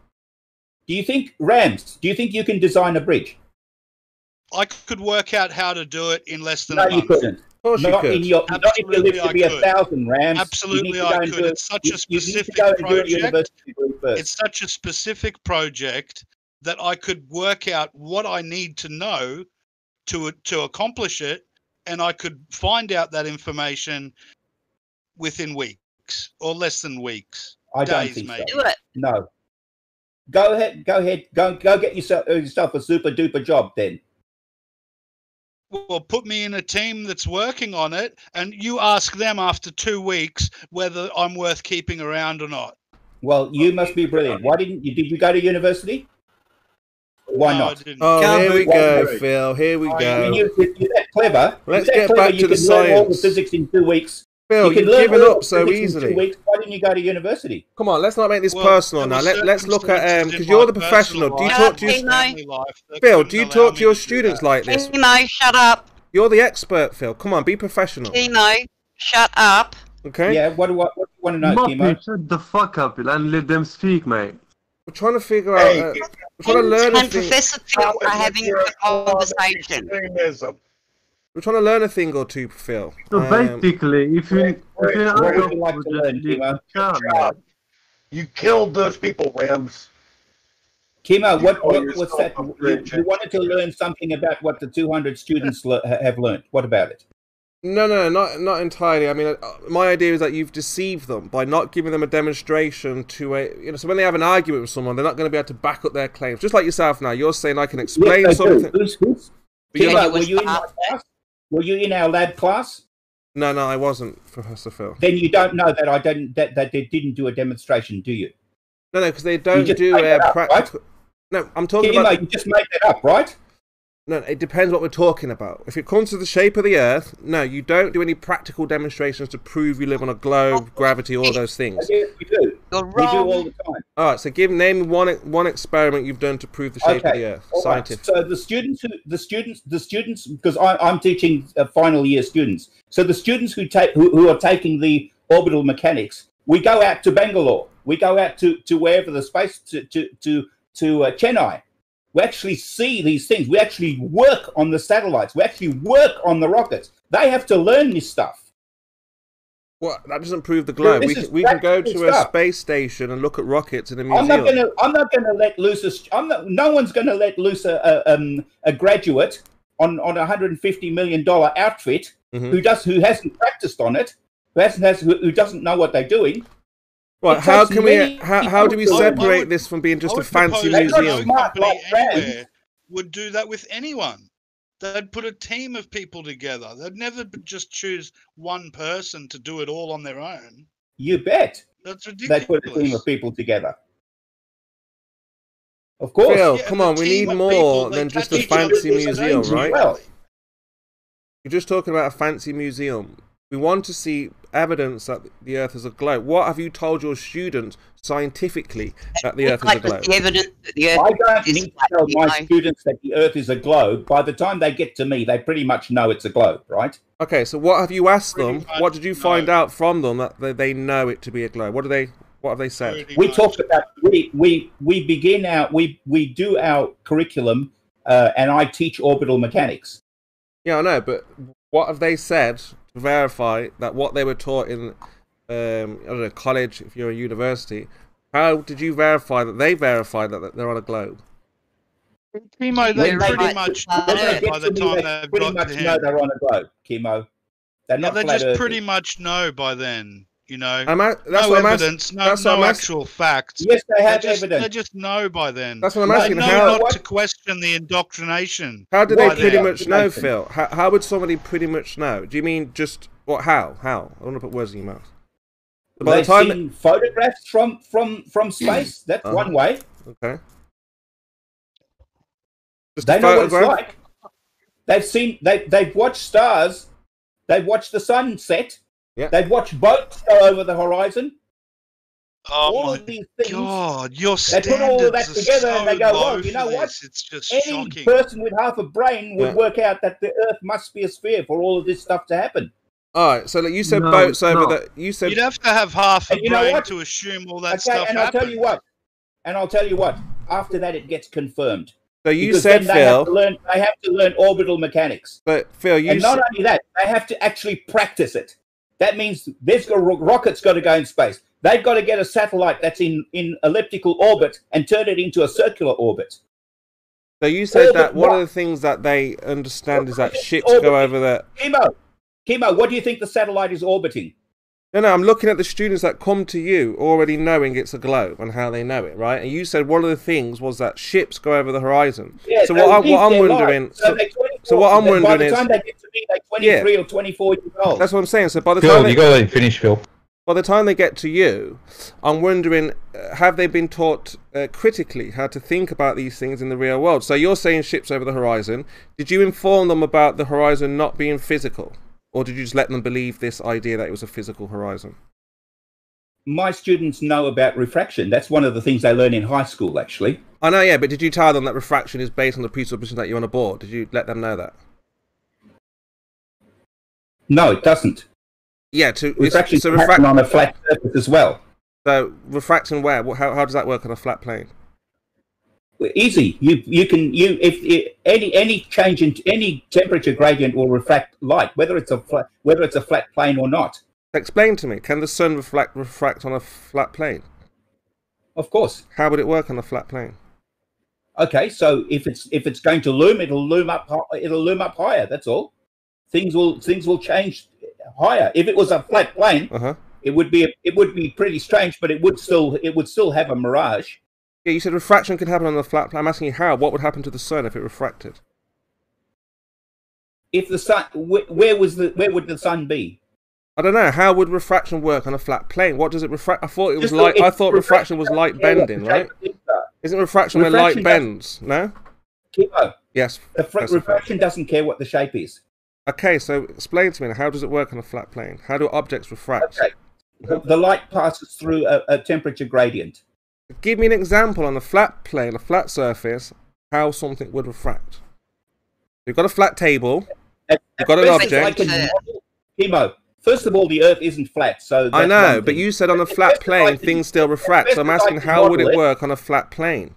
Do you think Do you think you can design a bridge? I could work out how to do it in less than No, a month. you couldn't. Not if you live to be 1,000, Rams. Absolutely, I could. It's such a specific project. It's such a specific project that I could work out what I need to know to accomplish it, and I could find out that information within weeks or less than weeks. I don't days, think maybe. so. Do it. No. Go ahead. Go get yourself a super duper job then. Well, put me in a team that's working on it, and you ask them after 2 weeks whether I'm worth keeping around or not. Well, you must be brilliant. Why didn't you? Did you go to university? Why No, not? I didn't. Oh, here we go, Phil. Here we go. You're that clever. Let's get back to the science. You can learn all the science. physics in 2 weeks. Phil, you can you've given learn all up the so physics in easily. 2 weeks. Why didn't you go to university? Come on, let's not make this Well, personal there now. were Let's look at circumstances because in you're my the professional. Do you personal talk to life, your family life that Phil? couldn't Do you allow talk me to your do students that. like this? Kimo, shut up. You're the expert, Phil. Come on, be professional. Kimo, shut up. Okay. Yeah. What do you want to know, Kimo? Shut the fuck up and let them speak, mate. We're trying to figure out. We're trying to learn a And thing. Professor Phil are having a conversation. We're trying to learn a thing or two, Phil. So basically, if you what would you like to learn, Kimo? You killed those people, Rams. Kimo, what's that? You wanted to learn something about what the 200 students have learned. What about it? No, not entirely. I mean, my idea is that you've deceived them by not giving them a demonstration to a, so when they have an argument with someone, they're not going to be able to back up their claims. Just like yourself now, you're saying I can explain Yes, something. Kimo, were you in my class? Were you in our lab class? No, I wasn't, Professor Phil. Then you don't know that that they didn't do a demonstration, do you? No, because they don't do a practical. Right? No, I'm talking Kimo, about. you just made that up, right? No, it depends what we're talking about. If it comes to the shape of the Earth, no, you don't do any practical demonstrations to prove you live on a globe, gravity, all those things. Yes, we do. You're We do wrong. all the time. All right, so name one experiment you've done to prove the shape of the Earth, all right. scientific. So the students, because I'm teaching final year students. So the students who are taking the orbital mechanics, we go out to Bangalore. We go out to wherever the space to Chennai. We actually see these things. We actually work on the satellites. We actually work on the rockets. They have to learn this stuff. Well, that doesn't prove the globe. We can go to a space station and look at rockets in a museum. I'm not going to let loose. No one's going to let loose a graduate on a $150 million outfit who hasn't practiced on it, who doesn't know what they're doing. Right? How can we? How do we separate this from being just a fancy museum? Would do that with anyone. They'd put a team of people together. They'd never just choose one person to do it all on their own. You bet. That's ridiculous. They put a team of people together. Of course. Phil, come on, we need more than just a fancy museum, right? You're just talking about a fancy museum. We want to see evidence that the Earth is a globe. What have you told your students scientifically that the Earth is a globe? I don't need to tell my students that the Earth is a globe. By the time they get to me, they pretty much know it's a globe, right? Okay, so what have you asked them? What did you find out from them that they know it to be a globe? What have they said? We talked about we do our curriculum, and I teach orbital mechanics. Yeah, I know, but what have they said to verify that what they were taught in I don't know, college, if you're a university? How did you verify that they verified that they're on a globe? Kimo, they pretty much know by the time they've pretty got much to know him. they're on a globe, Kimo. They're not They flat just earthers. pretty much know by then. You know, that's no what I'm evidence, no actual facts. Yes, they have evidence. They just know by then. That's what I'm asking. They know not to question the indoctrination. How do they pretty much know, Phil? How would somebody pretty much know? Do you mean just what? How? I want to put words in your mouth. They've seen photographs from space. That's one way. Okay. They know what it's like. They've watched stars. They've watched the sun set. Yeah. They've watched boats go over the horizon. Oh all of these things. God, your they put all of that standards are together so and they go, low well, you know for what? this. It's just Any shocking. person with half a brain would work out that the Earth must be a sphere for all of this stuff to happen. All right, so you said boats over the. You said you'd have to have half a And you know brain what? to assume all that Okay, stuff and I'll happened. tell you what. After that, it gets confirmed. So you Because said, then Phil. they have to learn orbital mechanics. But Phil, you and not only that, they have to actually practice it. That means rockets got to go in space. They've got to get a satellite that's in elliptical orbit and turn it into a circular orbit. So you said that one of the things that they understand is that ships go over the. Kimo, what do you think the satellite is orbiting? No, I'm looking at the students that come to you already knowing it's a globe and how they know it, right? And you said one of the things was that ships go over the horizon. Yeah, so what I'm wondering, what I'm wondering by the is, time they get to me, they're 23 or 24 years old. That's what I'm saying. So by the Phil, time you got to let him finish, Phil. By the time they get to you, I'm wondering, have they been taught critically how to think about these things in the real world? So you're saying ships over the horizon. Did you inform them about the horizon not being physical? Or did you just let them believe this idea that it was a physical horizon? My students know about refraction. That's one of the things they learn in high school, actually. I know, yeah, but did you tell them that refraction is based on the presupposition that you're on a board? Did you let them know that? No, it doesn't. Yeah, refraction can happen on a flat surface as well. So refraction where? How does that work on a flat plane? Easy. If any change in any temperature gradient will refract light, whether it's a flat plane or not. Explain to me. Can the sun refract on a flat plane? Of course. How would it work on a flat plane? Okay, so if it's going to loom, it'll loom up higher. That's all. Things will change higher. If it was a flat plane, it would be pretty strange, but it would still have a mirage. Yeah, you said refraction could happen on a flat plane. I'm asking you how. What would happen to the sun if it refracted? If the sun, where would the sun be? I don't know. How would refraction work on a flat plane? What does it refract? I thought it was light. I thought refraction was light bending, right? Isn't refraction where light bends? No. Kimo. Yes. Refraction doesn't care what the shape is. Okay, so explain to me, how does it work on a flat plane? How do objects refract? Okay. The light passes through a temperature gradient. Give me an example on a flat plane, a flat surface, how something would refract. You've got a flat table, you've got an object. Kimo, first of all, the Earth isn't flat, so... I know, but you said on a flat plane, things still refract, so I'm asking how would it work on a flat plane?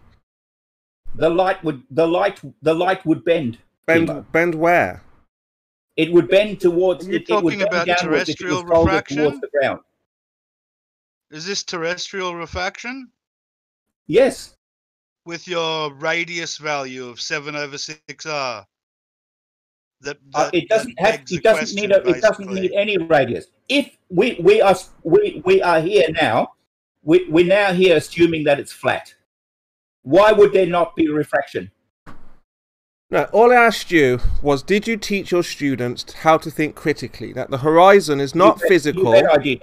the light would bend. Bend where? It would bend towards. Are you it would talking bend about downwards if it was terrestrial colder refraction? towards the ground. Is this terrestrial refraction? Yes. With your radius value of 7/6r. It doesn't have. It doesn't need. It doesn't need any radius. If we are here now, we're now here assuming that it's flat. Why would there not be refraction? No, all I asked you was, did you teach your students how to think critically? That the horizon is not physical. You bet I did.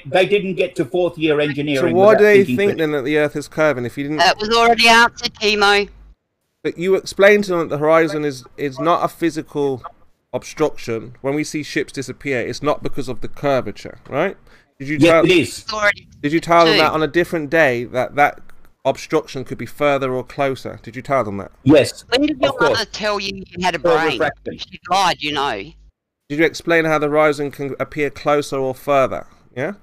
They didn't get to fourth year engineering. So why do they think then that the Earth is curving? If you didn't, that was already answered, Kimo. But you explained to them that the horizon is not a physical obstruction. When we see ships disappear, it's not because of the curvature, right? Did you yes, it is. Did you tell them that on a different day that obstruction could be further or closer? Did you tell them that? Yes. When did your mother tell you you had a brain? She lied, you know. Did you explain how the horizon can appear closer or further? Yeah?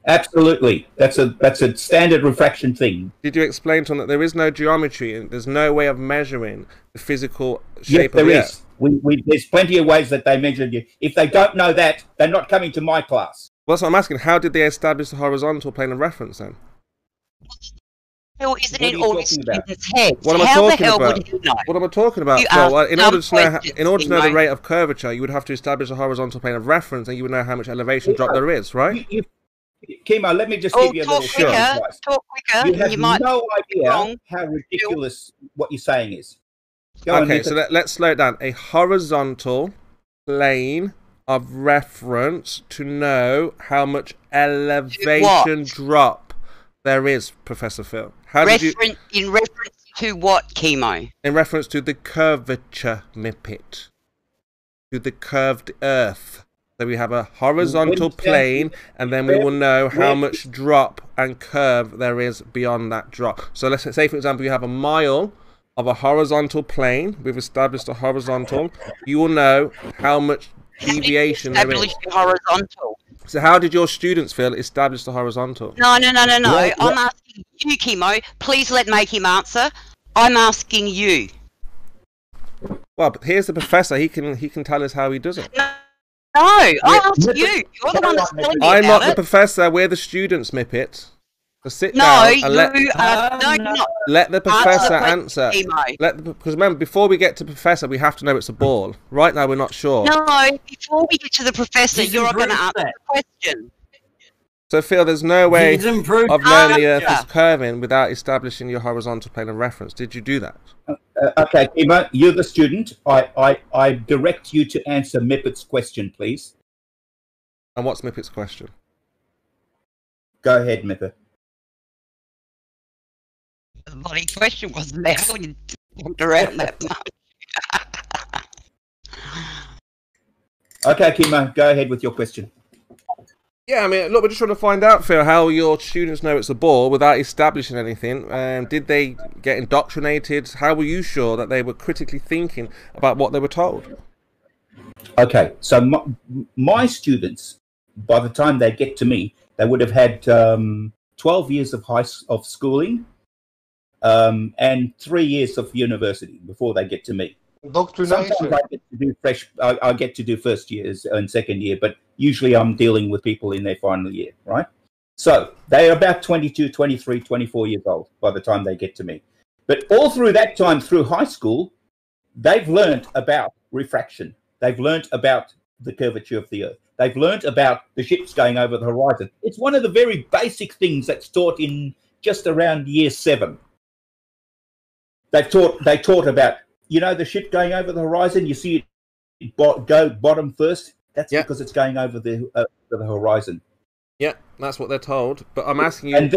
Absolutely. That's a standard refraction thing. Did you explain to them that there is no geometry and there's no way of measuring the physical shape yes, of the there Earth? is. There's plenty of ways that they measure you. If they don't know that, they're not coming to my class. Well, that's what I'm asking. How did they establish the horizontal plane of reference then? Hell, isn't it all in students' heads? What am I How talking the hell about? would you know? What am I talking about? You Phil? asked In order to know the know. rate of curvature, you would have to establish a horizontal plane of reference, and you would know how much elevation drop there is, right? Kimo, let me just give you a little short advice. Talk quicker. You have You might no idea wrong. how ridiculous what you're saying is. Go on, Okay, Nick. so let's slow it down. A horizontal plane of reference to know how much elevation drop there is, Professor Phil. How did you? In reference to what, Kimo? In reference to the curvature, Mippet. To the curved Earth. So we have a horizontal plane, and then we will know how much drop and curve there is beyond that drop. So let's say, for example, you have a mile of a horizontal plane. We've established a horizontal. You will know how much deviation there is. Horizontal. So how did your students feel establish the horizontal? No. I'm asking you, Kimo. Please let make him answer. I'm asking you. Well, but here's the professor. He can tell us how he does it. No, I asked you. You're the one that's telling me I'm about not the professor. We're the students, Mippet. So sit down and let the professor answer. Because remember, before we get to professor, we have to know it's a ball. Right now, we're not sure. No, before we get to the professor, you're going to answer the question. So, Phil, there's no way of knowing the Earth is curving without establishing your horizontal plane of reference. Did you do that? Okay, Kimo, you're the student. I direct you to answer Mippet's question, please. And what's Mippet's question? Go ahead, Mippet. The bloody question wasn't there when you talked around that much. Okay, Kimo, go ahead with your question. Yeah, I mean, look, we're just trying to find out, Phil, how your students know it's a ball without establishing anything. Did they get indoctrinated? How were you sure that they were critically thinking about what they were told? Okay, so my students, by the time they get to me, they would have had 12 years of schooling and 3 years of university before they get to me. Sometimes I get to do first years and second year, but usually I'm dealing with people in their final year, right? So they're about 22, 23, 24 years old by the time they get to me. But all through that time, through high school, they've learned about refraction. They've learned about the curvature of the Earth. They've learned about the ships going over the horizon. It's one of the very basic things that's taught in just around year 7. They taught about, you know, the ship going over the horizon. You see it go bottom first. That's because it's going over the horizon. Yeah, that's what they're told. But I'm asking you. And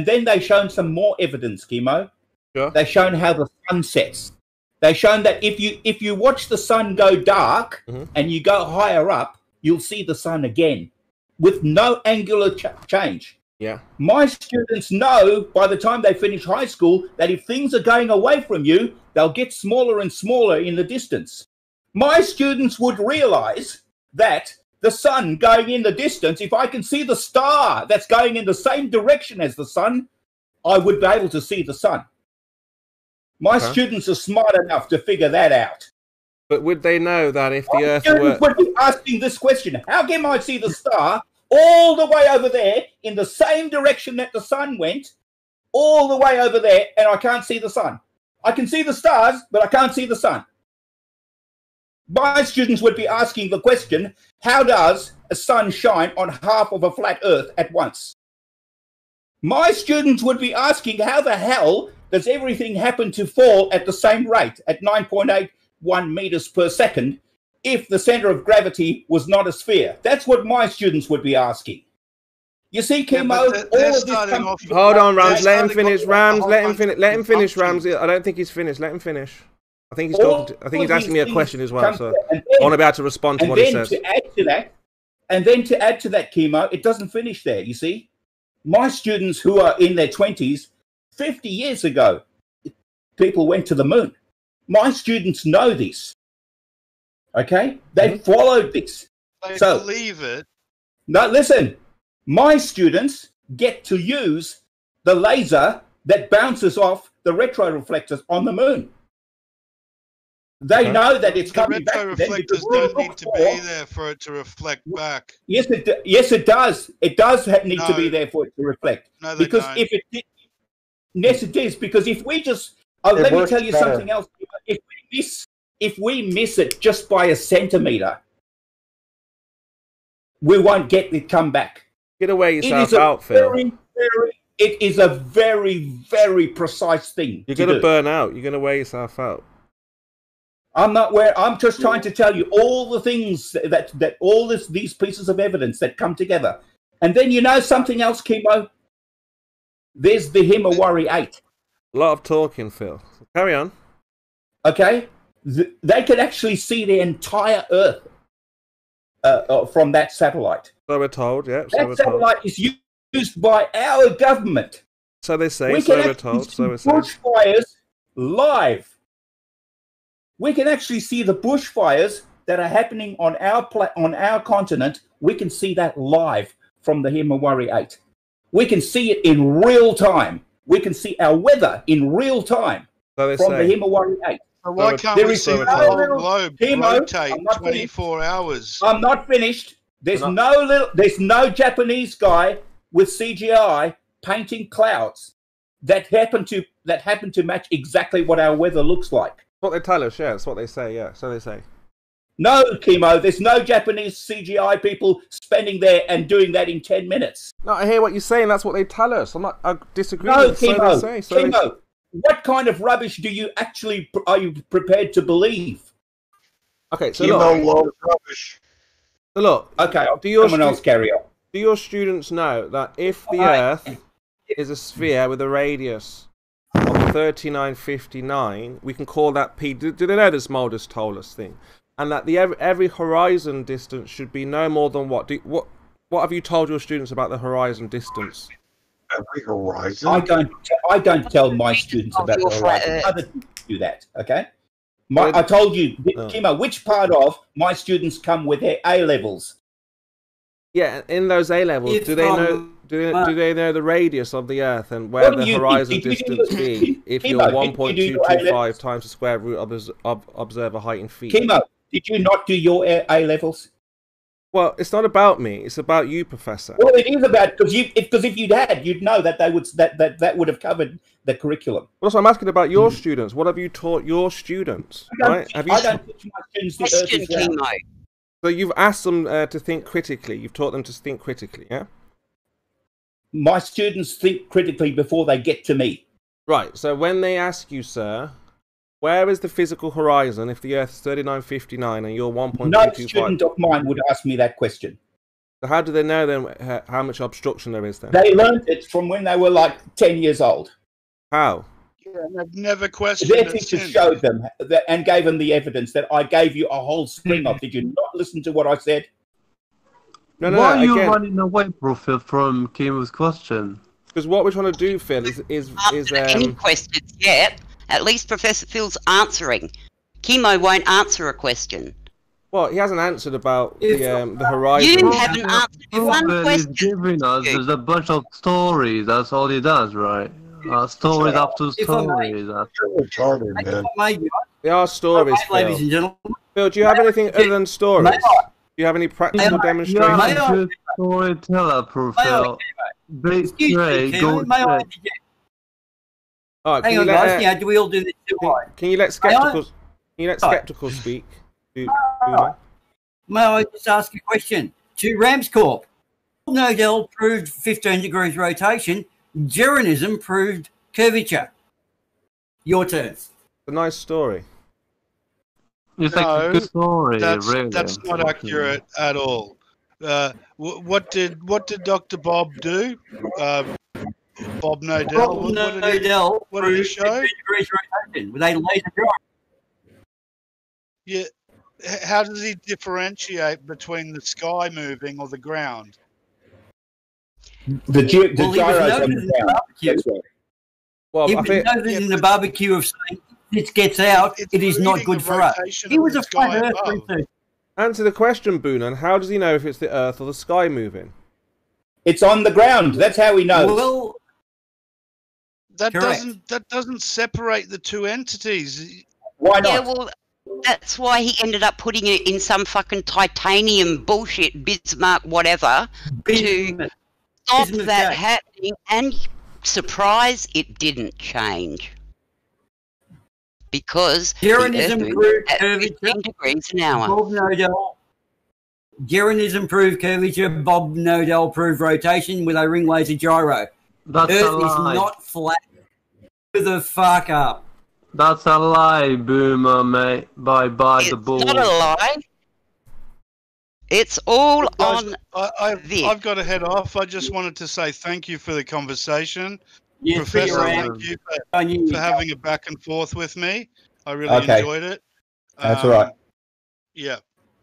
then they've shown some more evidence, Kimo. Sure. They've shown how the sun sets. They've shown that if you watch the sun go dark and you go higher up, you'll see the sun again with no angular change. Yeah. My students know by the time they finish high school that if things are going away from you, they'll get smaller and smaller in the distance. My students would realize that the sun going in the distance, if I can see the star that's going in the same direction as the sun, I would be able to see the sun. My students are smart enough to figure that out. But would they know that if the Earth were... would be asking this question. How can I see the star all the way over there in the same direction that the sun went, all the way over there, and I can't see the sun? I can see the stars, but I can't see the sun. My students would be asking the question, how does a sun shine on half of a flat Earth at once? My students would be asking, how the hell does everything happen to fall at the same rate, at 9.81 meters per second, if the center of gravity was not a sphere? That's what my students would be asking. You see, Kimo, all of this comes... Hold on, Rams. Let him finish. Rams, let him finish. Let him finish, Rams. I don't think he's finished. Let him finish. I think he's talking. I think he's asking me a question as well. So I want to be able to respond to what he says. And then to add to that, Kimo, it doesn't finish there. You see, my students who are in their 20s, 50 years ago, people went to the moon. My students know this. Okay, they followed this. They believe it. No, listen. My students get to use the laser that bounces off the retroreflectors on the moon. They know that it's coming back. The retroreflectors don't need to be there for it to reflect back. Yes, it does. It does need to be there for it to reflect. No, they because don't. if it did, yes, it is. Because if we just, let me tell you something else. If we miss it just by a centimeter, we won't get it come back. Get away yourself out, Phil. It is a very, very precise thing. You're going to burn out. You're going to wear yourself out. I'm not where. I'm just trying to tell you all the things that all these pieces of evidence that come together, and then you know something else, Kimo. There's the Himawari 8. A lot of talking, Phil. Carry on. Okay, they could actually see the entire Earth from that satellite. So we're told, yeah. That satellite is used by our government. So they say. So we're told. So we're saying. Bushfires live. We can actually see the bushfires that are happening on our continent. We can see that live from the Himawari 8. We can see it in real time. We can see our weather in real time from the Himawari 8. So why can't we see the whole globe rotate 24 hours? I'm not finished. There's no Japanese guy with CGI painting clouds that happen to match exactly what our weather looks like. What they tell us, yeah, that's what they say, yeah. So they say. No, Kimo, there's no Japanese CGI people spending there and doing that in 10 minutes. No, I hear what you're saying. That's what they tell us. I disagree. No, Kimo, Kimo, what kind of rubbish are you prepared to believe? Okay, so rubbish. So look. Okay, someone else carry on. Do your students know that if the Earth is a sphere with a radius of 3959, we can call that P. Do they know this Mulder's told us thing? And that every horizon distance should be no more than what? What have you told your students about the horizon distance? Every horizon? I don't tell my students about the horizon. Other people do that, okay? I told you, Kimo, which part of my students come with their A levels? Yeah, in those A levels, do they know? Do they know the radius of the Earth and where the horizon distance be if you're 1.225 times the square root of observer height in feet? Kimo, did you not do your A levels? Well, it's not about me. It's about you, Professor. Well, it is about because if you'd had, you'd know that that would have covered the curriculum. Well, so I'm asking about your students. What have you taught your students? I don't teach my students the Earth is round. So you've asked them to think critically. You've taught them to think critically, yeah? My students think critically before they get to me. Right, so when they ask you, sir, where is the physical horizon if the Earth is 3959 and you're 1.225? No student of mine would ask me that question. So how do they know then how much obstruction there is then? They learned it from when they were like 10 years old. How? Yeah, they've never questioned their teacher showed them and gave them the evidence that I gave you a whole string of. Did you not listen to what I said? No, why are you running away, Prof Phil, from Kimo's question? Because what we're trying to do, Phil, is any questions yet. At least Professor Phil's answering. Kimo won't answer a question. Well, he hasn't answered about the horizon. You haven't answered one question. He's giving us a bunch of stories. That's all he does, right? Stories after stories. They are stories, Phil. Ladies and gentlemen. Phil, do you have anything other than stories? Do you have any practical demonstrations? You're a good storyteller, Prof Phil. Excuse me, Keelan, may I interject? Alright, Hang on, guys. Do we all do this too hard? Can you let skeptical speak? May I just ask a question? To Ramscorp, Nodell proved 15 degrees rotation. Geranism proved curvature. Your turn. A nice story. It's like a good story. That's not accurate at all. What did Dr. Bob do? Bob Nodell. What did he show? 15 degrees rotation with a laser gyro. Yeah. How does he differentiate between the sky moving or the ground? The gyros on the ground. That's right. Well, he was noted in the barbecue of saying, "This gets out. It is not good for us." He was a flat Earth researcher. Answer the question, Boonan. How does he know if it's the Earth or the sky moving? It's on the ground. That's how he knows. Well, that doesn't separate the two entities. Why not? Yeah, well, that's why he ended up putting it in some fucking titanium bullshit, Bismarck, whatever, to stop that happening. And surprise, it didn't change. Because Geranism proved curvature 15 degrees an hour. Bob Nodell. Geranism proved curvature. Bob Nodell proved rotation with a ring laser gyro. That's Earth a is lie. not flat. The fuck up. That's a lie, Boomer, mate. Bye bye the bull. It's not a lie. It's all Guys, on this. I've got to head off. I just wanted to say thank you for the conversation. Yes, Professor, thank you for having a back and forth with me. I really enjoyed it. That's all right. Yeah.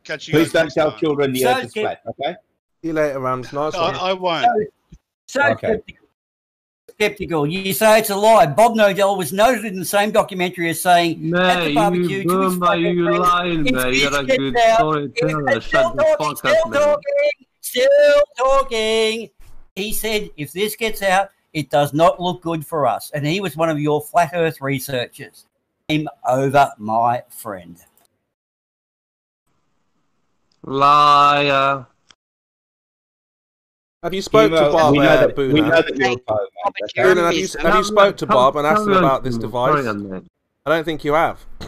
Catch you Please guys don't tell children the Earth is flat, okay? See you later, Rams. Nice one. I won't. Skeptical. You say it's a lie. Bob Nodell was noted in the same documentary as saying, at the barbecue, you lying, mate. You're a good storyteller. Shut the fuck up, man. Still talking. He said, if this gets out, it does not look good for us. And he was one of your flat Earth researchers. Game over, my friend. Liar. Have you spoke to Bob, Booner? We know that you're a poet, mate, okay? Booner, have you spoke to Bob and asked him about this device? I don't think you have. So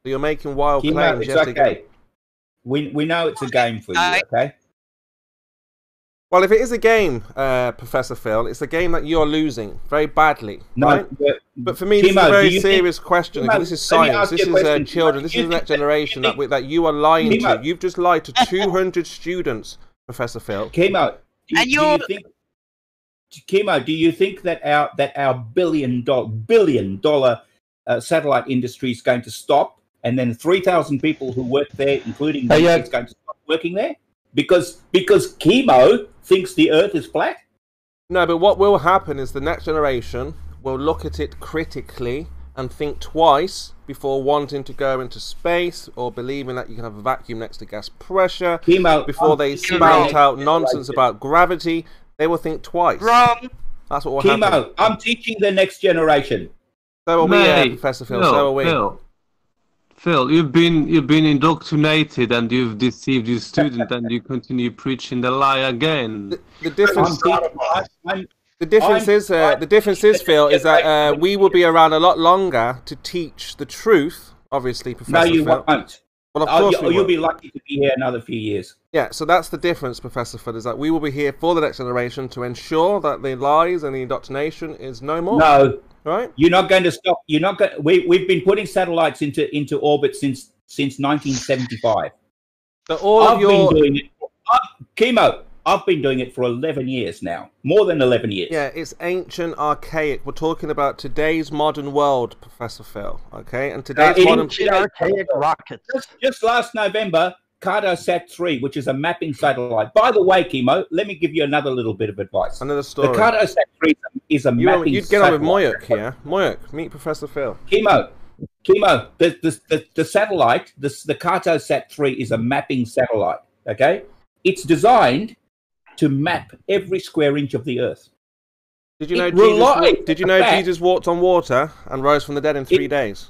you're making wild claims. It's okay. We know it's a game for you, okay? Well, if it is a game, Professor Phil, it's a game that you're losing very badly, right? But for me, this is a very serious question. Because this is science. This is children. This is the next generation that you are lying to. You've just lied to 200 students, Professor Phil. Kimo, do you think that our billion dollar satellite industry is going to stop, and then 3,000 people who work there, including me, is going to stop working there? Because Kimo thinks the Earth is flat? No, but what will happen is the next generation will look at it critically and think twice before wanting to go into space or believing that you can have a vacuum next to gas pressure. Before they spout out nonsense about gravity, they will think twice. Wrong. That's what will happen. Kimo, I'm teaching the next generation. So are we, Professor Phil. So are we. Phil, you've been indoctrinated and you've deceived your student and you continue preaching the lie again. The difference is, Phil, is that we will be around a lot longer to teach the truth. Obviously, Professor Phil. No, you won't. Well, of course you'll be lucky to be here another few years. Yeah, so that's the difference, Professor Phil, is that we will be here for the next generation to ensure that the lies and the indoctrination is no more. No. Right? You're not going to stop. You're not going. We've been putting satellites into orbit since 1975. So I've been doing it. Kimo, I've been doing it for 11 years now, more than 11 years. Yeah, it's ancient, archaic. We're talking about today's modern world, Professor Phil. Okay, and today's modern archaic rockets. Just last November, Cartosat 3, which is a mapping satellite. By the way, Kimo, let me give you another little bit of advice. Another story. The Cartosat 3 is a mapping You'd get on with Moyok here. Moyok, meet Professor Phil. Kimo, the satellite, the Cartosat 3 is a mapping satellite, okay? It's designed to map every square inch of the Earth. Did you know Jesus walked on water and rose from the dead in 3 days?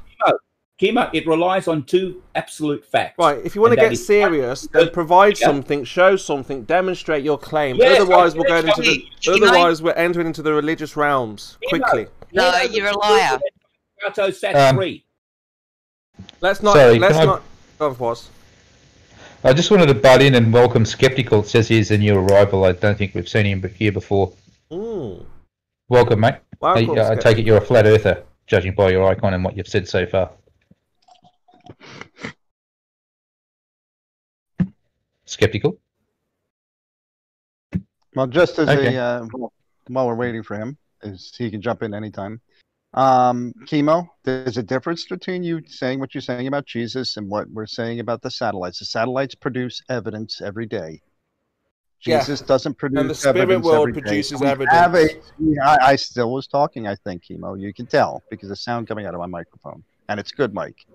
Kimo, it relies on two absolute facts. Right, if you want to get serious, then provide something, show something, demonstrate your claim. Yes, otherwise, we're entering into the religious realms quickly. No, you're a liar. Let's not. Of course. I just wanted to butt in and welcome Skeptical. It says he's a new arrival. I don't think we've seen him here before. Welcome, mate. Welcome, I take it you're a flat earther, judging by your icon and what you've said so far. Skeptical? Well, just as while we're waiting for him, he can jump in anytime. Kimo, there's a difference between you saying what you're saying about Jesus and what we're saying about the satellites. The satellites produce evidence every day. Jesus doesn't produce and the spirit evidence world every produces day. evidence. I still was talking, I think, Kimo. You can tell because the sound coming out of my microphone, and it's good, Mike.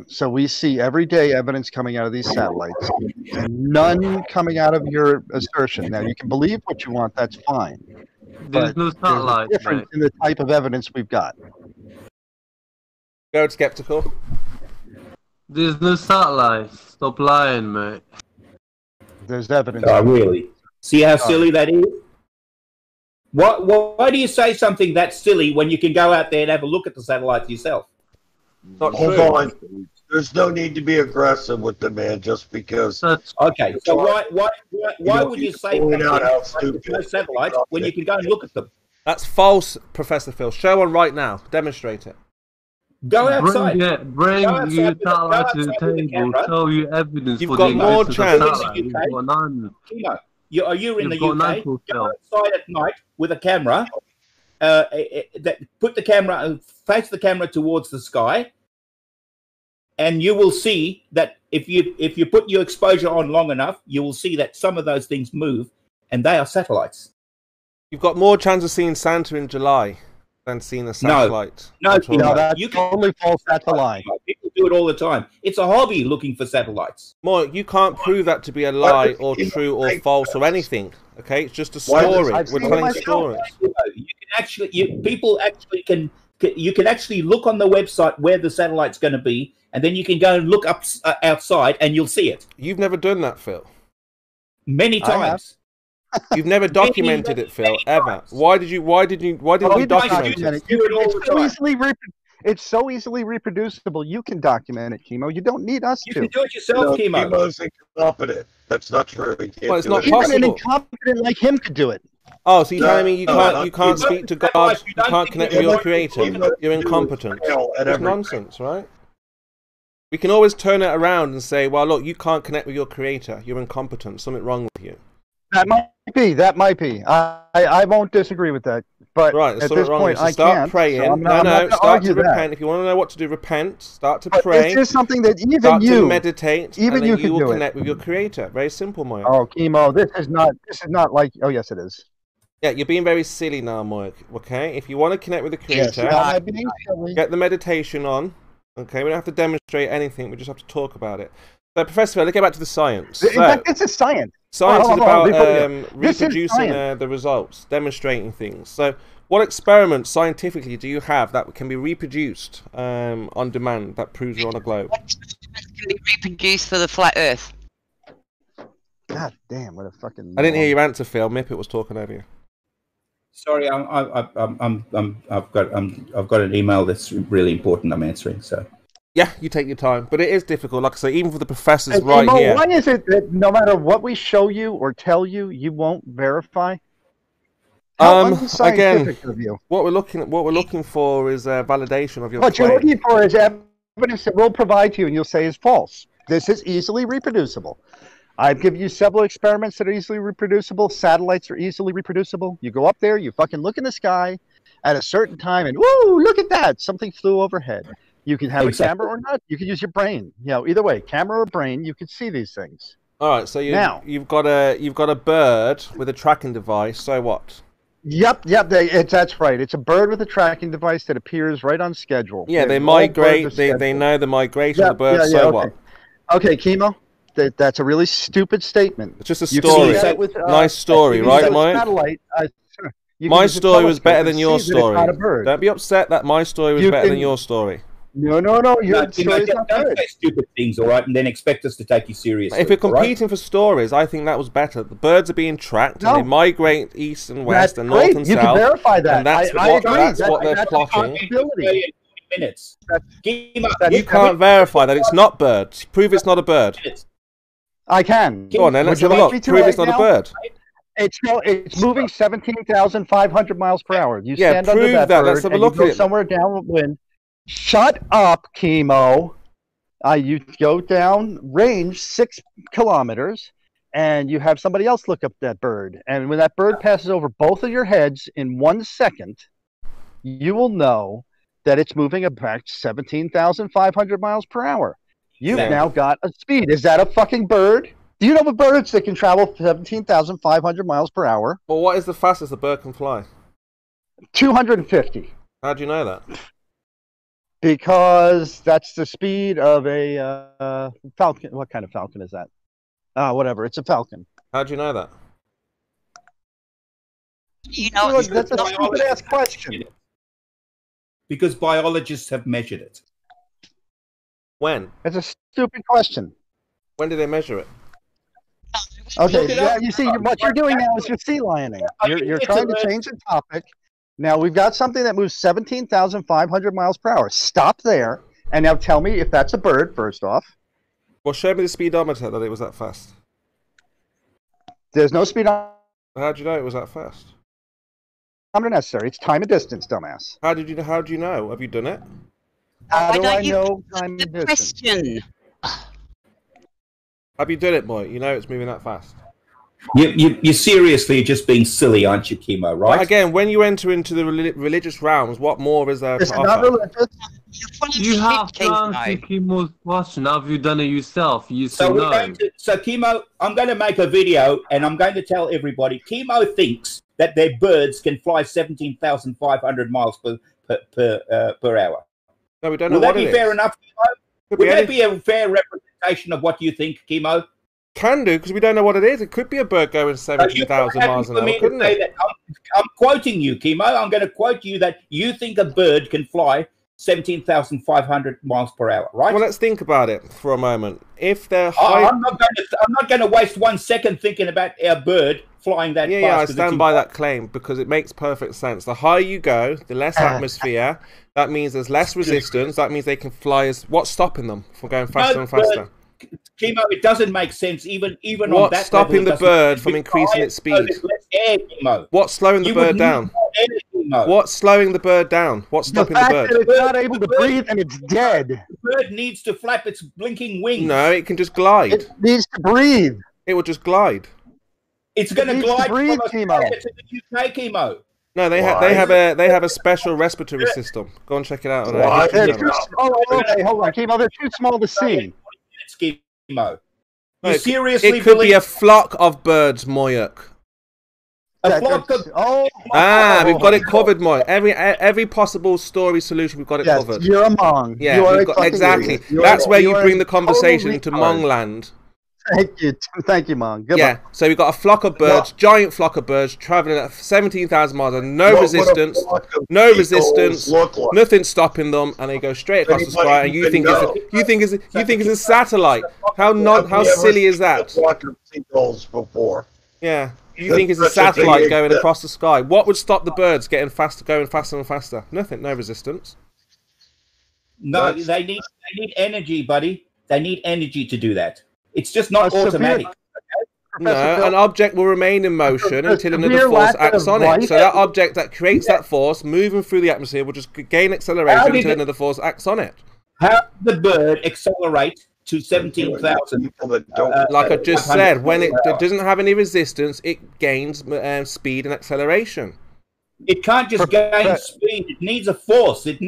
So we see every day evidence coming out of these satellites, and none coming out of your assertion. Now, you can believe what you want, that's fine. There's no satellite. There's a difference in the type of evidence we've got. Go Skeptical. There's no satellite. Stop lying, mate. There's evidence. Oh, really? See how silly that is? Why do you say something that silly when you can go out there and have a look at the satellites yourself? Hold on. There's no need to be aggressive with the man just because. Okay, so why would you say no satellites when you can go and look at them? That's false, Professor Phil. Show one right now. Demonstrate it. Go outside. Bring your satellite to the table. Show you evidence. You've got more chance. You're in the UK. Go outside at night with a camera. Put the camera, face the camera towards the sky, and you will see that if you put your exposure on long enough, you will see that some of those things move, and they are satellites. You've got more chance of seeing Santa in July than seeing a satellite. No, that's totally false. That's a lie. People do it all the time. It's a hobby looking for satellites. More, you can't prove that to be a lie or true or false or anything. Okay, it's just a story. We're telling stories. You can actually look on the website where the satellite's going to be, and then you can go and look up outside, and you'll see it. You've never done that, Phil. Many times. You've never documented it, Phil, ever. Why didn't you document it? It's so easily reproducible. You can document it, Kimo. You don't need us to. You can do it yourself, Kimo. Kimo's incompetent. That's not true. Well, it's not Even possible. an incompetent like him could do it. Oh, so you're telling me you can't speak to God, you can't connect with your creator, you're incompetent. That's nonsense, right? We can always turn it around and say, well, look, you can't connect with your creator, you're incompetent, something wrong with you. That might be. I won't disagree with that. But right, at this point, I start can't. praying. So start to repent. If you want to know what to do, repent. Start to pray. This is something that even start you to meditate. Even and you then can you will do connect with your creator. Very simple, Moya. Oh, Kimo, this is not like. Oh, yes, it is. Yeah, you're being very silly now, Moya. Okay, if you want to connect with the creator, get the meditation on. Okay, we don't have to demonstrate anything. We just have to talk about it. So, Professor, let's get back to the science. In fact, this is science. Science is about reproducing the results, demonstrating things. So, what experiments scientifically do you have that can be reproduced on demand that proves you're on a globe? What experiments can be reproduced for the flat Earth? God damn! What a fucking. I didn't hear your answer, Phil. Mippet was talking over you. Sorry, I've got an email that's really important. I'm answering. So. Yeah, you take your time, but it is difficult. Like I say, even for the professors here. Why is it that no matter what we show you or tell you, you won't verify? Again, what we're looking for is validation of your. What you're looking for is evidence that we'll provide to you, and you'll say is false. This is easily reproducible. I've given you several experiments that are easily reproducible. Satellites are easily reproducible. You go up there, you fucking look in the sky at a certain time, and woo, look at that! Something flew overhead. You can have a camera or not. You can use your brain. You know, either way, camera or brain, you can see these things. All right. So you've got a bird with a tracking device. So what? Yep. That's right. It's a bird with a tracking device that appears right on schedule. Yeah, they migrate. They know the migration of the bird. What? Okay, Kimo. That's a really stupid statement. It's just a story. Nice story, right, Mike? Satellite. My story was better than your story. Don't be upset that my story was better than your story. No, your story's not good. Don't say stupid things, all right, and then expect us to take you seriously. If you're competing for stories, I think that was better. The birds are being tracked, and they migrate east and west and north and south. You can verify that. And that's what they're plotting. Minutes. You can't verify that it's not birds. Prove it's not a bird. I can. Go on then, let's have a look. Prove it's not a bird. It's moving 17,500 miles per hour. You Yeah, stand under prove that that. bird Let's have a and look you go at it. somewhere downwind. Shut up, Kimo. You go down range 6 kilometers, and you have somebody else look up that bird. And when that bird passes over both of your heads in 1 second, you will know that it's moving about 17,500 miles per hour. You've now got a speed. Is that a fucking bird? Do you know of birds that can travel 17,500 miles per hour? Well, what is the fastest a bird can fly? 250. How do you know that? Because that's the speed of a falcon. What kind of falcon is that? Whatever. It's a falcon. How do you know that? You know, that's a stupid-ass question. Because biologists have measured it. When? It's a stupid question. When did they measure it? Okay, yeah, you see, what you're doing now is you're sea lioning. You're trying to change the topic. Now, we've got something that moves 17,500 miles per hour. Stop there, and now tell me if that's a bird, first off. Well, show me the speedometer that it was that fast. There's no speedometer How do you know it was that fast? necessary. It's time and distance, dumbass. How do you know? Have you done it? How do I know time and distance? Question. Have you done it, boy? You know it's moving that fast. You seriously just being silly, aren't you, Kimo, right? But again, when you enter into the religious realms, what more is there It's to not offer? religious. You have to answer Kimo's question. Have you done it yourself? You say no. So Kimo, I'm going to make a video, and I'm going to tell everybody. Kimo thinks that their birds can fly 17,500 miles per hour. No, we don't know Will that what be it fair is. enough, Kimo? Would that be a fair representation of what you think, Kimo? Can do, because we don't know what it is. It could be a bird going 17,000 miles an hour, couldn't it? I'm quoting you, Kimo. I'm going to quote you that you think a bird can fly 17,500 miles per hour, right? Well, let's think about it for a moment. If they're high... I'm not going to waste 1 second thinking about a bird flying that fast. Yeah, I stand by that claim because it makes perfect sense. The higher you go, the less atmosphere. That means there's less resistance. That means they can fly as... What's stopping them from going faster and faster? Kimo, it doesn't make sense even on that. What's stopping the bird from increasing its speed? What's slowing the bird down? What's slowing the bird down? What's stopping the bird? It's not able to breathe and it's dead. The bird needs to flap its blinking wings. No, it can just glide. It needs to breathe. It will just glide. It's going to glide breathe, from Australia to the UK, Kimo. No, they have a special respiratory system. Go and check it out. Okay, hold on, Kimo. They're too small to see. Kimo. No, You seriously it could be believe a flock of birds, Moyuk. a flock of... We've got it covered, Moy. Every possible story solution, we've got it covered. You're a Hmong. Yeah, you are we've got, fucking exactly. idiot. That's where you bring the total conversation into retard. Hmong land. Thank you, Hmong. Goodbye. Yeah, so we've got a flock of birds, giant flock of birds, traveling at 17,000 miles, and no resistance, nothing stopping them, and they go straight across the sky. And you think it's a satellite? How silly is that? Before. Yeah, you think it's a satellite going across the sky? What would stop the birds going faster and faster? Nothing, no resistance. No, they need energy, buddy. They need energy to do that. It's just not automatic. No, an object will remain in motion until another force acts on it. So that object that creates that force moving through the atmosphere will just gain acceleration until another force acts on it. How did the bird accelerate to 17,000? Like I just said, when it doesn't have any resistance, it gains speed and acceleration. It can't just gain speed. It needs a force. It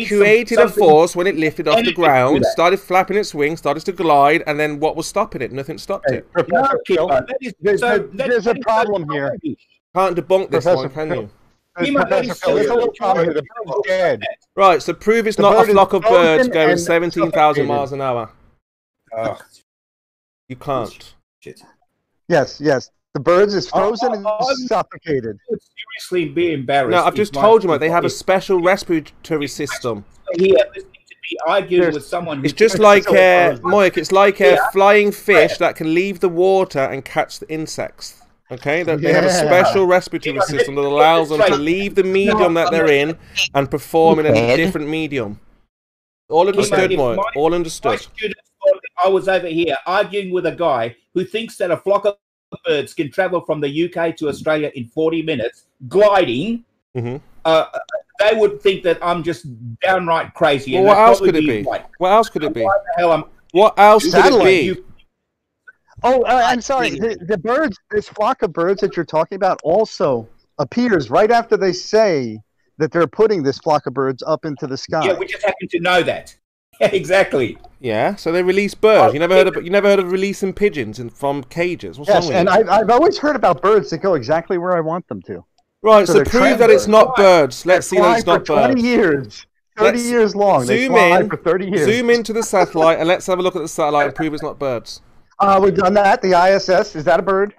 created a force when it lifted off the ground, started flapping its wings, started to glide, and then what was stopping it? Nothing stopped it. There's a problem here. Can't debunk this one, can you? There's a little problem here. The bird's dead. Right, so prove it's not a flock of birds going 17,000 miles an hour. You can't. Yes. The birds is frozen and suffocated. obviously be embarrassed. No, I've just told you, mate. They have a special respiratory system. Here, listening to me arguing with someone. It's just like Moik. It's like a flying fish that can leave the water and catch the insects. Okay, they have a special respiratory system that allows them to leave the medium that they're in and perform in a different medium. All understood, Moik. All understood. I was over here arguing with a guy who thinks that a flock of birds can travel from the UK to Australia in 40 minutes, gliding. They would think that I'm just downright crazy. Well, what else could it be? What else could it be? What else could it be? Oh, I'm sorry. The birds, this flock of birds that you're talking about also appears right after they say that they're putting this flock of birds up into the sky. Yeah, we just happen to know that. Exactly. Yeah, so they release birds. You never heard of releasing pigeons from cages? What's wrong with and you? I've always heard about birds that go exactly where I want them to. Right, so prove that it's not birds. Let's see that it's not birds. 20 years. 30 years long. Zoom in for 30 years. Zoom into the satellite and let's have a look at the satellite and prove it's not birds. We've done that. The ISS, is that a bird?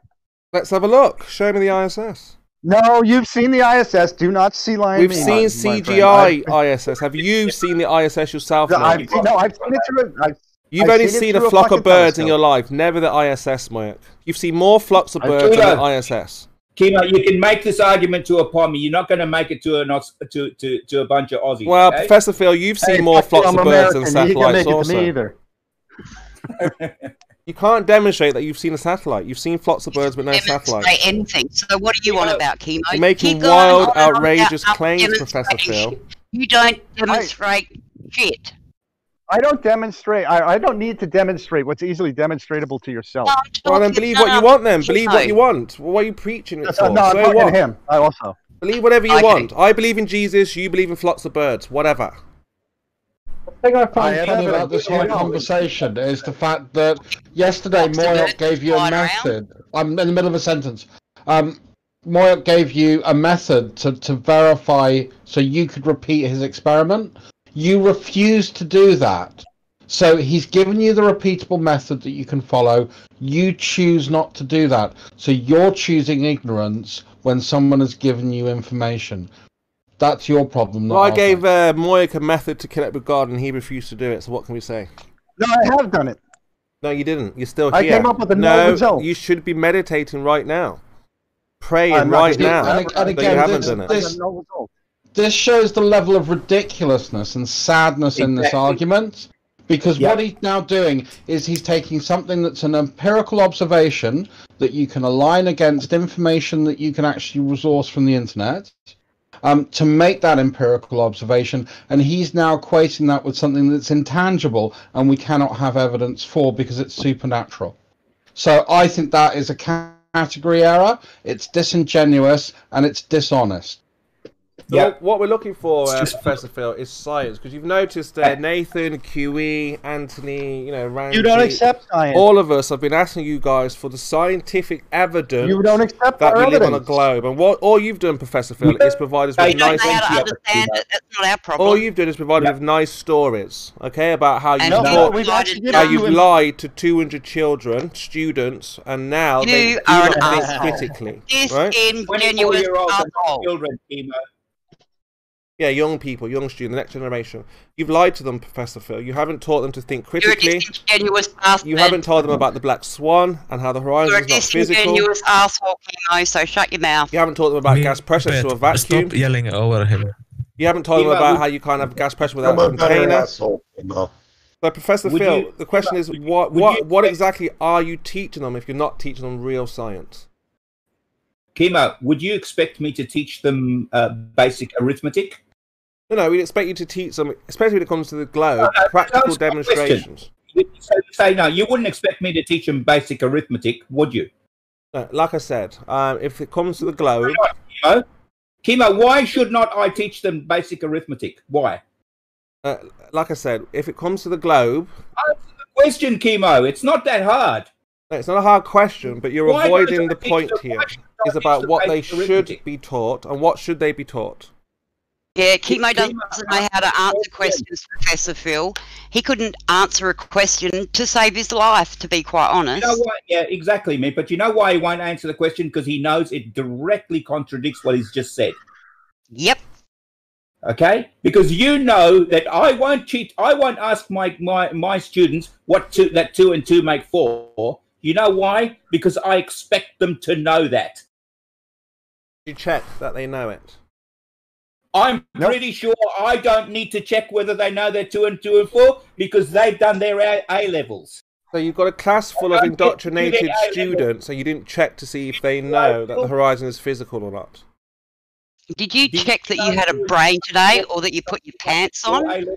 Let's have a look. Show me the ISS. No, you've seen the ISS. Do not sea lion. We've seen CGI ISS. Have you seen the ISS yourself? I've seen it through. You've only seen a flock of birds in your life, never the ISS, Moik. You've seen more flocks of birds than the ISS. Kimo, you can make this argument to upon me. You're not going to make it to a bunch of Aussies. Well, okay? Professor Phil, you've seen more flocks of birds than satellites also. You can't demonstrate that you've seen a satellite. You've seen flocks of birds but no satellite. Anything. So what are you on about, Kimo? You're making wild, outrageous claims, Professor Phil. You don't demonstrate shit. I don't demonstrate. I don't need to demonstrate what's easily demonstratable to yourself. Well, then believe what you want. Then believe what you want. Well, why are you preaching it for? No, I'm talking to him. I also believe whatever you want. I believe in Jesus. You believe in flocks of birds. Whatever. The thing I find funny about this whole conversation is the fact that yesterday Moyok gave you a method. I'm in the middle of a sentence. Moyok gave you a method to verify so you could repeat his experiment. You refused to do that. So he's given you the repeatable method that you can follow. You choose not to do that. So you're choosing ignorance when someone has given you information. That's your problem. Well, I gave Moyok a method to kill it with God, and he refused to do it. So what can we say? No, I have done it. No, you didn't. You're still here. I came up with a no result. You should be meditating right now, praying right now. And again, you haven't done it. This shows the level of ridiculousness and sadness in this argument, because what he's now doing is he's taking something that's an empirical observation that you can align against information that you can actually resource from the internet. To make that empirical observation, and he's now equating that with something that's intangible and we cannot have evidence for because it's supernatural. So I think that is a category error, it's disingenuous, and it's dishonest. So what we're looking for, Professor Phil, is science, because you've noticed Nathan, QE, Anthony, Randy, you don't accept science. All of us have been asking you guys for the scientific evidence you don't accept that we evidence. live on a globe. And what all you've done, Professor Phil, is provide us with nice. That's not our problem. All you've done is provided with nice stories, okay, about how you've lied to 200 children, students, and now they do not think critically. Disingenuous children, Kimo. Yeah, young people, young students, the next generation. You've lied to them, Professor Phil. You haven't taught them to think critically. You're a disingenuous bastard. You haven't told them about the black swan and how the horizon is not physical. You're a disingenuous arsehole, Kimo, so shut your mouth. You haven't taught them about gas pressure to a vacuum. Stop yelling over him. You haven't told them about how you can't have gas pressure without a container. So, Professor Phil, the question is, what exactly are you teaching them if you're not teaching them real science? Kimo, would you expect me to teach them basic arithmetic? No, we'd expect you to teach them, especially when it comes to the globe, practical demonstrations. So you say no, you wouldn't expect me to teach them basic arithmetic, would you? No, like I said, if it comes to the globe... Kimo, why should not I teach them basic arithmetic? Why? Like I said, if it comes to the globe... Answer the question, Kimo. It's not that hard. No, it's not a hard question, but you're avoiding the point here. Is about what they should be taught and what should they be taught. Yeah, Kimo doesn't know how to answer questions, Professor Phil. He couldn't answer a question to save his life, to be quite honest. You know what? Yeah, exactly, mate. But you know why he won't answer the question? Because he knows it directly contradicts what he's just said. Yep. Okay? Because you know that I won't cheat. I won't ask my students that 2 and 2 make 4. You know why? Because I expect them to know that. You check that they know it. I'm pretty sure I don't need to check whether they know they're 2 and 2 and 4 because they've done their A levels. So you've got a class full of indoctrinated students, and you didn't check to see if they know that the horizon is physical or not. Did you check that you had a brain today, or that you put your pants on?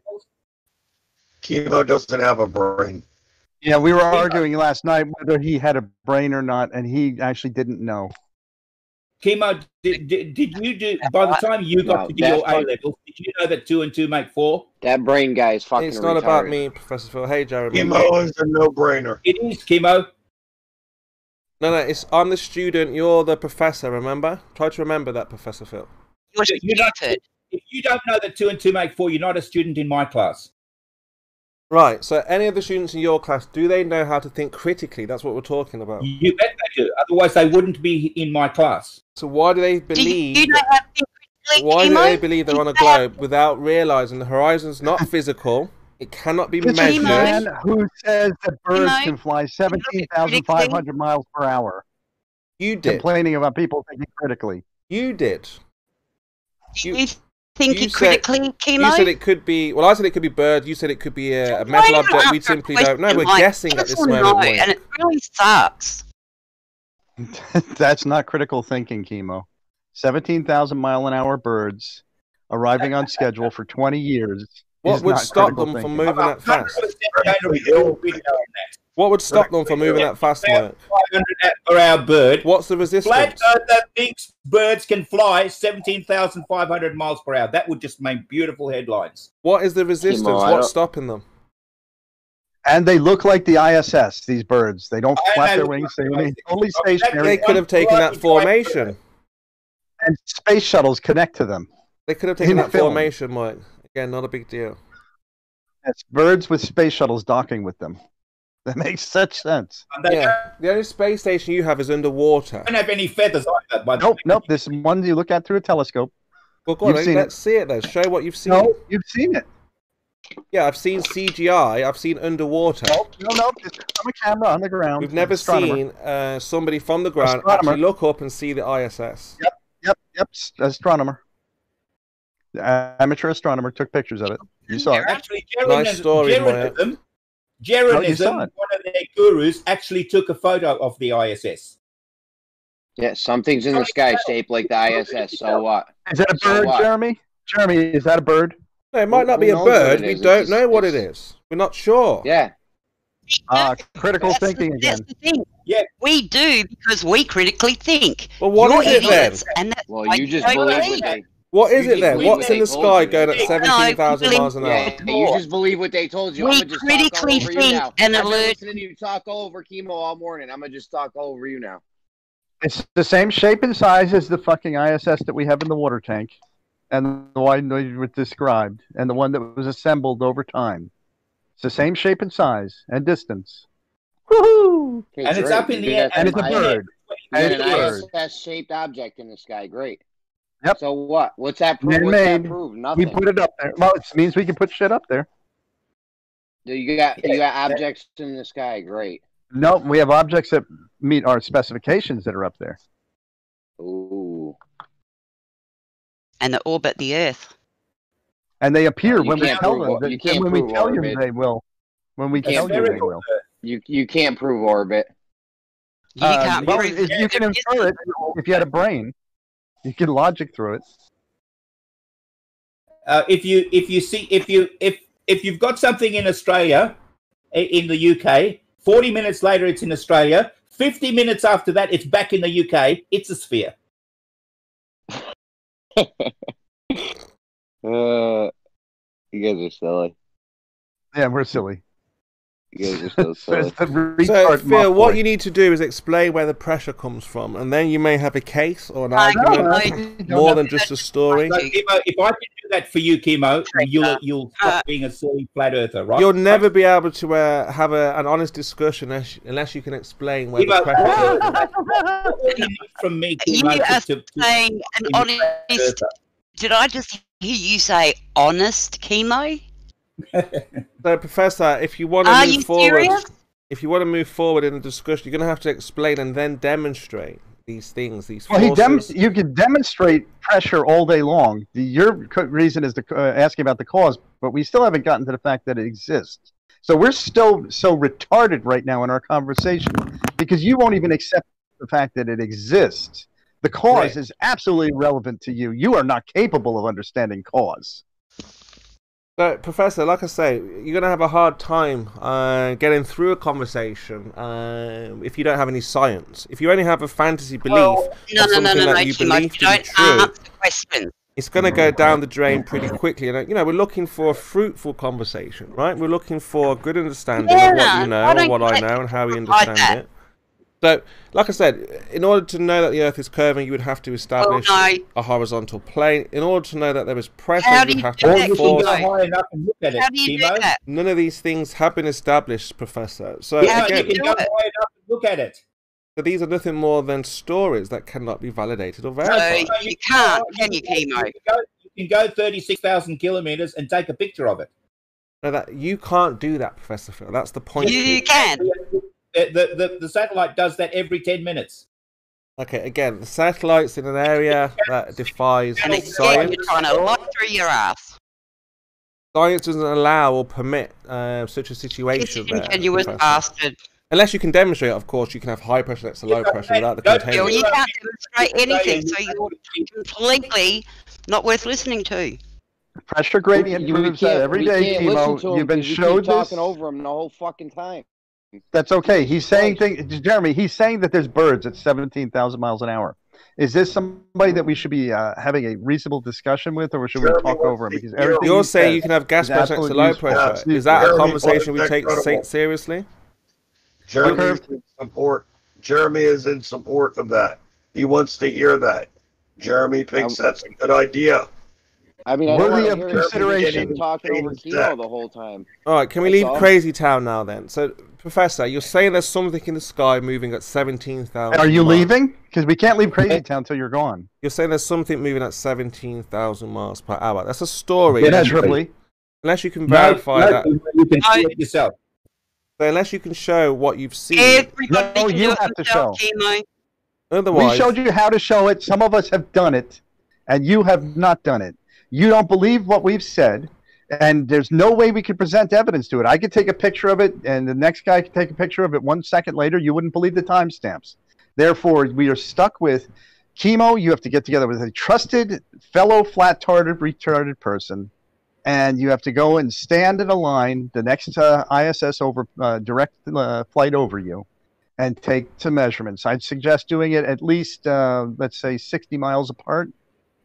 Kimo doesn't have a brain. Yeah, we were arguing last night whether he had a brain or not, and he actually didn't know. Kimo, did you do, by the time you got to do your A levels, did you know that 2 and 2 make 4? That brain guy is fucking It's not retarded. about me, Professor Phil. Hey, Jeremy. Kimo is a no-brainer. It is, Kimo. No, I'm the student, you're the professor, remember? Try to remember that, Professor Phil. If you don't know that 2 and 2 make 4, you're not a student in my class. Right, so any of the students in your class, do they know how to think critically? That's what we're talking about. You bet they do. Otherwise, they wouldn't be in my class. So why do they believe... Do you know how to think critically, Why do Kimo? they believe they're on a globe without realising the horizon's not physical, it cannot be This is measured... a man who says that birds can fly 17,500 miles per hour. You did. Complaining about people thinking critically. You did. You thinking critically, Kimo? You said it could be... Well, I said it could be bird. You said it could be a metal object. We simply don't know. We're guessing at this moment. No, and it really sucks. That's not critical thinking, Kimo. 17,000-mile-an-hour birds arriving on schedule for 20 years. What would stop them from moving that fast? What would stop them from moving that fast, Mike? 500 per hour bird. What's the resistance? Flat Earth that thinks birds can fly 17,500 miles per hour. That would just make beautiful headlines. What is the resistance? What's stopping them? And they look like the ISS, these birds. They don't flap their wings. They only stationary. They could have taken that formation. And space shuttles connect to them. They could have taken that formation, Mike. Again, not a big deal. It's birds with space shuttles docking with them. That makes such sense. Yeah, the only space station you have is underwater. Don't have any feathers like that. Nope. This is one you look at through a telescope. Well, go on, let's see it then. Show what you've seen. No, you've seen it. Yeah, I've seen CGI. I've seen underwater. No. It's from a camera on the ground. We've never seen somebody from the ground actually look up and see the ISS. Yep. Astronomer. The amateur astronomer took pictures of it. You saw it. Actually, nice story, Jeranism, one of their gurus, actually took a photo of the ISS. Yeah, something's in the sky shaped like the ISS. So what? Is that a bird, Jeremy? Jeremy, is that a bird? No, it might not be a bird. We don't know what it is. We're not sure. Yeah. Critical thinking again. That's the thing. Yeah, we do because we critically think. Well, what is it then? And that's well, you just believe what they. What is it then? What's in the sky going at 17,000 miles an hour? Yeah, you just believe what they told you. We I'm gonna just critically talk over think you now. and I've been alert. listening to you talk over Kimo all morning. I'm gonna just talk over you now. It's the same shape and size as the fucking ISS that we have in the water tank, and the one that was described, and the one that was assembled over time. It's the same shape and size and distance. Woohoo! Okay, and it's up in the air, and it's a bird. And an ISS-shaped object in the sky. Great. Yep. So what? What's that prove? What's that prove? Nothing. We put it up there. Well, it means we can put shit up there. You got objects in the sky. Great. No, we have objects that meet our specifications that are up there. Ooh. And that orbit the Earth. And they appear when we tell them. When we tell you orbit. they will. When we tell you they will. You can't prove orbit. You can't well, prove you can infer it if you had a brain. You can logic through it. If you've got something in Australia, in the UK, 40 minutes later it's in Australia. 50 minutes after that it's back in the UK. It's a sphere. You guys are silly. Yeah, we're silly. You guys are so silly. So, Phil, what you need to do is explain where the pressure comes from, and then you may have a case or an argument more than just a story. So, Kimo, if I can do that for you, Kimo, you'll stop being a silly flat earther, right? You'll never be able to have an honest discussion unless you can explain where the pressure comes from. From me, You are saying an honest... Did I just hear you say honest, Kimo? So, Professor, if you want to move forward, in the discussion, you're going to have to explain and then demonstrate these things, these forces. You can demonstrate pressure all day long. Your reason is to asking about the cause, but we still haven't gotten to the fact that it exists. So we're still so retarded right now in our conversation because you won't even accept the fact that it exists. The cause is absolutely irrelevant to you. You are not capable of understanding cause. So, Professor, like I say, you're going to have a hard time getting through a conversation if you don't have any science. If you only have a fantasy belief that you believe to be true, it's going to go down the drain pretty quickly. And you know, we're looking for a fruitful conversation, right? We're looking for a good understanding of what you know and what I know and how we understand it. So, like I said, in order to know that the Earth is curving, you would have to establish a horizontal plane. In order to know that there is pressure, you would have to force. How do you do that? None of these things have been established, Professor. So again, you can go high enough and look at it. So these are nothing more than stories that cannot be validated or verified. No, you can't, can you, Kimo? You can go 36,000 kilometers and take a picture of it. No, that you can't do that, Professor Phil. That's the point. You can. The satellite does that every 10 minutes. Okay, again, the satellite's in an area that defies science. You're trying to lock through your ass. Science doesn't allow or permit such a situation. Disingenuous bastard. Unless you can demonstrate it, of course, you can have high pressure next to low pressure without the containment. You can't demonstrate anything, so you're completely not worth listening to. Pressure gradient proves that every day, Kimo. You've been showed this. Talking over him the whole fucking time. That's okay. He's saying things, Jeremy. He's saying that there's birds at 17,000 miles an hour. Is this somebody that we should be having a reasonable discussion with, or should we talk over him? Because you're saying you can have gas pressure next to low pressure. Is that a conversation we take seriously? Jeremy is in support of that. He wants to hear that. Jeremy thinks that's a good idea. I mean, I worthy don't of hear consideration. Talking over Kimo the whole time. All right, can we leave Crazy Town now then? So, Professor, you're saying there's something in the sky moving at 17,000. Are you leaving? Because we can't leave Crazy Town until you're gone. You're saying there's something moving at 17,000 miles per hour. That's a story. Immeasurably. Unless you can verify that. You can see it yourself. So unless you can show what you've seen. Everybody you have to show. Otherwise, we showed you how to show it. Some of us have done it, and you have not done it. You don't believe what we've said, and there's no way we could present evidence to it. I could take a picture of it, and the next guy could take a picture of it 1 second later. You wouldn't believe the timestamps. Therefore, we are stuck with Kimo. You have to get together with a trusted fellow flat-tarded, retarded person, and you have to go and stand in a line, the next ISS over direct flight over you, and take some measurements. I'd suggest doing it at least, let's say, 60 miles apart,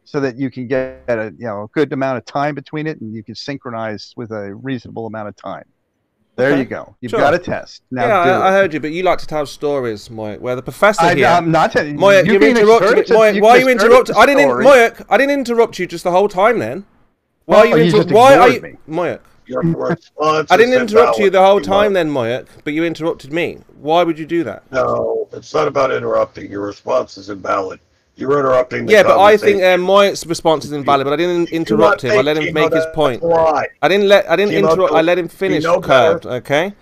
so that you can get a good amount of time between it, and you can synchronize with a reasonable amount of time. There you go. You've got a test. Now yeah, I heard you, but you like to tell stories, Moyak, where the professor I'm not telling Moyak, you interrupted me. Moyak, why are you interrupting? Moyak, I didn't interrupt you just the whole time then. Why are you Moyak? I didn't interrupt you the whole time then, Moyak, but you interrupted me. Why would you do that? No, it's not about interrupting. Your response is invalid. You're interrupting the but I think Moyak's response is invalid, but I didn't interrupt him. I let him make his point. I didn't interrupt. I let him finish curved, okay?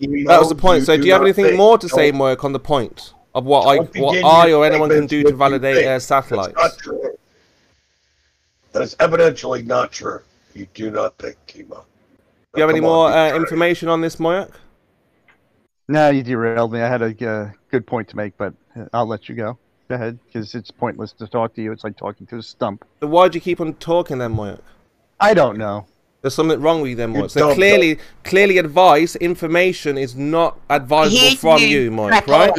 That was the point. So do you have anything more to say, Moyak, on the point of what I or anyone can do to validate satellites? That's not true. That is evidently not true. You do not think, Kimo. Do you have any more information on this, Moyak? No, you derailed me. I had a good point to make, but I'll let you go. Go ahead, because it's pointless to talk to you. It's like talking to a stump. So why do you keep on talking then, Moyak? I don't know. There's something wrong with you then, Moyak. So clearly advice, information is not advisable from you, Moyak, right?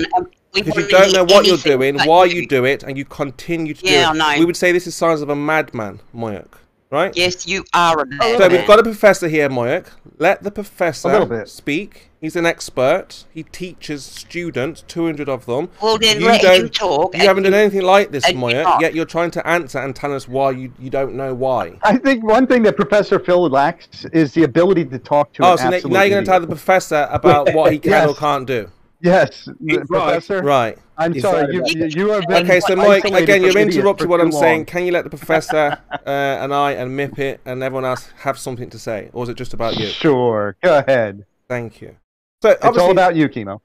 Because you don't know what you're doing, why you do it, and you continue to do it. We would say this is signs of a madman, Moyak. Right? Yes, you are a man. So we've got a professor here, Moyek. Let the A little professor bit. speak. He's an expert. He teaches students, 200 of them. Well, then let him talk. You haven't done anything like this, and you're Moyek, not. yet you're trying to answer and tell us why you don't know why. I think one thing that Professor Phil lacks is the ability to talk to an So absolute now you're going to tell the idiot. professor about what he can Yes. or can't do. Yes, Professor. Right. I'm sorry, you have been Okay, so Mike, isolated again, from you've idiots interrupted for what I'm too saying. long. Can you let the professor and I and Mippet and everyone else have something to say? Or is it just about you? Sure, go ahead. Thank you. So It's all obviously- about you, Kimo.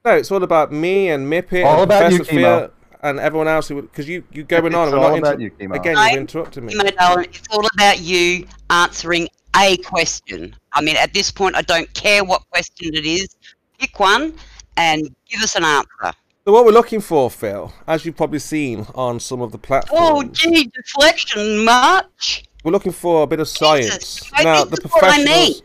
No, it's all about me and Mippet All and about you, Professor Kimo. Phil and everyone else who because you going on It's and we're all not about you, Kimo. again, you've interrupted me. Kimo, darling, it's all about you answering a question. I mean, at this point, I don't care what question it is. Pick one and give us an answer. So what we're looking for, Phil, as you've probably seen on some of the platforms, Oh, gee, deflection much. we're looking for a bit of science. I Now, think the that's what I professionals, need.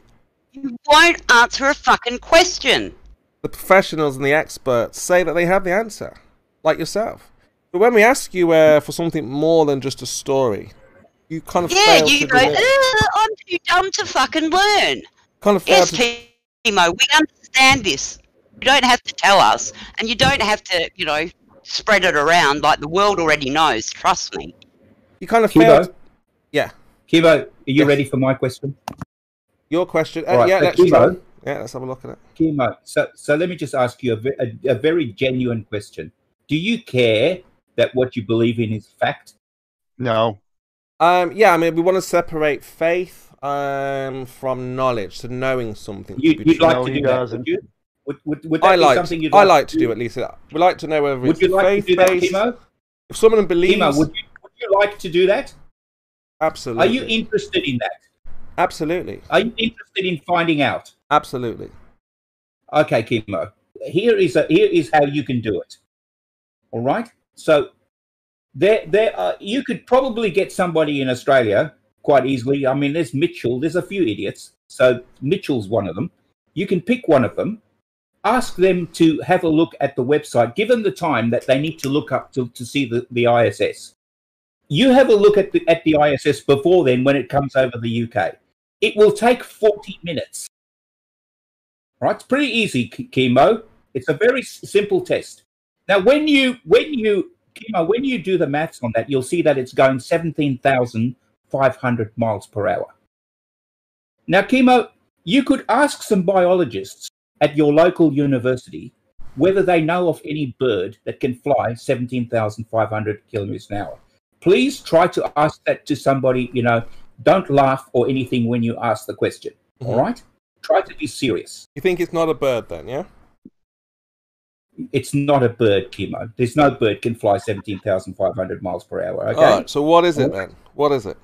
You won't answer a fucking question. the professionals and the experts say that they have the answer, like yourself. But when we ask you for something more than just a story, you kind of Yeah, fail you to go, deliver. I'm too dumb to fucking learn. Kind of fail Yes, to. Kimo, we understand this. You don't have to tell us, and you don't have to, spread it around like the world already knows. Trust me. You kind of Kibo? failed. Yeah. Kibo, are you ready for my question? Your question. Right, Yeah, so let's Kibo, try. Yeah, let's have a look at it. Kimo, so let me just ask you a very genuine question. Do you care that what you believe in is fact? No. Yeah, I mean, we want to separate faith from knowledge, so knowing something. You'd like to do that, would you? Would that be something you'd I like like to to do at least. We like to know whether Would it's you like to do that, faith-based. Kimo? If someone believes, Kimo, would you like to do that? Absolutely. Are you interested in that? Absolutely. Are you interested in finding out? Absolutely. Okay, Kimo. Here is how you can do it. All right. So you could probably get somebody in Australia quite easily. I mean, there's Mitchell. There's a few idiots. So Mitchell's one of them. You can pick one of them. Ask them to have a look at the website. Give them the time that they need to look up to see the ISS. You have a look at the ISS before then when it comes over the UK. It will take 40 minutes. Right? It's pretty easy, Kimo. It's a very simple test. Now, when you do the maths on that, you'll see that it's going 17,500 miles per hour. Now, Kimo, you could ask some biologists at your local university whether they know of any bird that can fly 17,500 kilometers an hour. Please try to ask that to somebody, don't laugh or anything when you ask the question, all right? Try to be serious. You think it's not a bird then, yeah? It's not a bird, Kimo. There's no bird can fly 17,500 miles per hour, okay? All right, so what is it then? What is it?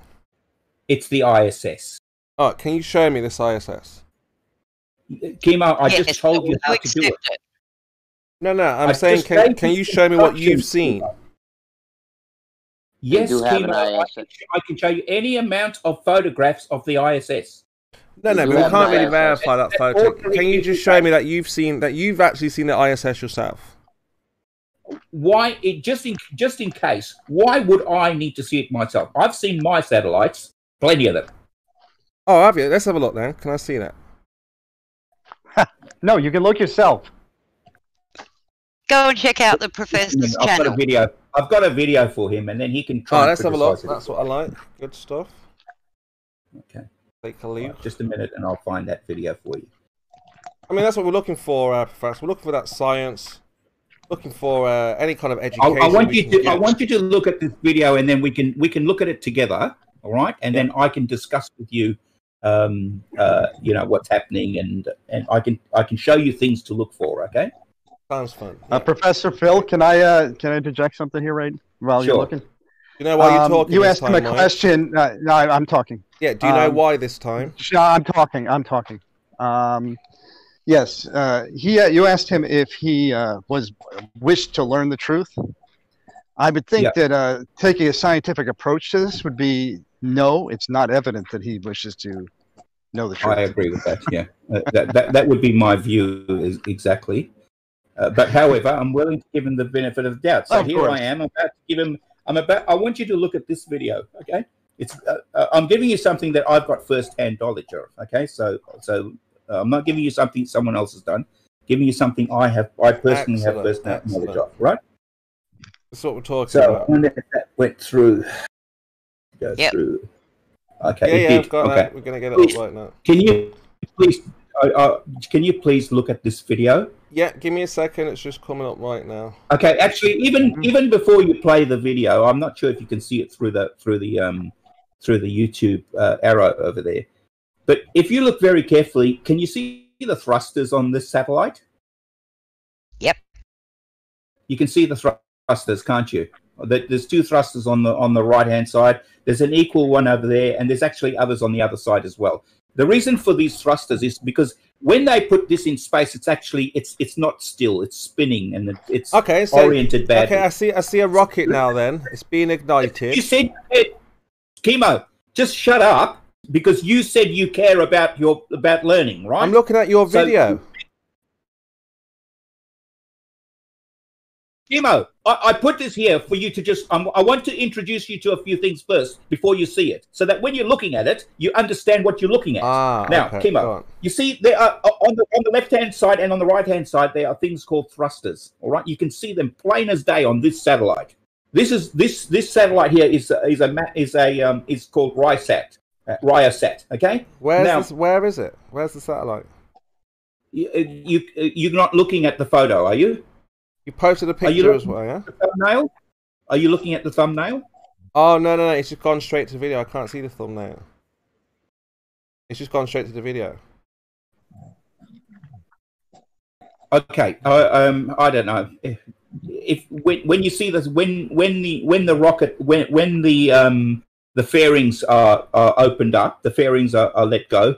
It's the ISS. All right, can you show me this ISS? Kimo, I just told you how to do it. No, I'm saying, can you show me what you've seen? Yes, do have Kimo, an I can show you any amount of photographs of the ISS. No, but we can't really verify that photo. Can you just show me that you've actually seen the ISS yourself? Why? Just in case. Why would I need to see it myself? I've seen my satellites, plenty of them. Oh, have you? Let's have a look then. Can I see that? No, you can look yourself. Go and check out the professor's channel. I've got a video for him, and then he can try. Let's have a look. That's what I like. Good stuff. Okay. Take a look. Just a minute, and I'll find that video for you. I mean, that's what we're looking for, Professor. We're looking for that science. Looking for any kind of education. I want you to look at this video, and then we can look at it together. All right, and then I can discuss with you, what's happening, and I can show you things to look for. Okay. Sounds fun. Professor Phil, can I interject something here right while you're looking? You know why you're talking? You asked him a question. No, I'm talking. Yeah. Do you know why this time? No, I'm talking. Yes. You asked him if he wished to learn the truth. I would think that taking a scientific approach to this would be no. It's not evident that he wishes to know the truth. I agree with that. Yeah, that would be my view exactly. But however, I'm willing to give him the benefit of the doubt. So here I am about to give him. I want you to look at this video. Okay, It's I'm giving you something that I've got first-hand knowledge of. Okay, so I'm not giving you something someone else has done. Giving you something I personally have first-hand knowledge of. Right. That's what we're talking about. So when that went through, go through. Okay, yeah, I've got that. We're gonna get it up right now. Can you please look at this video? Yeah, give me a second. It's just coming up right now. Okay, actually, even before you play the video, I'm not sure if you can see it through the YouTube arrow over there. But if you look very carefully, can you see the thrusters on this satellite? Yep. You can see the thrusters, can't you? There's two thrusters on the right hand side. There's an equal one over there, and there's actually others on the other side as well. The reason for these thrusters is because when they put this in space, it's actually it's not still, it's spinning, and it's oriented badly. Okay, I see a rocket now. Then it's being ignited. You said, Kimo, just shut up, because you said you care about learning, right? I'm looking at your video. Kimo, I put this here for you to just... I want to introduce you to a few things first before you see it, so that when you're looking at it, you understand what you're looking at. Now, okay, Kimo, you see there are on the left-hand side and on the right-hand side, there are things called thrusters. All right, you can see them plain as day on this satellite. This satellite here is called Ryasat. Okay. Where is it? Where's the satellite? You're not looking at the photo, are you? You posted a picture as well, yeah? The thumbnail? Are you looking at the thumbnail? Oh, no. It's just gone straight to the video. I can't see the thumbnail. It's just gone straight to the video. Okay. I don't know. When you see this, when the rocket, when the fairings are opened up, the fairings are let go,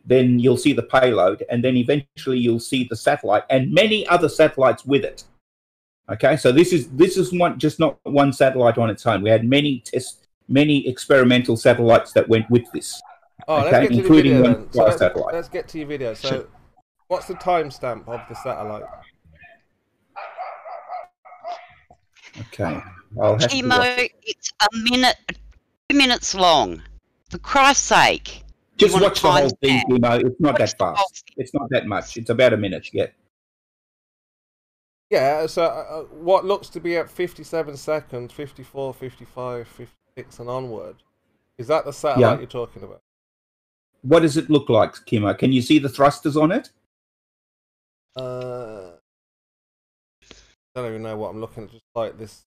then you'll see the payload, and then eventually you'll see the satellite and many other satellites with it. Okay, so this is just not one satellite on its own. We had many experimental satellites that went with this. Oh, okay, let's get to including the video, one flight satellite. Let's get to your video. So, what's the timestamp of the satellite? Okay, I'll have Kimo, it's a minute, 2 minutes long. For Christ's sake. Just watch the whole thing, Kimo. It's not that fast. It's not that much. It's about a minute, yeah. Yeah, so what looks to be at 57 seconds, 54, 55, 56 and onward, is that the satellite you're talking about? What does it look like, Kimo? Can you see the thrusters on it? I don't even know what I'm looking at, just like this.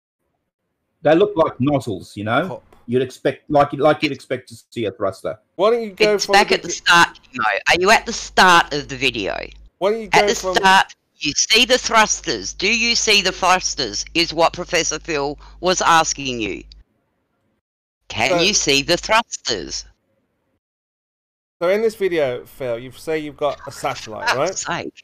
They look like nozzles, you know? Pop. You'd expect, like you'd expect to see a thruster. Why don't you go it's back at the start, Kimo. Are you at the start of the video? Why don't you go at the start, you see the thrusters. Do you see the thrusters, is what Professor Phil was asking you. Can you see the thrusters? So in this video, Phil, you say you've got a satellite, right? Sake.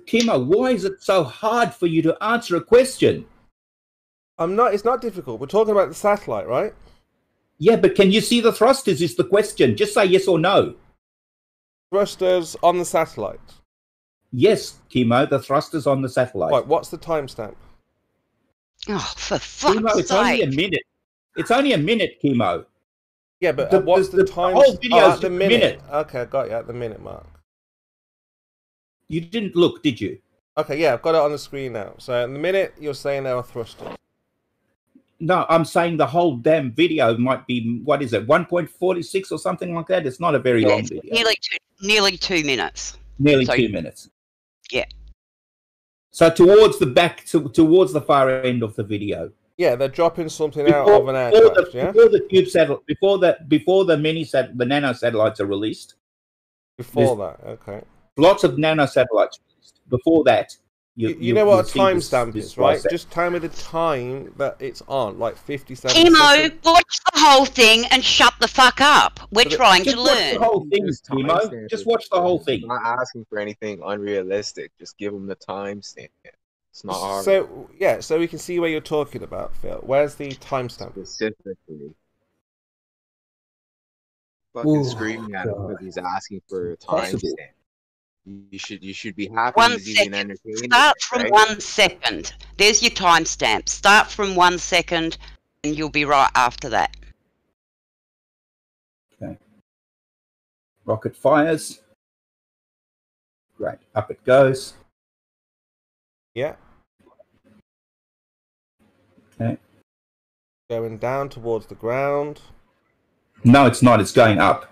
Kimo, why is it so hard for you to answer a question? It's not difficult. We're talking about the satellite, right? Yeah, but can you see the thrusters is the question. Just say yes or no. Thrusters on the satellite. Yes, Kimo, the thrusters on the satellite. Right, what's the timestamp? Oh, for fuck's sake. It's only a minute. It's only a minute, Kimo. Yeah, but what's the time? The whole video is the minute. Okay, I got you at the minute mark. You didn't look, did you? Okay, yeah, I've got it on the screen now. So in the minute, you're saying there are thrusters. No, I'm saying the whole damn video might be, what is it, 1.46 or something like that? It's not a very long video. Nearly 2 minutes. Nearly 2 minutes. Yeah. So towards the far end of the video. Yeah, they're dropping something out of an aircraft, Before the tube satellite, before the nano satellites are released. Before that, okay. Lots of nano satellites released. Before that, you know what a timestamp is, right? Just tell me the time that it's on, like 57 Kimo, seconds. watch the whole thing and shut the fuck up. We're trying to learn. Watch the whole thing, Kimo. Just watch the whole thing. I'm not asking for anything unrealistic. Just give them the timestamp. It's not hard. So, yeah, so we can see where you're talking about, Phil. Where's the timestamp? Specifically. Fucking screaming at him because he's asking for a timestamp. You should be happy he's using entertainment. Start from 1 second. There's your timestamp. Start from 1 second you'll be right after that. Okay. Rocket fires. Great. Up it goes. Yeah. Okay. Going down towards the ground. No, it's not. It's going up.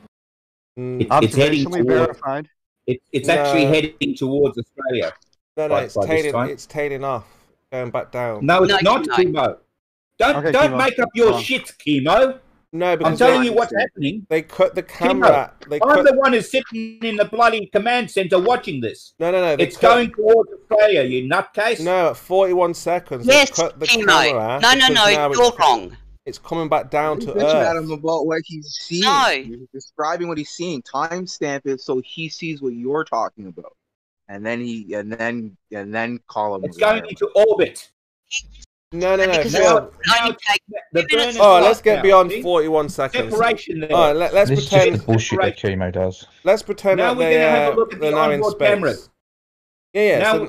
It's heading Observationally verified. It's actually heading towards Australia. No, by it's this time. it's tailing off, going back down. No, it's not, Kimo. Don't Kimo. make up your shit, Kimo. No, because I'm telling you what's happening. They cut the camera. I'm the one who's sitting in the bloody command center watching this. No. It's going towards Australia, you nutcase. No, at 41 seconds. Yes, they cut the Kimo. camera. No, you're wrong. It's coming back down to Bitching at Earth. him about what he's seeing. No. He's describing what he's seeing. Timestamp it so he sees what you're talking about, and then call him. It's going into orbit. No. Now, let's get beyond 41 seconds. Separation there. All right, let's This is pretend. just the bullshit that Kimo does. Let's pretend Now that we're going to have a look at they're the now in onboard space. cameras. Yeah.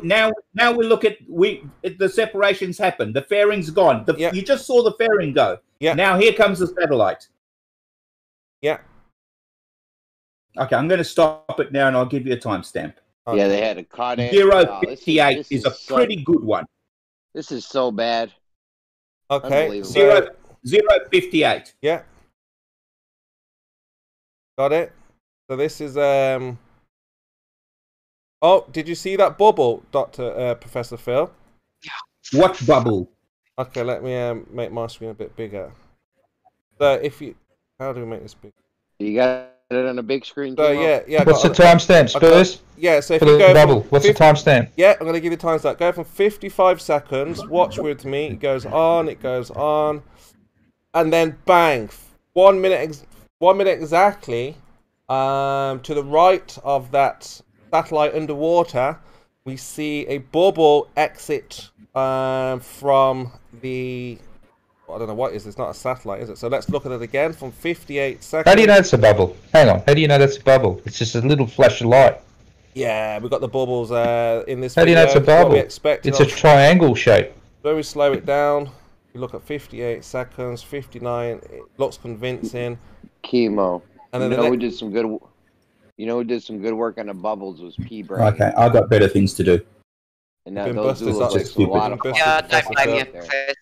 Now we look at the separations happen. The fairing's gone. You just saw the fairing go. Yeah. Now here comes the satellite. Yeah. Okay, I'm going to stop it now, and I'll give you a timestamp. Yeah, they had a caught it. 058 is a pretty good one. This is so bad. Okay. 058. Yeah. Got it. So this is Oh, did you see that bubble, Professor Phil? What bubble? Okay, let me make my screen a bit bigger. So if you, how do we make this big? You got it on a big screen. So yeah. What's the timestamp, Spurs? Yeah, so if for you the go bubble, what's the timestamp? Yeah, I'm going to give you timestamp. Go from 55 seconds. Watch with me. It goes on. It goes on, and then bang, 1 minute. 1 minute exactly. To the right of that satellite underwater, we see a bubble exit from the. I don't know what is. It's not a satellite, is it? So let's look at it again from 58 seconds. How do you know it's a bubble? Hang on. How do you know that's a bubble? It's just a little flash of light. Yeah, we've got the bubbles in this. How do you know it's a bubble? It's a triangle shape. Very slow it down. You look at 58 seconds, 59. It looks convincing. Kimo. And then who did some good? You know who did some good work on the bubbles was P-Brain. Okay, I've got better things to do. And now those do look like a lot of Yeah, don't blame you, Professor.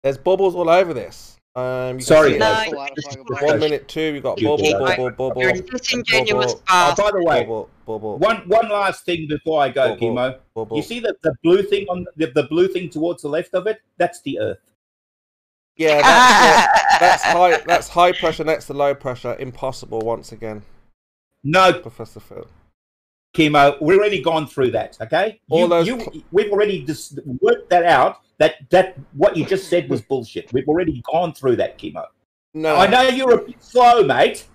There's bubbles all over this. Sorry. 1 minute 2, we got bubble. You're a disingenuous By bastard. the way, bubble. One last thing before I go, Kimo. You see the blue thing on the blue thing towards the left of it? That's the Earth. Yeah, that's high pressure next to low pressure. Impossible once again. No, Professor Phil. Kimo, we've already gone through that. Okay, we've already just worked that out. That what you just said was bullshit. We've already gone through that, Kimo. No, I know you're a bit slow, mate.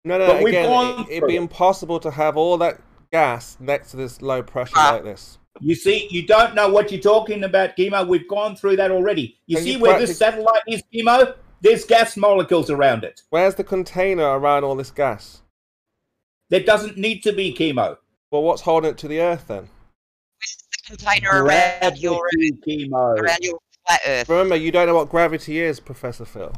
No. But we've Again, gone it'd be impossible to have all that gas next to this low pressure like this. You see, you don't know what you're talking about, Kimo. We've gone through that already. You Can see you where this satellite is, Kimo? There's gas molecules around it. Where's the container around all this gas? There doesn't need to be, Kimo. Well, what's holding it to the Earth then? Container around your flat Earth. Remember, you don't know what gravity is, Professor Phil.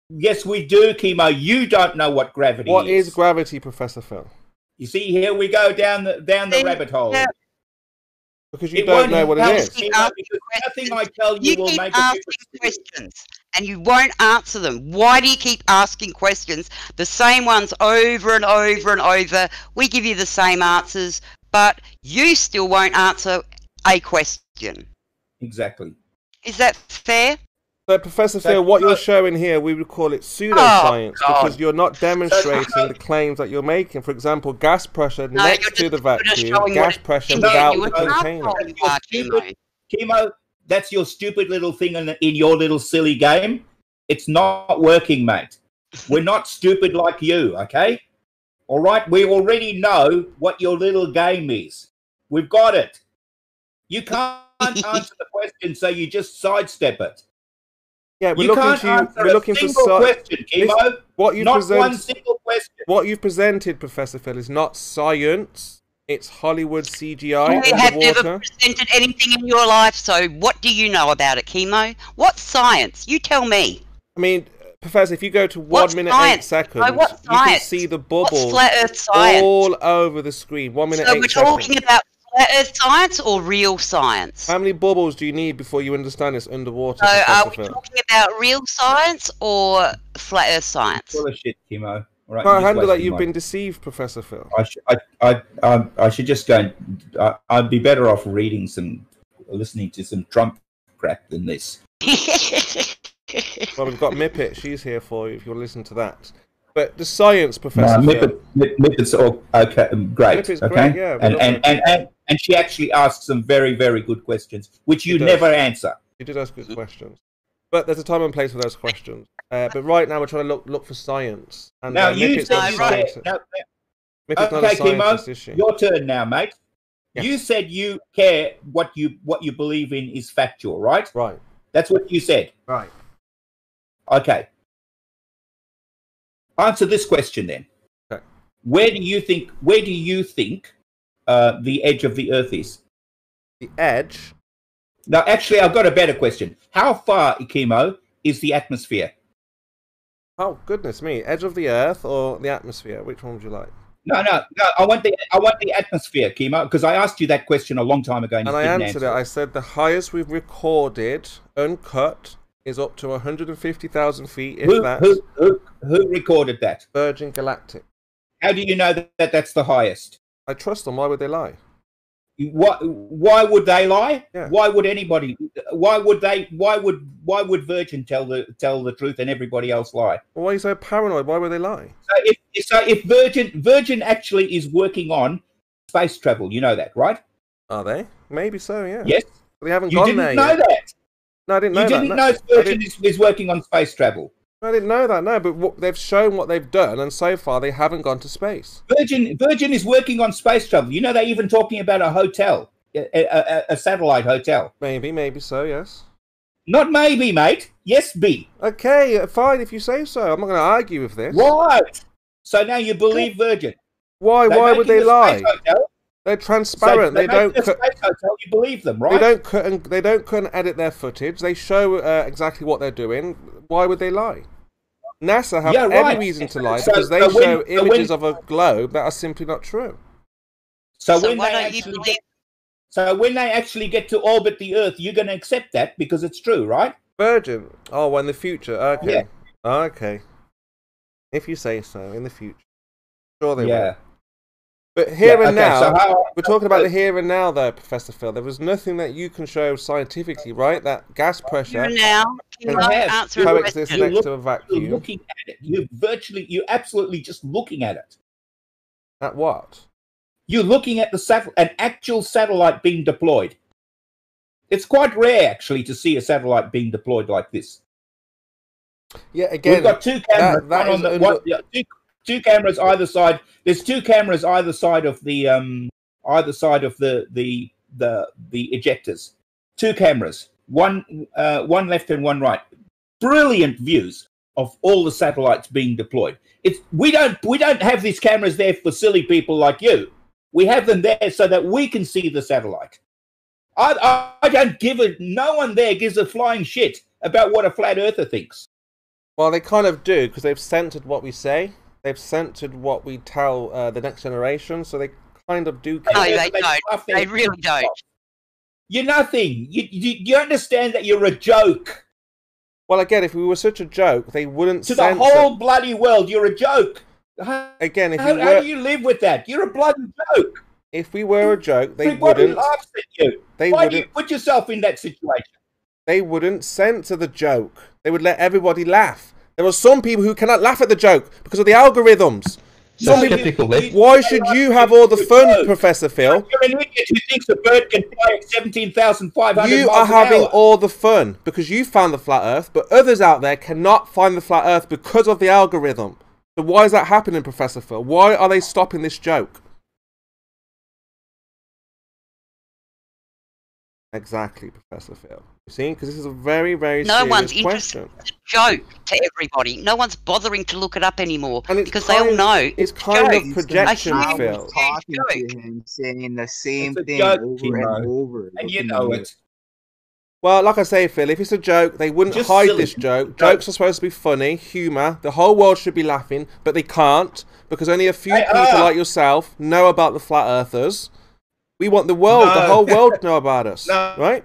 Yes, we do, Kimo. You don't know what gravity is. What is gravity, Professor Phil? You see, here we go down the rabbit hole. Because you don't know what it is. Kimo, because nothing I tell you will keep make a asking questions and you won't answer them. Why do you keep asking questions? The same ones over and over and over. We give you the same answers, but you still won't answer a question. Exactly. Is that fair? So, Professor Phil, what you're showing here, we would call it pseudoscience because you're not demonstrating the claims that you're making. For example, gas pressure next to the vacuum, gas pressure without the container. Kimo, that's your stupid little thing in your little silly game. It's not working, mate. We're not stupid like you, okay? All right? We already know what your little game is. We've got it. You can't answer the question, so you just sidestep it. Yeah, we're looking for question, Kimo. What you not present, one single question. What you've presented, Professor Phil, is not science. It's Hollywood CGI You have never underwater. presented anything in your life, so what do you know about it, Kimo? What's science? You tell me. I mean, Professor, if you go to 1 What's minute science? 8 seconds, No, what's you can science? see the What's bubbles flat Earth science? all over the screen. 1 minute So 8 we're seconds. talking about flat Earth science or real science? How many bubbles do you need before you understand it's underwater? So are Professor we Phil? talking about real science or flat Earth science? Full of shit, Kimo. All right, Can't you're just handle that wasting you've my- been deceived, Professor Phil. I should just go. I'd be better off listening to some Trump crap than this. Well, we've got Mippet. She's here for you if you want to listen to that. But the science, Professor Phil. Mipet's all okay, great. Mipet's okay, great, yeah, and she actually asks some very, very good questions, which you never answer. She did ask good questions. But there's a time and place for those questions. But right now we're trying to look for science. And Now you Mipet's not a said scientist. Mipet's not a okay, Kimo, scientist, is she? your turn now, mate. Yes. You said you care what you believe in is factual, right? Right. That's what you said. Right. Okay. Answer this question then. Okay. Where do you think the edge of the Earth is? The edge? No, actually, I've got a better question. How far, Kimo, is the atmosphere? Oh, goodness me. Edge of the Earth or the atmosphere? Which one would you like? No. I want the atmosphere, Kimo, because I asked you that question a long time ago, and And you I didn't answered answer it. I said the highest we've recorded, uncut, is up to 150,000 feet, if that. Who recorded that? Virgin Galactic. How do you know that that's the highest? I trust them. Why would they lie? Why would they lie? Yeah. Why would anybody? Why would Virgin tell the truth and everybody else lie? Well, why are you so paranoid? Why would they lie? So if Virgin actually is working on space travel, you know that, right? Are they? Maybe so. Yeah. Yes. They haven't You gone didn't there know yet. that. No, I didn't know You that. didn't No, know Virgin is working on space travel. I didn't know that. No, but they've shown what they've done, and so far they haven't gone to space. Virgin is working on space travel. You know, they're even talking about a hotel, a satellite hotel. Maybe so. Yes. Not maybe, mate. Yes, be. Okay, fine if you say so. I'm not going to argue with this. Right. So now you believe Virgin. Why? They're Why would making they a space lie? hotel. They're transparent. So they don't. a space hotel. You believe them, right? They don't cut and edit their footage. They show exactly what they're doing. Why would they lie? NASA have every reason to lie because they show images of a globe that are simply not true. So when they actually get to orbit the Earth, you're going to accept that because it's true, right? Virgin. Oh, well, in the future. Okay. Yeah. Okay. If you say so, in the future. Sure they Yeah. will. But here and now, so we're talking about the here and now, though, Professor Phil. There was nothing that you can show scientifically, right? That gas pressure Here now, can answer a coexist question. next to a vacuum. You're looking at it. You're absolutely just looking at it. At what? You're looking at an actual satellite being deployed. It's quite rare, actually, to see a satellite being deployed like this. Yeah, again, we've got two cameras. Two cameras either side. There's two cameras either side of the ejectors. Two cameras, one left and one right. Brilliant views of all the satellites being deployed. We don't have these cameras there for silly people like you. We have them there so that we can see the satellite. I don't give a. No one there gives a flying shit about what a flat earther thinks. Well, they kind of do because they've censored what we say. They've censored what we tell the next generation, so they kind of do care. No, they don't. They really don't. You're nothing. You understand that you're a joke. Well, again, if we were such a joke, they wouldn't to censor... the whole bloody world. You're a joke. Again, if how do you live with that? You're a bloody joke. If we were a joke, they Everybody wouldn't. laughs at you. Why do you put yourself in that situation? They wouldn't censor the joke. They would let everybody laugh. There are some people who cannot laugh at the joke because of the algorithms. Why should you have all the fun, Professor Phil? You're an idiot who thinks a bird can fly at 17,500 You miles are an having hour. all the fun because you found the flat Earth, but others out there cannot find the flat Earth because of the algorithm. So why is that happening, Professor Phil? Why are they stopping this joke? Exactly, Professor Phil. You see, because this is a very, very No serious one's question. interested. It's a joke to everybody. No one's bothering to look it up anymore because they all kind- know it's kind of joke. projection, A huge Phil. Talking to him, saying the same It's a thing joke, over Kimo. and over. And you looking know at it. Well, like I say, Phil, if it's a joke, they wouldn't Just hide silly. this joke. Jokes are supposed to be funny, humour. The whole world should be laughing, but they can't because only a few people like yourself know about the flat earthers. We want the world, the No. whole world to know about us, No. right?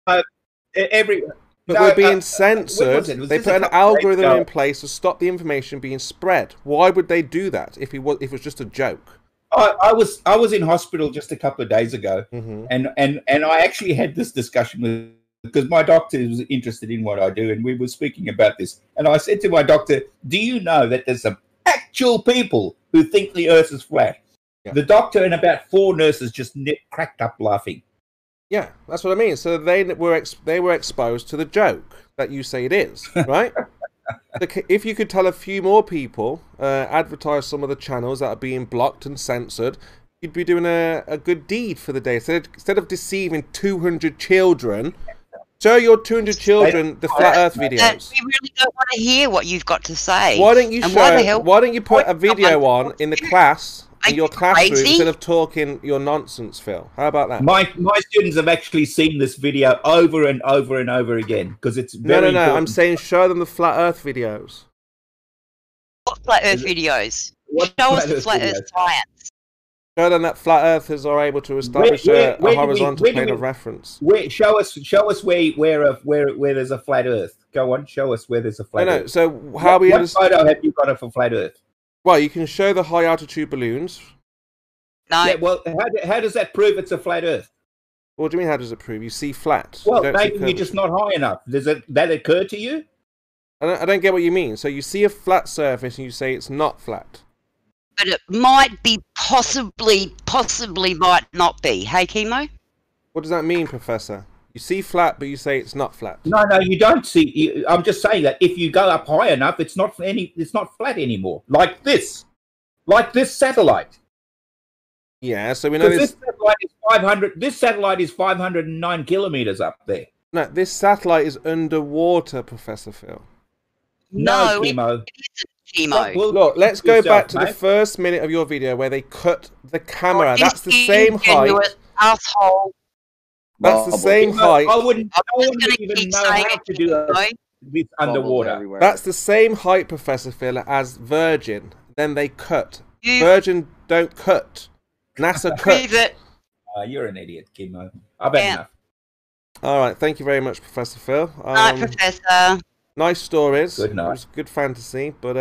But we're being censored. Was They this put a an couple of days algorithm ago? in place to stop the information being spread. Why would they do that if it was just a joke? I was in hospital just a couple of days ago, Mm-hmm. and I actually had this discussion with, because my doctor was interested in what I do, and we were speaking about this. And I said to my doctor, "Do you know that there's some actual people who think the Earth is flat?" Yeah. The doctor and about 4 nurses just cracked up laughing. Yeah, that's what I mean. So they were exposed to the joke that you say it is, right? If you could tell a few more people, advertise some of the channels that are being blocked and censored, you'd be doing a good deed for the day. Instead of deceiving 200 children, show your 200 children the flat Earth videos. We really don't want to hear what you've got to say. Why don't you And show? why the hell? Why don't you put a video on in the class? In your classroom crazy? instead of talking your nonsense, Phil. How about that? My students have actually seen this video over and over and over again because it's very No. important. I'm saying show them the flat Earth videos. What flat Earth videos? Show us the flat Earth science. Show them that flat earthers are able to establish where a do we- horizontal where do plane we- of reference. Show us where there's a flat Earth. Go on, show us where there's a flat Earth. So how we what photo have you got of a flat Earth? Well, you can show the high altitude balloons. No. Yeah, well, how does that prove it's a flat Earth? What do you mean? How does it prove? You see flat. Well, You don't see maybe you're curvature. just not high enough. Does that occur to you? I don't get what you mean. So you see a flat surface and you say it's not flat. But it might be possibly might not be. Hey, Kimo? What does that mean, Professor? You see flat, but you say it's not flat. No, you don't see. I'm just saying that if you go up high enough, it's not flat anymore. Like this satellite. Yeah, so we know Because this satellite is 500. This satellite is 509 kilometers up there. No, this satellite is underwater, Professor Phil. No, Kimo. Kimo. Look, let's go yourself, back to the mate. first minute of your video where they cut the camera. Oh, That's the same height. Asshole. That's the same height. I wouldn't even know how to do this underwater. That's the same height, Professor Phil, as Virgin. Then they cut. You- Virgin don't cut. NASA Prove cut. it. You're an idiot, Kimo. I've had enough. All right, thank you very much, Professor Phil. Night, Professor. Nice stories. Good night. It was good fantasy, but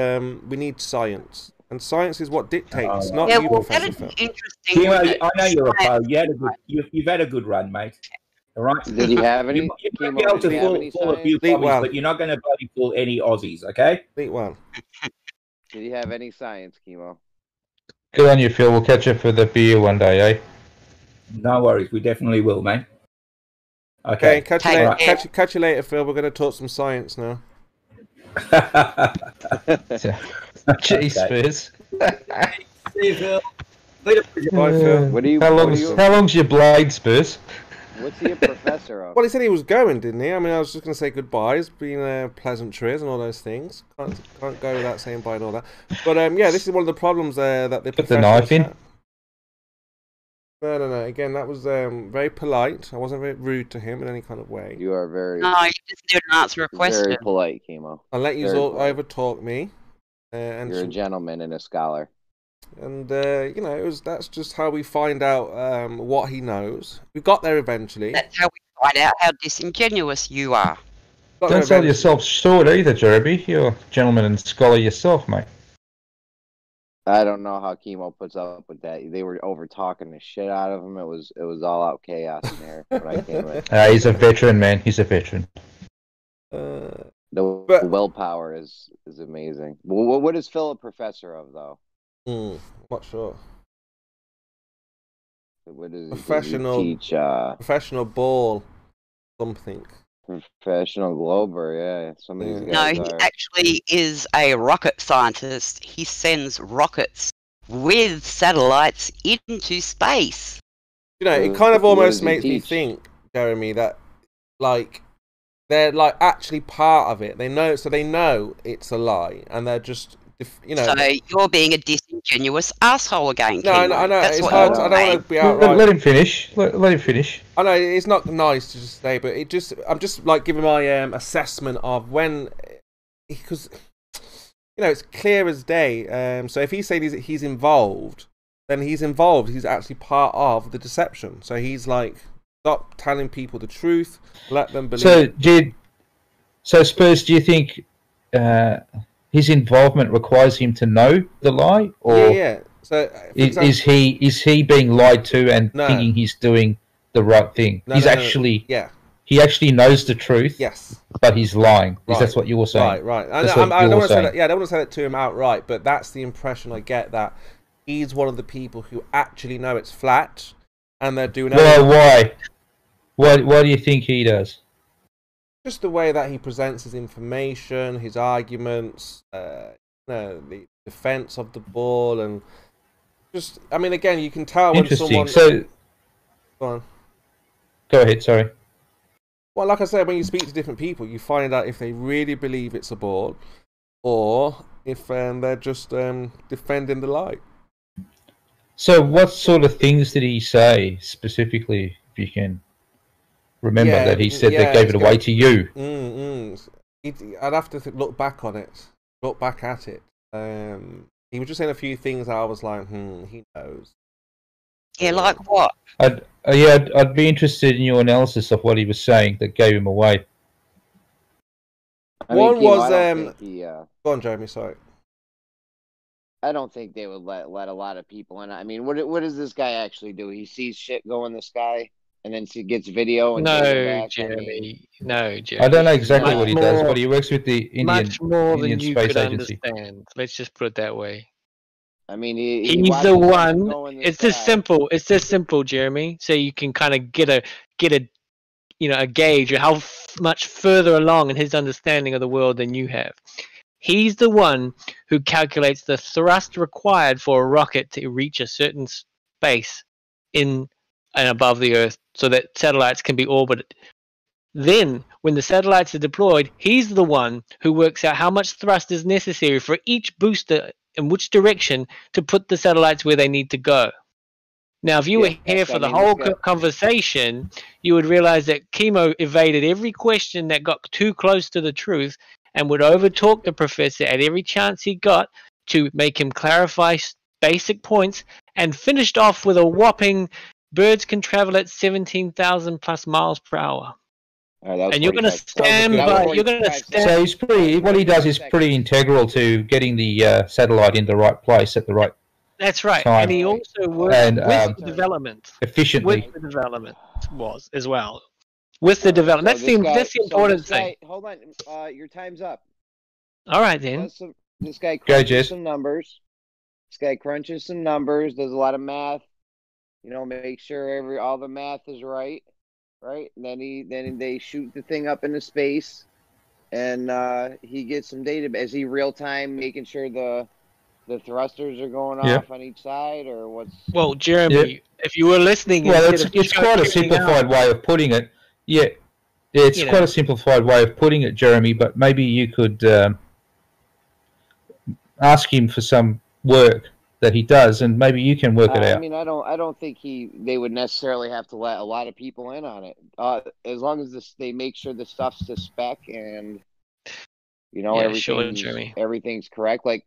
we need science. And science is what dictates, not Yeah, you, well, Professor that'd Phil. be interesting. Kimo, wouldn't it? I know you're a pro. You've had a good run, mate. All right. Did he have any? You might Kimo, be able did he have to any fool a few science? commies, but you're not going to bloody fool any Aussies, okay? Beat one. Did he have any science, Kimo? Good on you, Phil. We'll catch up for the beer one day, eh? No worries. We definitely will, mate. Okay, Okay. catch you Take later. care. Catch you later, Phil. We're going to talk some science now. Jeez, Spurs. See you, Phil. Bye, Phil. What do you? How what do long's, how long's your blade, Spurs? What's he a professor of? Well, he said he was going, didn't he? I mean, I was just going to say goodbyes, being pleasantries and all those things. Can't go without saying bye and all that. But yeah, this is one of the problems that the Put the professors knife in. had. No. Again, that was very polite. I wasn't very rude to him in any kind of way. You are very, No, you just didn't answer a question. very polite, Kimo. I'll let you Very all polite. over-talk me. And You're a gentleman and a scholar. And you know, that's just how we find out what he knows. We got there eventually. That's how we find out how disingenuous you are. Got there Don't sell eventually. yourself short either, Jeremy. You're a gentleman and scholar yourself, mate. I don't know how Kimo puts up with that. They were over talking the shit out of him. It was all out chaos in there when I came in. He's a veteran, man. He's a veteran. The willpower is amazing. Well, what is Phil a professor of, though? Not sure. What is Professional. He teach? Professional ball something. Professional glober, yeah. Some of these No, guys he are. actually is a rocket scientist. He sends rockets with satellites into space. You know, it kind of What almost does he makes me teach? think Jeremy, that like they're like actually part of it. They know, so they know it's a lie, and they're just, you know. So you're being a disingenuous asshole again. No, Kimo. I know. That's It's what hard. you're I don't saying. want to be outright. Let him finish. Let him finish. I know it's not nice to just say, but I'm just like giving my assessment of when, because you know it's clear as day. So if he's saying he's involved, then he's involved. He's actually part of the deception. So he's like, stop telling people the truth. Let them believe. So Spurs, do you think his involvement requires him to know the lie, or yeah. So is he being lied to and thinking he's doing the right thing? He actually knows the truth. Yes, but he's lying. Is that what you're saying? Right. I don't want to say that. Yeah, I don't want to say that to him outright, but that's the impression I get, that he's one of the people who actually know it's flat, and they're doing. Well, why? Why do you think he does? Just the way that he presents his information, his arguments, the defense of the ball, and just, I mean, again, you can tell when someone. So, go on. Go ahead. Sorry. Well, like I said, when you speak to different people, you find out if they really believe it's a ball, or if they're just defending the lie. So, what sort of things did he say specifically, if you can remember, that he said that gave it away to you? I'd have to look back on it, look back at it. He was just saying a few things that I was like, he knows. Yeah, like what? I'd be interested in your analysis of what he was saying that gave him away. One was Go on, Jeremy. Sorry. I don't think they would let a lot of people in. I mean, what does this guy actually do? He sees shit go in the sky and then he gets video and No, Jeremy. I don't know exactly what he does, but he works with the Indian much more than you Space could Agency. understand. Let's just put it that way. I mean, he's the one. It's this simple. It's this simple, Jeremy. So you can kind of get a a gauge of how much further along in his understanding of the world than you have. He's the one who calculates the thrust required for a rocket to reach a certain space in and above the Earth, so that satellites can be orbited. Then, when the satellites are deployed, he's the one who works out how much thrust is necessary for each booster in which direction to put the satellites where they need to go. Now, if you were here for the whole conversation, you would realize that Kimo evaded every question that got too close to the truth and would overtalk the professor at every chance he got to make him clarify basic points, and finished off with a whopping birds can travel at 17,000 plus miles per hour. And you're going to stand by. You're going to stand. So he's pretty. What he does is pretty integral to getting the satellite in the right place at the right. That's right, time. and he also works with the development efficiently. With the development was as well. With the development, that's the important thing. Hold on, your time's up. All right then. This guy crunches some numbers. This guy crunches some numbers. Does a lot of math. Make sure all the math is right. Right, and then they shoot the thing up into space, and he gets some data. Is he real time making sure the thrusters are going off on each side, or what's? Well, Jeremy, if you were listening, well, it's quite a simplified way of putting it. Yeah, it's quite a simplified way of putting it, Jeremy. But maybe you could ask him for some work that he does, and maybe you can work it out. I mean, I don't think they would necessarily have to let a lot of people in on it. As long as they make sure the stuff's to spec and everything's correct. Like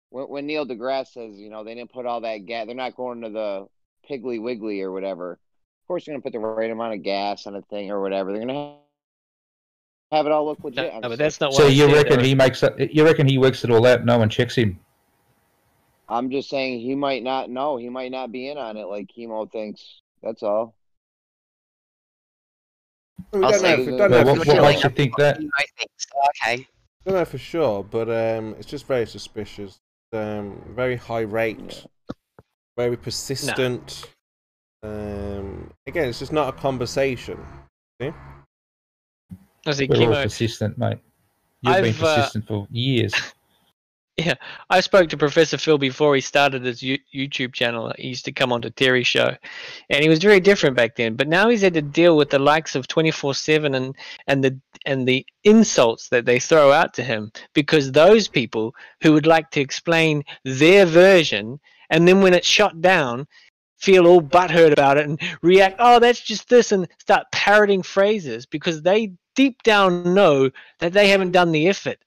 when Neil deGrasse says, they didn't put all that gas, they're not going to the Piggly Wiggly or whatever. Of course, they're going to put the right amount of gas on a thing or whatever. They're going to have it all look legit. No, but that's not what so you reckon he makes it? You reckon he works it all out? No one checks him. I'm just saying he might not know. He might not be in on it like Kimo thinks. That's all. We don't know. What makes you think that? Okay. Don't know for sure, but it's just very suspicious. Very high rate, very persistent. Again, it's just not a conversation. See? We're all persistent, mate. You've been persistent for years. Yeah, I spoke to Professor Phil before he started his YouTube channel. He used to come on to Terry's show, and he was very different back then. But now he's had to deal with the likes of 24/7 and the insults that they throw out to him, because those people who would like to explain their version, and then when it's shot down, feel all butthurt about it and react, oh, that's just this, and start parroting phrases because they deep down know that they haven't done the effort.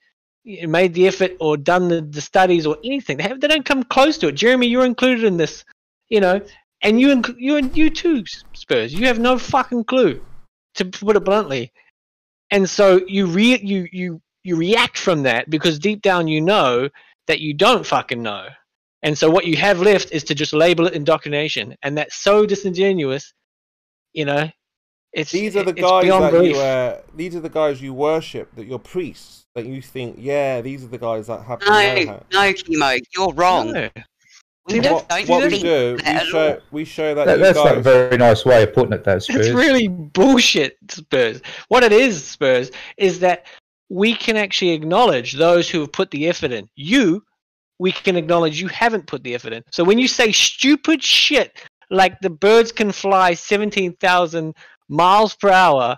Made the effort or done the studies or anything. They don't come close to it. Jeremy, you're included in this, and you too, Spurs. You have no fucking clue, to put it bluntly. And so you react from that because deep down you know that you don't fucking know. And so what you have left is to just label it indoctrination, and that's so disingenuous. These are the guys you worship, that you're priests, that you think, yeah, these are the guys that have to know how. No, Kimo, you're wrong. No. We show that that's not a very nice way of putting it, though, Spurs. It's really bullshit, Spurs. What it is, Spurs, is that we can actually acknowledge those who have put the effort in. We can acknowledge you haven't put the effort in. So when you say stupid shit like the birds can fly 17,000 miles per hour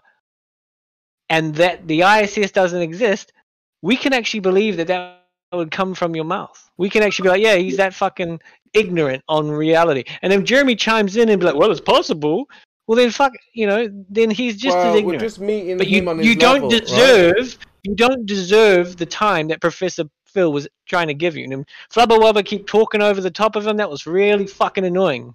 and that the ISS doesn't exist, we can actually believe that would come from your mouth. We can actually be like, yeah, he's that fucking ignorant on reality. And then Jeremy chimes in and be like, well, it's possible. Well, then then he's just as ignorant. We're just meeting but him on his you don't level, deserve right? You don't deserve the time that Professor Phil was trying to give you. And Flubber Wubber keep talking over the top of him. That was really fucking annoying.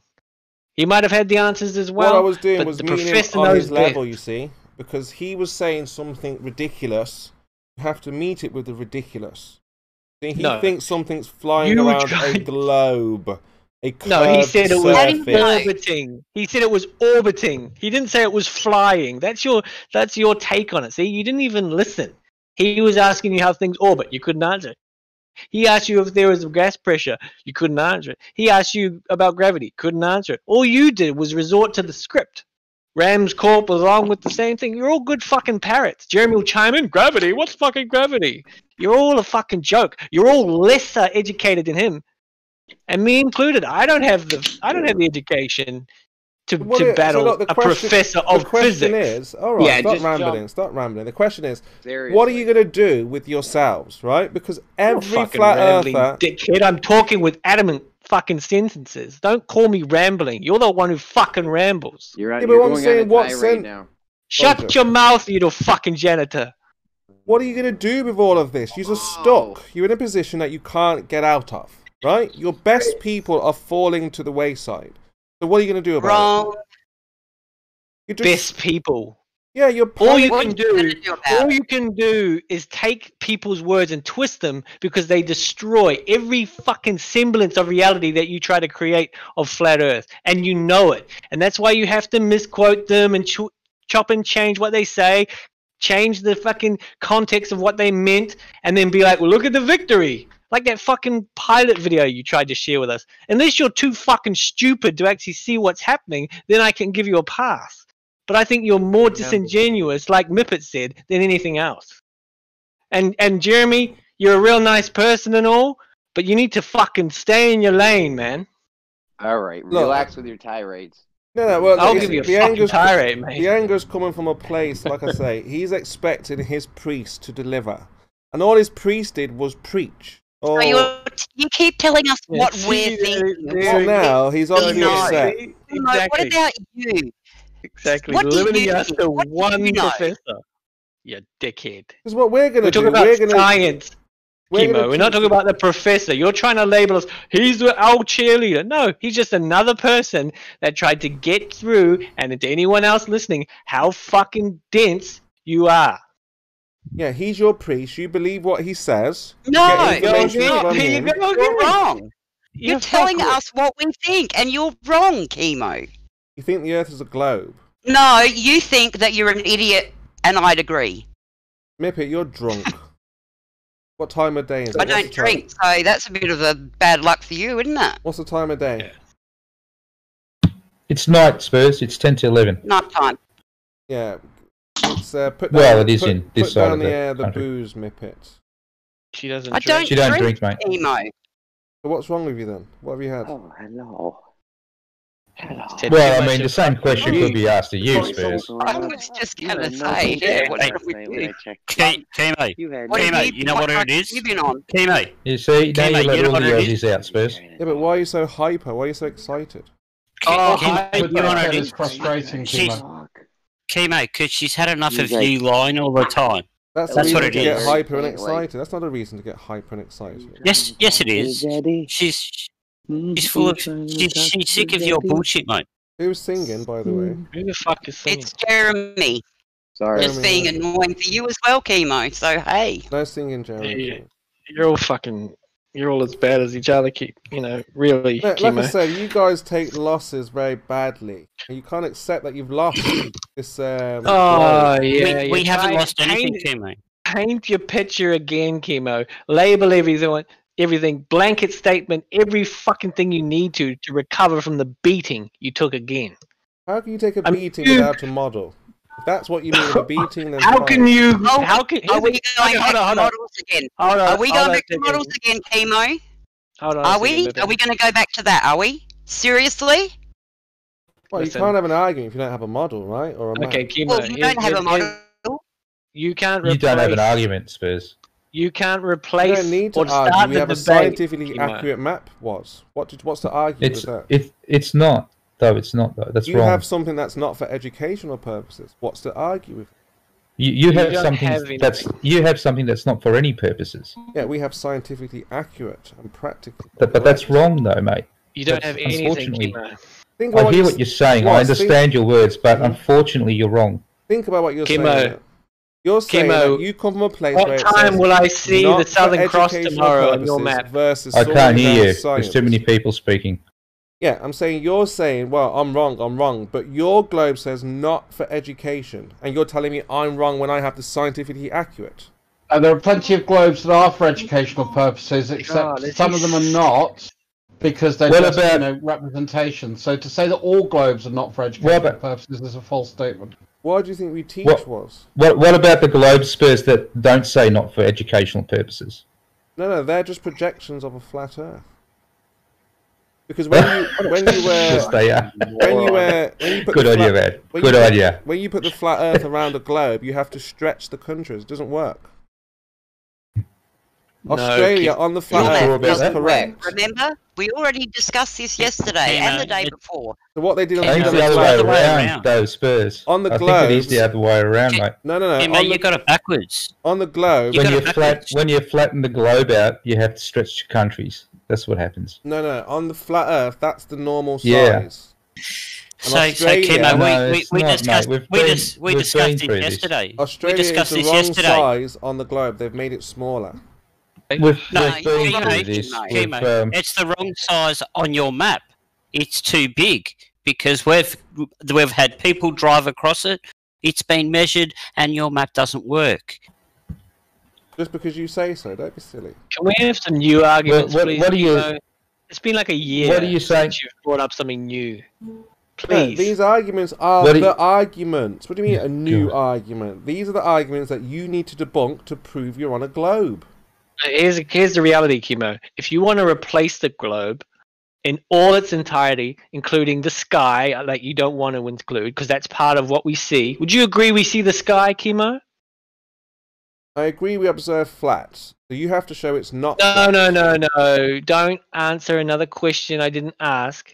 He might have had the answers as well. What I was doing but was the meeting professor him on knows his level, best. you see, because he was saying something ridiculous. You have to meet it with the ridiculous. See, he thinks something's flying around a globe. No, he said it was surface. orbiting. He said it was orbiting. He didn't say it was flying. That's your take on it. See, you didn't even listen. He was asking you how things orbit. You couldn't answer it. He asked you if there was gas pressure. You couldn't answer it. He asked you about gravity. Couldn't answer it. All you did was resort to the script. Rams Corp was along with the same thing. You're all good fucking parrots. Jeremy will chime in. Gravity? What's fucking gravity? You're all a fucking joke. You're all lesser educated than him, and me included. I don't have the education to battle a professor of physics. The question is, all right, stop rambling. The question is, what are you going to do with yourselves, right? Because every flat earther... Dickhead, I'm talking with adamant fucking sentences. Don't call me rambling. You're the one who fucking rambles. You're going on a tirade now. Shut your mouth, you little fucking janitor. What are you going to do with all of this? You're stuck. You're in a position that you can't get out of, right? Your best people are falling to the wayside. So what are you going to do about it? Best people. Yeah, you're all you can do is take people's words and twist them because they destroy every fucking semblance of reality that you try to create of flat Earth, and you know it. And that's why you have to misquote them and chop and change what they say, change the fucking context of what they meant, and then be like, well, look at the victory. Like that fucking pilot video you tried to share with us. Unless you're too fucking stupid to actually see what's happening, then I can give you a pass. But I think you're more disingenuous, like Mippet said, than anything else. And Jeremy, you're a real nice person and all, but you need to fucking stay in your lane, man. All right, relax with your tirades. No, well, I'll give you a fucking tirade, mate. The anger's coming from a place, like I say, he's expecting his priest to deliver. And all his priest did was preach. Oh. So you keep telling us what we're thinking. Well, now he's obviously upset. Exactly. What about you? Exactly. What limiting us to one professor. You dickhead. Because what we're going to do... We're talking about science, Kimo. We're not talking about the professor. You're trying to label us, he's our cheerleader. No, he's just another person that tried to get through, and to anyone else listening, how fucking dense you are. Yeah, he's your priest. You believe what he says. No, you're wrong. You're telling us what we think, and you're wrong, Kimo. You think the Earth is a globe? No, you think that you're an idiot, and I'd agree. Mippet, you're drunk. What time of day is it? I don't drink, so that's a bit of a bad luck for you, isn't it? What's the time of day? It's night, Spurs. It's 10 to 11. Night time. Yeah. It's, put down, well, it is in this side of the down the country. booze, Mippet. She doesn't. I don't. She don't drink, mate. Emo. So what's wrong with you then? What have you had? Oh, hello. Well, I mean, the same question could be asked to you, Spurs. I was just gonna say, what's wrong with you? Kimo, you know what it is? Kimo. You see, now you let all the Aussies out, Spurs. Yeah, but why are you so hyper? Why are you so excited? It's frustrating, Kimo, because she's had enough of you lying all the time. That's what it is. Get hyper and excited. That's not a reason to get hyper and excited. Yes, it is. She's full of. She's sick of your bullshit, mate. Who's singing, by the way? Who the fuck is singing? It's Jeremy. Sorry. Just being annoying for you as well, Kimo. So hey. No singing, Jeremy. You're all fucking. You're all as bad as each other. Really. Like Kimo. I said, you guys take losses very badly, and you can't accept that you've lost this. We haven't lost anything, Kimo. Paint your picture again, Kimo. Label everything. Blanket statement. Every fucking thing you need to recover from the beating you took again. How can you take a beating without a model? If that's what you mean with a beating, then how can you? Are we going back to models again? Are we going back to models again, Kimo? Are we? Are we going to go back to that? Are we? Seriously? Well, you can't have an argument if you don't have a model, right? Or a Okay, map. Kimo. Well, you don't have a model. You can't. You don't have an argument, Spurs. You can't replace. You don't need to or start argue. We the have a debate, scientifically Kimo. accurate map. What's to argue with that? It's not though. It's not though. That's you wrong. have something that's not for educational purposes. What's to argue with? You have don't something have that's something that's not for any purposes. Yeah, we have scientifically accurate and practical. But that's wrong though, mate. You don't That's- have anything, unfortunately, Kimo. I hear what you're saying. I understand your words, but unfortunately, you're wrong. Think about what you're Kimo. saying. You're saying Kimo, that you come from a place what where it time says will I see not the Southern for Cross educational tomorrow on your purposes map? versus I can't solely hear down you. science. There's too many people speaking. Yeah, I'm saying you're saying, well, I'm wrong, but your globe says not for education, and you're telling me I'm wrong when I have the scientifically accurate. And there are plenty of globes that are for educational purposes, except God, some of them are not, because they're What just about- representation. So to say that all globes are not for educational purposes is a false statement. Why do you think we teach was? What about the globe, Spurs, that don't say not for educational purposes? No, they're just projections of a flat Earth. Because when you Yes, they are. when you put Good the on you, flat- man. when Good you put- on you. When you put the flat Earth around the globe, you have to stretch the countries. It doesn't work. Australia on the flat Earth is correct. Remember, we already discussed this yesterday and the day before. So what they did on I think it's the other way around, those Spurs. On the I think it is globes- the other way around, mate. No. Hey, mate, you got it backwards. On the globe, When you flatten the globe out, you have to stretch countries. That's what happens. No. On the flat Earth, that's the normal Yeah. size. So, Australia- Kimo, No, we it's not, discussed mate. we We've discussed been this through this. yesterday. Australia we discussed is the this wrong yesterday. size on the globe. They've made it smaller. We've No, been through Kimo, this. Kimo, it's the wrong size on your map. It's too big because we've had people drive across it. It's been measured, and your map doesn't work. Just because you say so, don't be silly. Can we have some new arguments, please? what do you- Kimo? It's been like a year. What are you saying? Since you've brought up something new. No, Please. these arguments are What do the you- arguments. What do you mean a new argument? These are the arguments that you need to debunk to prove you're on a globe. Here's the reality, Kimo. If you want to replace the globe in all its entirety, including the sky that you don't want to include, because that's part of what we see, would you agree we see the sky, Kimo? I agree we observe flats. So you have to show it's not No, flat. no. Don't answer another question I didn't ask.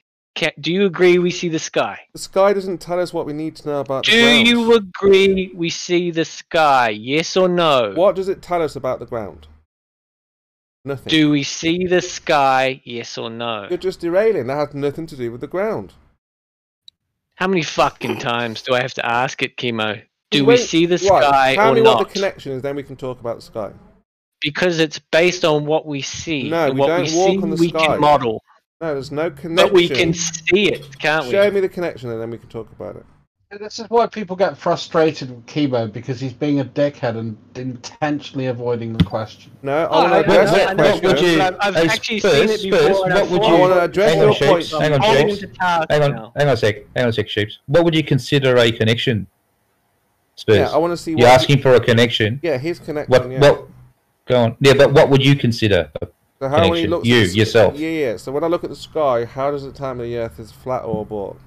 Do you agree we see the sky? The sky doesn't tell us what we need to know about the Do ground. you agree we see the sky? Yes or no? What does it tell us about the ground? Nothing. Do we see the sky? Yes or no? You're just derailing. That has nothing to do with the ground. How many fucking times do I have to ask it, Kimo? Do Wait, we see the right, sky tell or me not? what the connection is, then we can talk about the sky. Because it's based on what we see. No, and we what don't we walk see, on the we sky. can model. No, there's no connection. But we can see it, can't we? Show me the connection, and then we can talk about it. This is why people get frustrated with Kimo, because he's being a dickhead and intentionally avoiding the question. No, I want to address that question. I've actually seen it before. What would you? I want to address Hang your on, point. Sheeps. Hang on, Sheeps. Hang on a sec, Sheeps. What would you consider a connection? Spurs. Yeah, I want to see. You're asking for a connection. Yeah, his connection. What? Yeah. Go on. Yeah, but what would you consider a So how when he connection? looks You, at the, yourself. Yeah. So when I look at the sky, how does it tell me the Earth is flat or bald?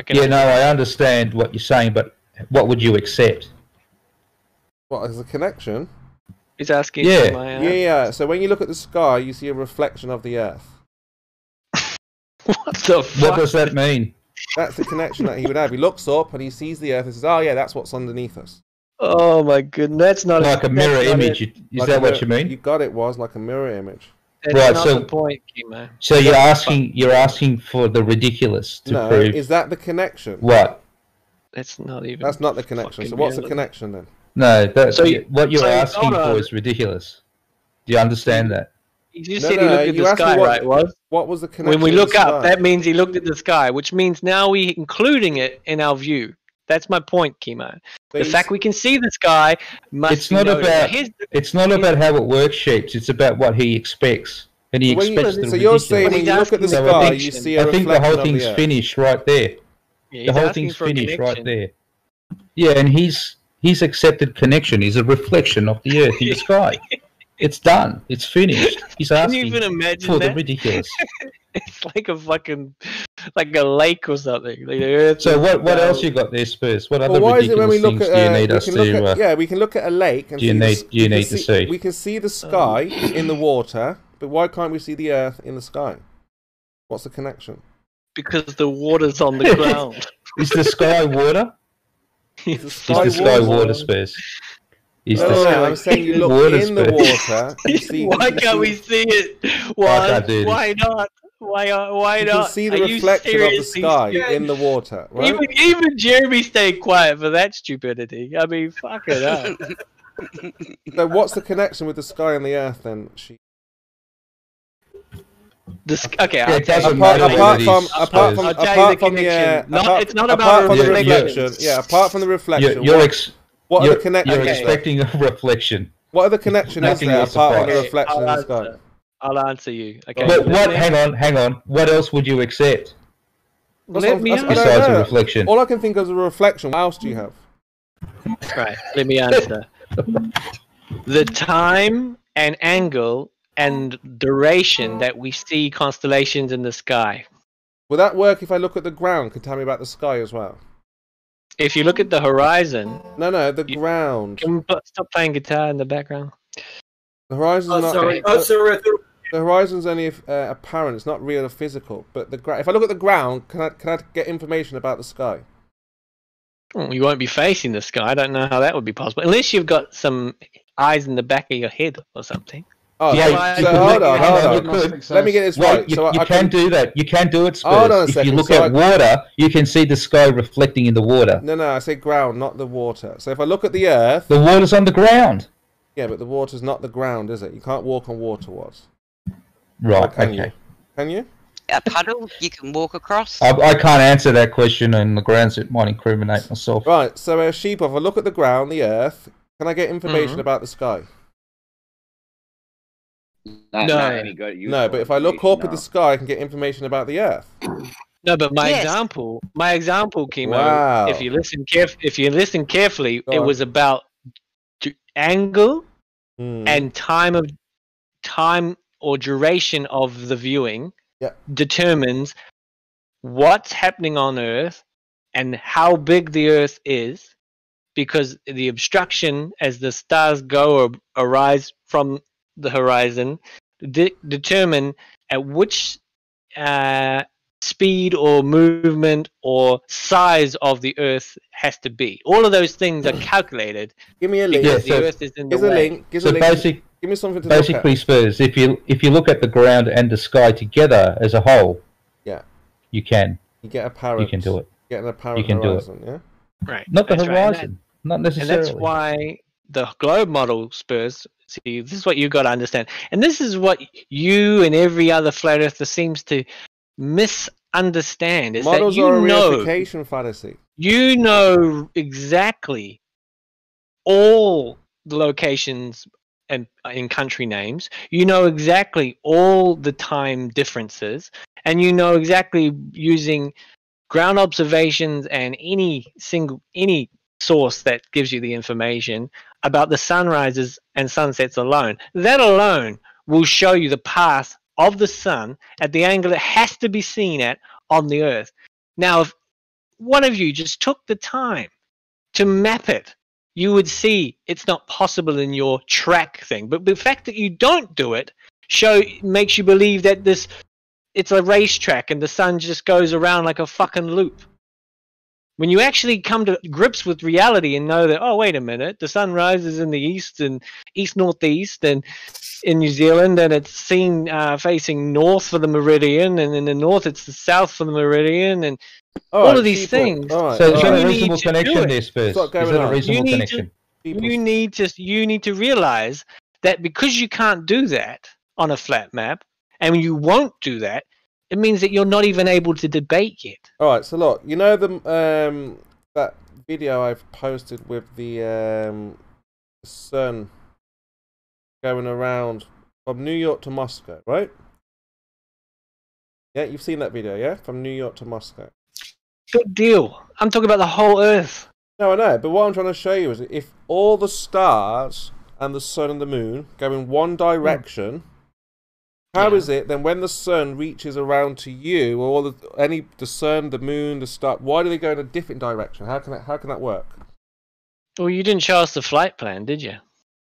Yeah, no, I understand what you're saying, but what would you accept? What is a connection? He's asking. Yeah. Yeah. So when you look at the sky, you see a reflection of the Earth. What the fuck? What does that mean? That's the connection that he would have. He looks up and he sees the Earth and says, "Oh yeah, that's what's underneath us." Oh my goodness, that's not Like a mirror image. Is Like that a what mirror- you mean? You got it. Was like a mirror image. That's Right, not so- the point, Kimo. So you're asking for the ridiculous to No, prove is that the connection? what? That's not even. That's not the connection. So fucking what's the reality. connection then? No, that, So you- what you're so asking hold for on. is ridiculous. Do you understand that? You just said he looked at you the asked me sky, right? what was the connection? When we with look the up, sky? that means he looked at the sky, which means now we including it in our view. That's my point, Kimo. The fact we can see the sky must It's be not noted. about. Here's- It's not about how it works, Shapes. It's about what he expects, and he So when you- expects the so you're ridiculous. saying when you look at the So sky, I think, you see a I think the reflection whole of the thing's Earth. finished right there. Yeah, The he's whole asking thing's for a finished right connection. there. Yeah, and he's accepted connection. He's a reflection of the Earth in the sky. It's done. It's finished. He's Can you asking even imagine for the that? ridiculous. It's like a fucking, like a lake or something. Like the earth. So is what down. else you got there, Spurs? What other Well, why is it when we ridiculous look things at do you need us we can look to? at, yeah, we can look at a lake and do you see need the, do you we can need to see? We can see the sky in the water, but why can't we see the Earth in the sky? What's the connection? Because the water's on the ground. Is the sky water? Is the sky water, Spurs? Is No, the no, sky I'm saying you look water, in the Spurs? water. You see, Why can't we see it? Why? can't do this. Why not? Why you not? can see Are the you reflection of the seriously sky serious? in the water, right? Even Jeremy stayed quiet for that stupidity. I mean, fuck it up. So what's the connection with the sky and the Earth then? Okay, I'll it tell you. doesn't matter apart whether from he's apart from I'll tell you apart the from the connection. It's not apart about from the reflection. reflection. Yeah, apart from the reflection. You're what are the connections? You're there? expecting a reflection. What other connection is Nothing there else apart from the applies. reflection in the sky? I'll answer you. Okay. But what? Hang on. What else would you accept Let me besides answer. a reflection? All I can think of is a reflection. What else do you have? Right. Let me answer. The time and angle and duration that we see constellations in the sky. Will that work if I look at the ground? Can tell me about the sky as well. If you look at the horizon. No, the ground. Can we stop playing guitar in the background? The horizon's Oh, not. sorry. The horizon's only apparent. It's not real or physical. But if I look at the ground, can I get information about the sky? Well, you won't be facing the sky. I don't know how that would be possible, unless you've got some eyes in the back of your head or something. Oh, Yeah, so you could hold on. you could. Let me get this Well, right. you, So you I can do that. You can do it, Spurs. Hold on a If second, you look so at water, you can see the sky reflecting in the water. No, I say ground, not the water. So if I look at the Earth, The water's on the ground. yeah, but the water's not the ground, is it? You can't walk on water, was. Right. Or can Okay. you? Can you? A puddle you can walk across. I can't answer that question on the grounds. It might incriminate myself. Right. So sheep. If I look at the ground, the Earth, can I get information about the sky? Not any good. No, but if I look up at the sky, I can get information about the Earth. No, but my Yes. example, Kimo. Wow. If you listen carefully, Go it on. was about angle Hmm. and time or duration of the viewing Yeah. determines what's happening on Earth and how big the Earth is, because the obstruction as the stars go or arise from the horizon determine at which speed or movement or size of the Earth has to be. All of those things are calculated. Give me a link. Because Yeah, the so- Earth is in the Give a way. link. Give So a link. Give me something to look basically, at. Spurs. If you look at the ground and the sky together as a whole, Yeah. you can. You get apparent. You can do it. Get an apparent You can do it. horizon. Yeah. Right. Not the That's right. And horizon. Not And necessarily. that's why the globe model, Spurs, see, this is what you got to understand. And this is what you and every other flat earther seems to misunderstand. Is Models that you are a know, reification fallacy. you know exactly all the locations and in country names. You know exactly all the time differences. And you know exactly using ground observations and any source that gives you the information about the sunrises and sunsets alone. That alone will show you the path of the sun at the angle it has to be seen at on the Earth. Now, if one of you just took the time to map it, you would see it's not possible in your track thing. But the fact that you don't do it makes you believe that it's a racetrack and the sun just goes around like a fucking loop. When you actually come to grips with reality and know that, oh, wait a minute, the sun rises in the east and east-northeast and in New Zealand, and it's seen facing north for the meridian, and in the north it's the south for the meridian, and all of these things. So is that a reasonable connection there, Spurs? Is that a reasonable connection? You need to realize that because you can't do that on a flat map, and you won't do that, it means that you're not even able to debate yet. All right, so look, you know that video I've posted with the sun going around from New York to Moscow, right? Yeah, you've seen that video, yeah? From New York to Moscow. Big deal. I'm talking about the whole Earth. No, I know, but what I'm trying to show you is if all the stars and the sun and the moon go in one direction, how is it then when the sun reaches around to you, or the sun, the moon, the star, why do they go in a different direction? How can that work? Well, you didn't show us the flight plan, did you?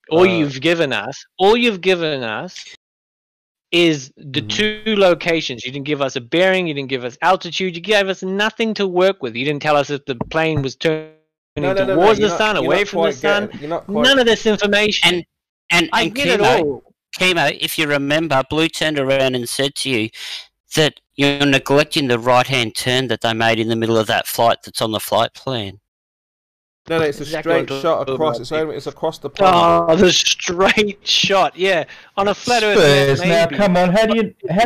All you've given us is the two locations. You didn't give us a bearing, you didn't give us altitude, you gave us nothing to work with. You didn't tell us if the plane was turning towards the sun, away from the sun. None of this information. And I get it all. Kimo, if you remember, Blue turned around and said to you that you're neglecting the right-hand turn that they made in the middle of that flight that's on the flight plan. No, it's a straight shot across. It's across the plane. Oh, the straight shot, yeah. On a flat Earth. Now, come on. How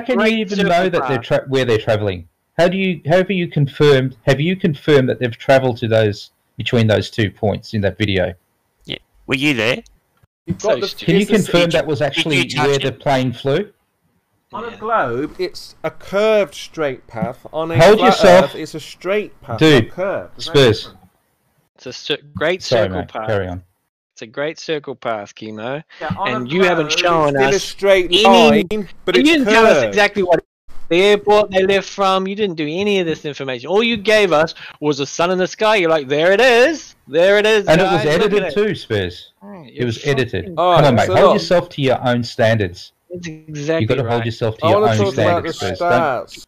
can you even know that where they're traveling? Have you confirmed that they've travelled to between those 2 points in that video? Yeah. Were you there? Can you confirm that was actually where the plane flew? On a globe, it's a curved straight path. On a Hold yourself. Earth, it's a straight path. Dude, curved. Spurs. It's a great circle path. Carry on. It's a great circle path, Kimo. Yeah, and you haven't shown us a straight line, but you it's didn't tell us exactly what the airport they left from. You didn't do any of this information. All you gave us was a sun in the sky. You're like, there it is. There it is. And guys. it was edited too, Spurs. It was edited. Come on, mate. So hold yourself to your own standards. That's exactly You've got to hold yourself to your own standards, Spurs. Stars.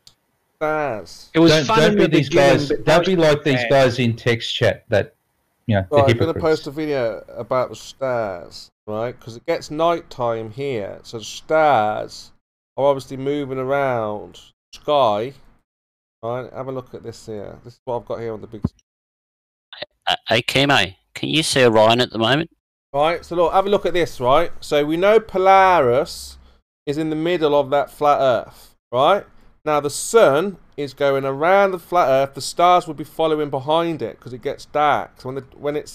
It was don't be these guys. Don't be like these guys in text chat that, you know, I'm going to post a video about the stars, right? Because it gets nighttime here, so the stars are obviously moving around the sky. Right? Have a look at this here. This is what I've got here on the big. Hey, Kimo, can you see Orion at the moment? Right. So look, have a look at this. Right. So we know Polaris is in the middle of that flat Earth. Right. Now the sun is going around the flat Earth. The stars will be following behind it because it gets dark. So when it's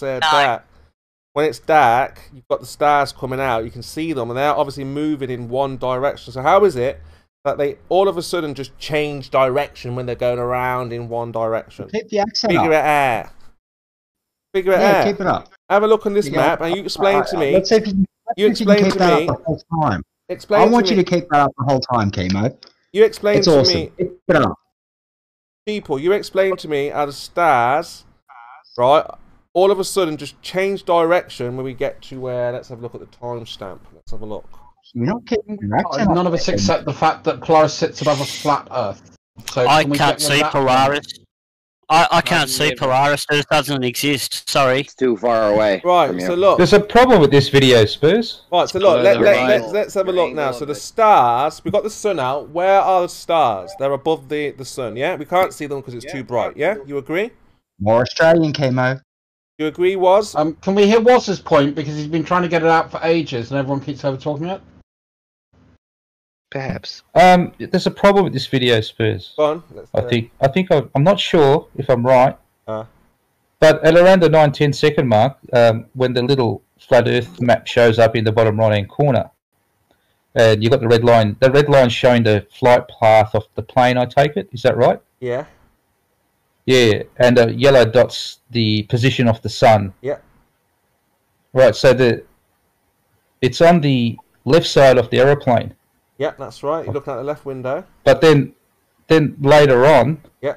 dark, you've got the stars coming out. You can see them, and they're obviously moving in one direction. So how is it that they all of a sudden just change direction when they're going around in one direction? Keep the accent Figure up. it out. Figure it out. Keep it up. Have a look on this map, and you explain to me. Let's see if you explain explain to to me. me. The whole time. Explain I to want me. you to keep that up the whole time, Kimo. You explain It's to awesome. me. Keep it up. People, you explain to me how the stars, right, all of a sudden just change direction when we get to where, let's have a look at the timestamp. Let's have a look. You're not keeping your accent None up. of us accept the fact that Polaris sits above a flat Earth. So I can we can't get rid see of that? Polaris. I can't see Polaris. It doesn't exist. Sorry. It's too far away. Right, so look. There's a problem with this video, Spurs. Right, so look, let's have a look now. So the stars, we've got the sun out. Where are the stars? They're above the sun, yeah? We can't see them because it's too bright, yeah? You agree? More Australian, Kimo. You agree, Woz? Can we hear Woz's point, because he's been trying to get it out for ages and everyone keeps over talking it? Perhaps. There's a problem with this video, Spurs. Go on. I'm not sure if I'm right, but at around the 9-10 second mark, when the little flat Earth map shows up in the bottom right-hand corner, and you've got the red line. The red line showing the flight path of the plane. I take it. Is that right? Yeah. Yeah, and the yellow dot's the position of the sun. Yeah. Right, so it's on the left side of the aeroplane. Yeah, that's right. You're looking at the left window. But then later on, yeah,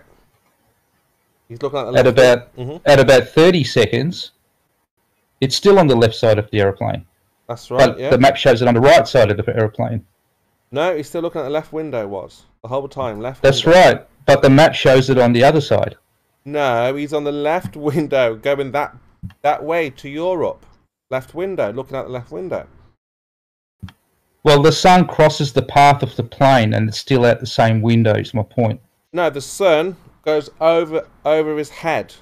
he's looking at the left at about 30 seconds, it's still on the left side of the aeroplane. That's right. But yeah. the map shows it on the right side of the aeroplane. No, he's still looking at the left window. The whole time left. That's window. right. But the map shows it on the other side. No, he's on the left window, going that way to Europe. Left window, looking at the left window. Well, the sun crosses the path of the plane, and it's still at the same window. Is my point. No, the sun goes over his head,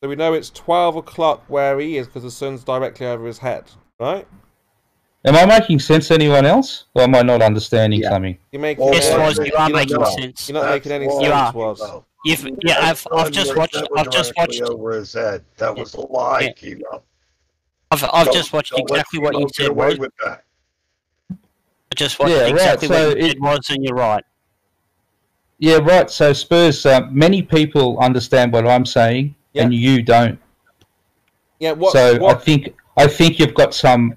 so we know it's 12 o'clock where he is because the sun's directly over his head, right? Am I making sense to anyone else, or am I not understanding something? You're making you are making sense. You're not making any sense. You are. Was. I've just watched over his head. That was a lie, Kimo. I've just watched exactly what you said was. I just watched exactly what you said was, and you're right. Yeah, right. So Spurs, many people understand what I'm saying, and you don't. Yeah. I think you've got some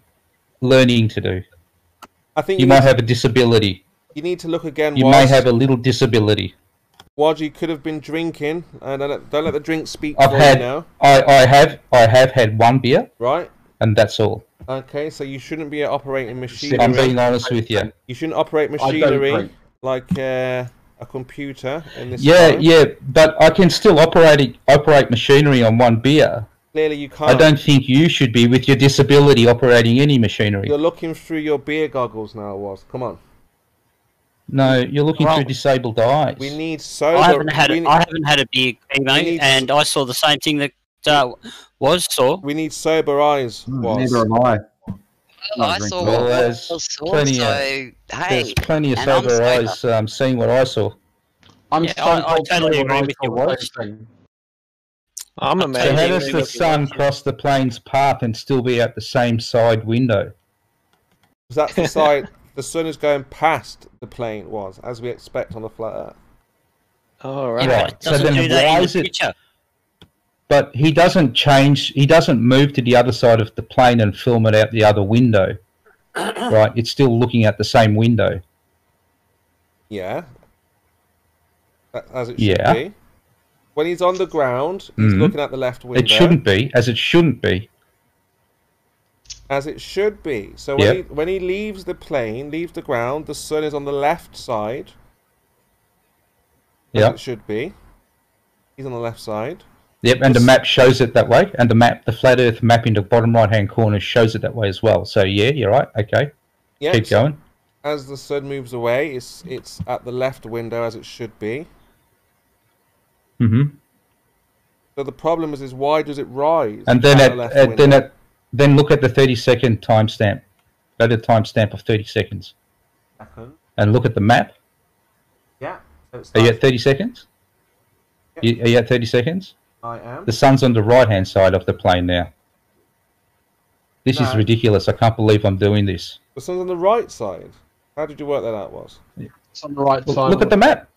learning to do. I think you might have a disability. You need to look again. You may have a little disability. Waj, you could have been drinking, and don't let the drink speak for you now. I have had one beer. Right. And that's all. Okay, so you shouldn't be operating machinery. I'm being honest with you. You shouldn't operate machinery like a computer in this. Yeah, but I can still operate machinery on one beer. Clearly, you can't. I don't think you should be, with your disability, operating any machinery. You're looking through your beer goggles now, Was. Come on. No, you're looking through disabled eyes. We need sober. I haven't had a beer, and I saw the same thing that Was saw. We need sober eyes. Neither am I. I saw well, there's plenty of sober eyes seeing what I saw. I totally agree with you, Was. I'm amazed. So how does the sun cross the plane's path and still be at the same side window? That's the side. The sun is going past the plane, Was, as we expect on a flat Earth. Oh, right. So then why is it? But he doesn't change. He doesn't move to the other side of the plane and film it out the other window. Right. It's still looking at the same window. Yeah. As it should be. When he's on the ground, he's looking at the left window. It shouldn't be, as it shouldn't be. As it should be. So when he leaves the plane, leaves the ground, the sun is on the left side. As it should be. He's on the left side. Yep, and the map shows it that way, and the flat Earth map in the bottom right-hand corner shows it that way as well. So yeah, you're right. Okay, keep going. As the sun moves away, it's at the left window as it should be. So the problem is why does it rise? And then then look at the 30-second timestamp. Go to the timestamp of 30 seconds. And look at the map. Yeah. Are you at 30 seconds? Are you at 30 seconds? I am. The sun's on the right-hand side of the plane now. This is ridiculous. I can't believe I'm doing this. The sun's on the right side. How did you work that out, Was? It's on the right side. Look at the map.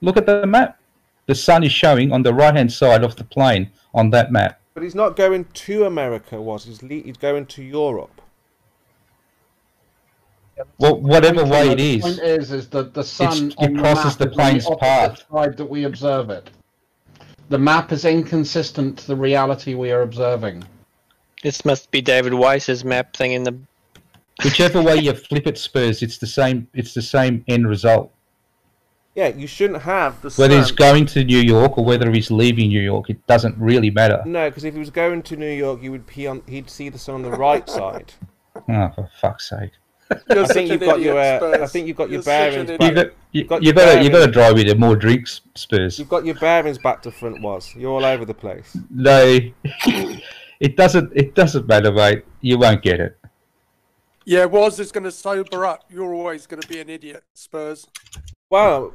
Look at the map. The sun is showing on the right-hand side of the plane on that map. But he's not going to America, Was. He's going to Europe. Well, whatever way it is. The point is that the sun it crosses the plane's path. Side that we observe it. The map is inconsistent to the reality we are observing. This must be David Weiss's map thing in the. Whichever way you flip it, Spurs, it's the same. It's the same end result. Yeah, you shouldn't have the sun. Whether he's going to New York or whether he's leaving New York, it doesn't really matter. No, because if he was going to New York, he'd see the sun on the right side. Oh, for fuck's sake! I think you've got your bearings. You've got to drive with more drinks, Spurs. You've got your bearings back to front, Was. You're all over the place. No, it doesn't matter, mate. You won't get it. Yeah, Was is going to sober up. You're always going to be an idiot, Spurs. Well,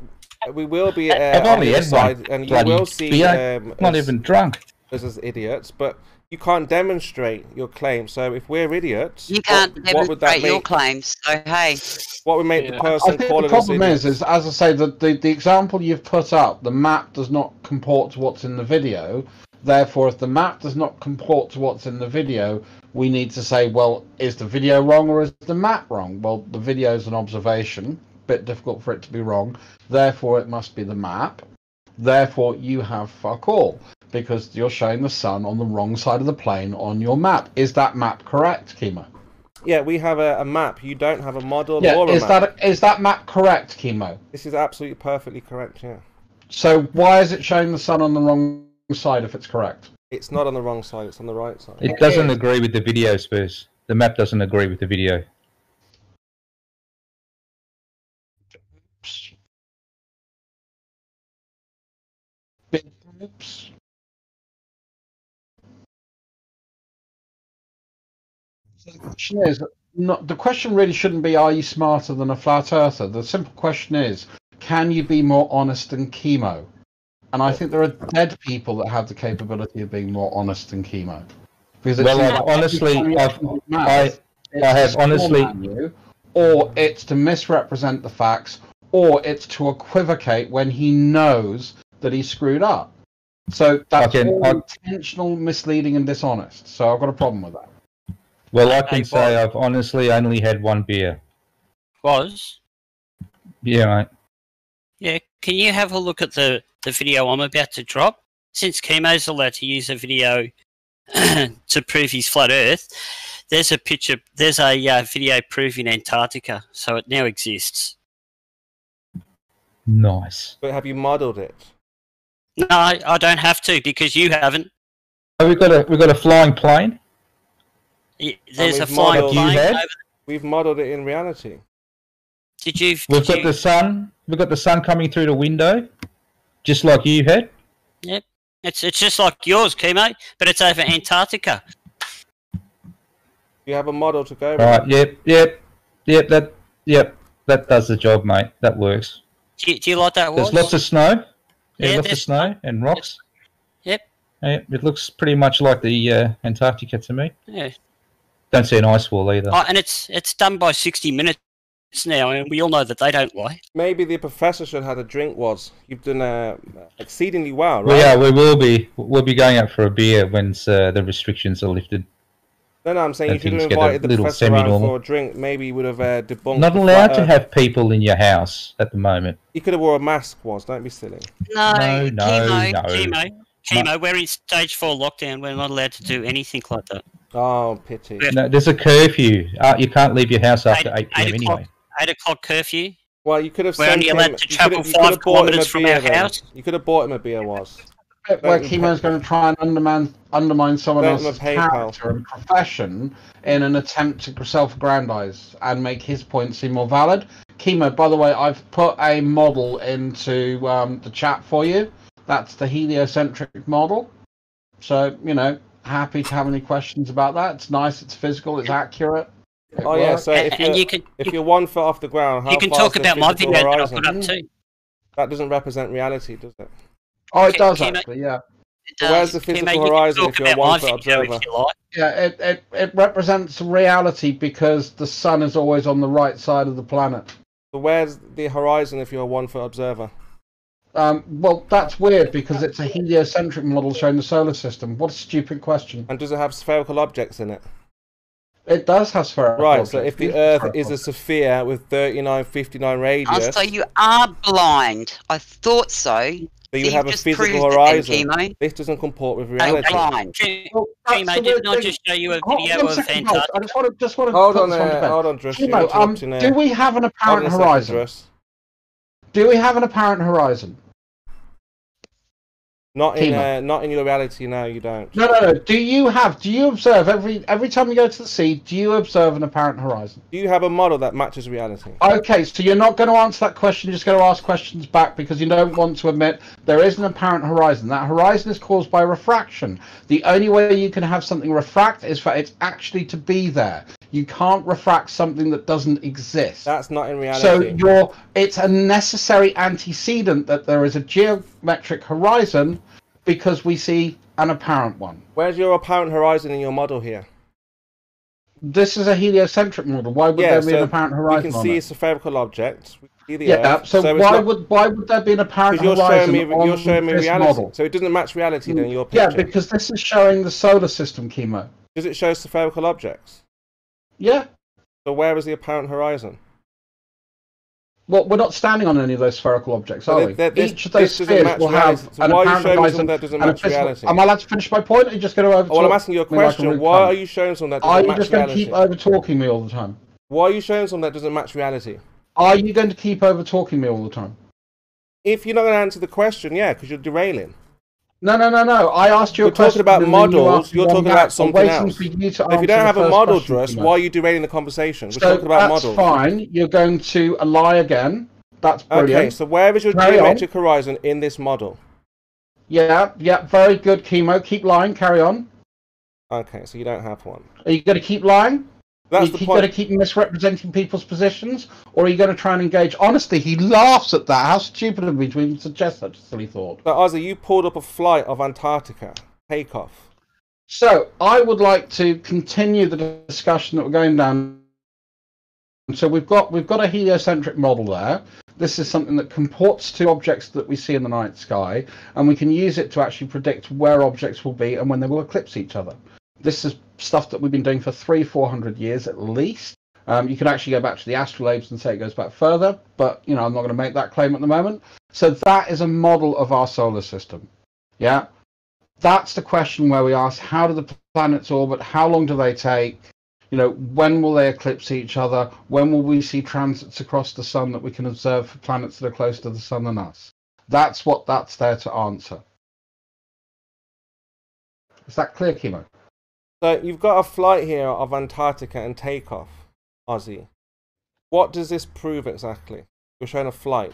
we will be I've on only the had side, one and you will see not even drunk as idiots. But You can't demonstrate your claim. So if we're idiots, You can't what would that demonstrate your make? claims. So hey, What would make the I person think call the it as problem idiots? is, as I say, the example you've put up, the map does not comport to what's in the video. Therefore, if the map does not comport to what's in the video, we need to say, well, is the video wrong or is the map wrong? Well, the video is an observation. Bit difficult for it to be wrong. Therefore, it must be the map. Therefore, you have fuck all, because you're showing the sun on the wrong side of the plane on your map. Is that map correct, Kimo? Yeah, we have a map. You don't have a model Yeah, or a map. is that map correct, Kimo? This is absolutely perfectly correct, yeah. So why is it showing the sun on the wrong side if it's correct? It's not on the wrong side, it's on the right side. It doesn't agree with the video, Spurs. The map doesn't agree with the video. Oops. So the question is, the question really shouldn't be, are you smarter than a flat earther? The simple question is, can you be more honest than Kimo? And I think there are dead people that have the capability of being more honest than Kimo. Because I have honestly, or it's to misrepresent the facts, or it's to equivocate when he knows that he screwed up. So that's all intentional, misleading, and dishonest. So I've got a problem with that. Well, I can say I've honestly only had one beer. Yeah, mate. Yeah, can you have a look at the video I'm about to drop? Since Kimo's allowed to use a video to prove he's flat Earth, there's a video proving Antarctica, so it now exists. Nice. But have you modelled it? No, I don't have to because you haven't. Oh, we've got a flying plane. There's a flying plane. We've modelled it in reality. We've got the sun. We've got the sun coming through the window, just like you had. Yep, it's just like yours, Kimo, but it's over Antarctica. You have a model to go. Right. Yep. That does the job, mate. That works. Do you like that? There's lots of snow. Yeah, lots of snow and rocks. Yep. Yeah, it looks pretty much like the Antarctica to me. Yeah. Don't see an ice wall either. Oh, and it's done by 60 Minutes now, and we all know that they don't lie. Maybe the professor should have had a drink. You've done exceedingly well, right? Well, yeah, we will be. We'll be going out for a beer once the restrictions are lifted. No, I'm saying you should have invited the professor around for a drink. Maybe he would have debunked. Not allowed to have people in your house at the moment. You could have wore a mask. Don't be silly. No, Kimo, we're in stage 4 lockdown. We're not allowed to do anything like that. Oh, pity. No, there's a curfew. You can't leave your house after 8 p.m. anyway. 8 o'clock curfew. Well, you could have. We're only allowed to travel 5 kilometres from our house. You could have bought him a beer. Where Kimo's going to try and undermine someone else's character and profession in an attempt to self-aggrandize and make his point seem more valid. Kimo, by the way, I've put a model into the chat for you. That's the heliocentric model. So, happy to have any questions about that. It's nice, it's physical, it's accurate. Yeah, so if you're 1 foot off the ground, how you can far talk is the about my physical video that I horizon? put up too. That doesn't represent reality, does it? Oh, it does actually, yeah. So where's the physical horizon if you're a 1 foot observer? Yeah, it represents reality because the sun is always on the right side of the planet. So where's the horizon if you're a 1 foot observer? Well, that's weird because it's a heliocentric model showing the solar system. What a stupid question. And does it have spherical objects in it? It does have spherical Right, objects. so if the Earth is a sphere with 3959 radius... so you are blind. I thought so. So you have a physical horizon. This doesn't comport with reality. Blind. Kimo, didn't I just show you a video of Antarctica? I just want to hold on, Dress. Kimo, do we have an apparent horizon? Do we have an apparent horizon? Not in your reality, no, you don't. No. Do you observe every time you go to the sea, do you observe an apparent horizon? Do you have a model that matches reality? Okay, so you're not going to answer that question, you're just going to ask questions back because you don't want to admit there is an apparent horizon. That horizon is caused by refraction. The only way you can have something refract is for it actually to be there. You can't refract something that doesn't exist. That's not in reality. So it's a necessary antecedent that there is a geometric horizon because we see an apparent one. Where's your apparent horizon in your model here? This is a heliocentric model. Why would there be an apparent horizon? We can see a spherical object. We can see the yeah. Earth, So why would there be an apparent horizon? You're showing me this reality. model? So it doesn't match reality then in your picture. Yeah, because this is showing the solar system, Kimo. Does it show spherical objects? Yeah. So where is the apparent horizon? Well, we're not standing on any of those spherical objects, are we? Each of those spheres will have an apparent horizon. That doesn't match reality? Am I allowed to finish my point, or are you just going to overtalk? Well, I'm asking you a question. Why are you showing something that doesn't match reality? Are you just going to keep over-talking me all the time? Why are you showing something that doesn't match reality? Are you going to keep over-talking me all the time? If you're not going to answer the question, yeah, because you're derailing. No. I asked you a question. You're talking about models. You're talking about something else. If you don't have a model, Dress, why are you derailing the conversation? We're talking about models. That's fine. You're going to lie again. That's brilliant. Okay, so where is your geometric horizon in this model? Yeah, very good, Kimo. Keep lying. Carry on. Okay, so you don't have one. Are you going to keep lying? That's are you going to keep misrepresenting people's positions? Or are you going to try and engage? Honestly, he laughs at that. How stupid of me to even suggest such a silly thought. So, Ozzy, you pulled up a flight of Antarctica. Takeoff. So, I would like to continue the discussion that we're going down. So we've got a heliocentric model there. This is something that comports to objects that we see in the night sky, and we can use it to actually predict where objects will be and when they will eclipse each other. This is stuff that we've been doing for 300-400 years at least. You can actually go back to the astrolabes and say it goes back further, but I'm not going to make that claim at the moment. So that is a model of our solar system. Yeah, that's the question where we ask, how do the planets orbit? How long do they take? When will they eclipse each other? When will we see transits across the sun that we can observe for planets that are closer to the sun than us? That's what that's there to answer. Is that clear, Kimo? So you've got a flight here of Antarctica and takeoff, Ozzy. What does this prove exactly? You're showing a flight.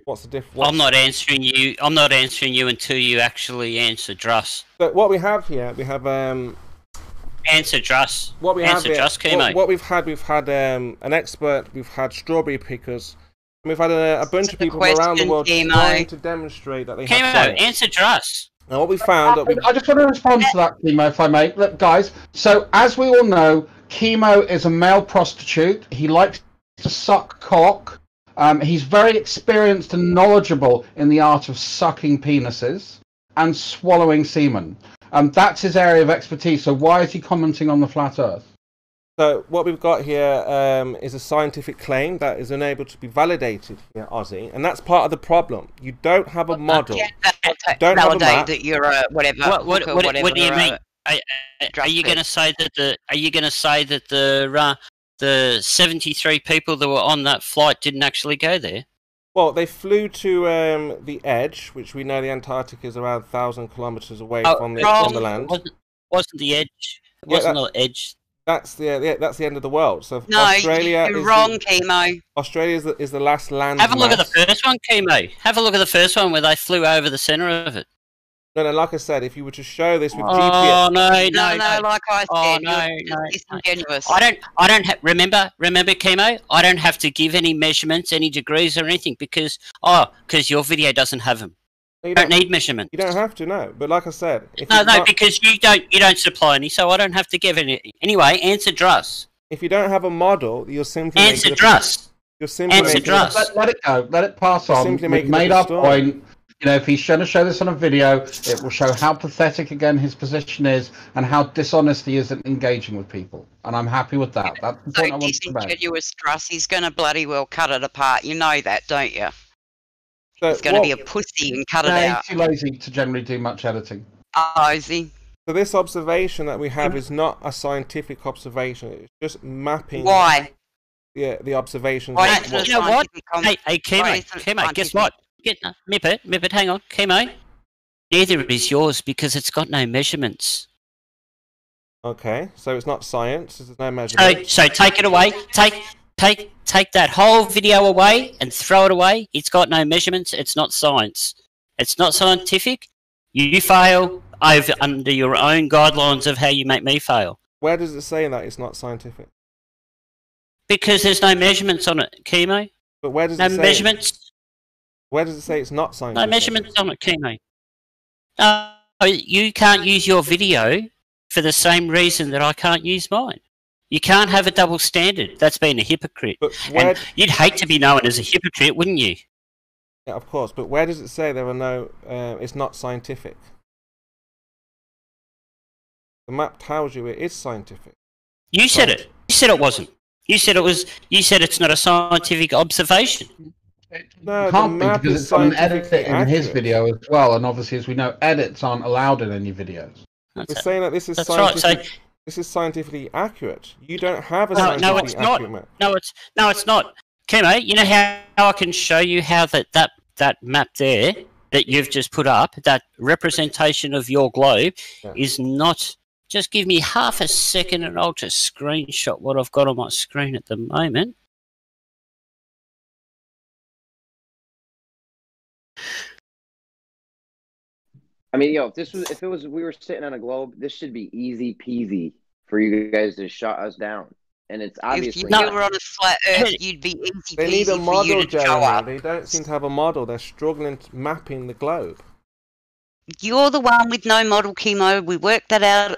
What's the difference? I'm not answering you. I'm not answering you until you actually answer Druss. But what we have here, we have answer Druss. What we answer have here, Druss, Kimo. What we've had an expert. We've had strawberry pickers. And we've had a bunch of people from around the world trying to demonstrate that they have flights. Answer Druss. And what we found... I just want to respond to that, Kimo, if I may. Look, guys, so as we all know, Kimo is a male prostitute. He likes to suck cock. He's very experienced and knowledgeable in the art of sucking penises and swallowing semen. That's his area of expertise, so why is he commenting on the flat Earth? So what we've got here is a scientific claim that is unable to be validated here, Ozzy, and that's part of the problem. You don't have a model. Don't validate that you're a whatever. What do you mean? Are you going to say that the 73 people that were on that flight didn't actually go there? Well, they flew to the edge, which we know the Antarctica is around 1,000 kilometers away from the land. Wasn't the edge? It wasn't the edge. That's the end of the world. So no, Australia you're wrong, Kimo. Australia is the last land. Have a look at the first one, Kimo. Have a look at the first one where they flew over the center of it. No, like I said, if you were to show this with GPS. Oh no! Like I said, you're disingenuous. I don't remember, Kimo. I don't have to give any measurements, any degrees or anything because your video doesn't have them. You don't need measurements. You don't have to, no. But like I said, because you don't supply any, so I don't have to give any. Anyway, answer Druss. If you don't have a model, you're simply answer Druss. You're simply let it go. Let it pass on. We've made our point. If he's going to show this on a video, it will show how pathetic again his position is and how dishonest he is at engaging with people. And I'm happy with that. That's the point I want to make. Disingenuous Druss. He's going to bloody well cut it apart. You know that, don't you? So he's going to be a pussy and cut it out. He's too lazy to generally do much editing. Oh, is he? So this observation that we have is not a scientific observation. It's just mapping. Why? Yeah, the observations. You know what? Hey, Kimo, guess what? Mippet, hang on, Kimo. Neither is yours because it's got no measurements. Okay, so it's not science. There's no measurements. So take it away. Take that whole video away and throw it away. It's got no measurements. It's not science. It's not scientific. You fail under your own guidelines of how you make me fail. Where does it say that it's not scientific? Because there's no measurements on it, Kimo. But where does it say? No measurements. Where does it say it's not scientific? No measurements on it, Kimo. you can't use your video for the same reason that I can't use mine. You can't have a double standard. That's being a hypocrite. And you'd hate to be known as a hypocrite, wouldn't you? Yeah, of course. But where does it say there are no? It's not scientific. The map tells you it is scientific. You said it. You said it wasn't. You said it was. You said it's not a scientific observation. No, Can't be because it's on an edit in his video as well, and obviously, as we know, edits aren't allowed in any videos. We're saying that this is That's right. scientific. So, this is scientifically accurate. You don't have a no, scientifically it's not. accurate map. No, it's not. Kimo, you know how I can show you how that map there that you've just put up, that representation of your globe, is not. Just give me half a second, and I'll just screenshot what I've got on my screen at the moment. I mean, yo, if we were sitting on a globe, this should be easy peasy for you guys to shut us down. And it's obviously if you were on a flat Earth, you'd be easy They need a peasy for you model, to show up. Jeremy. They don't seem to have a model. They're struggling mapping the globe. You're the one with no model, Kimo. We worked that out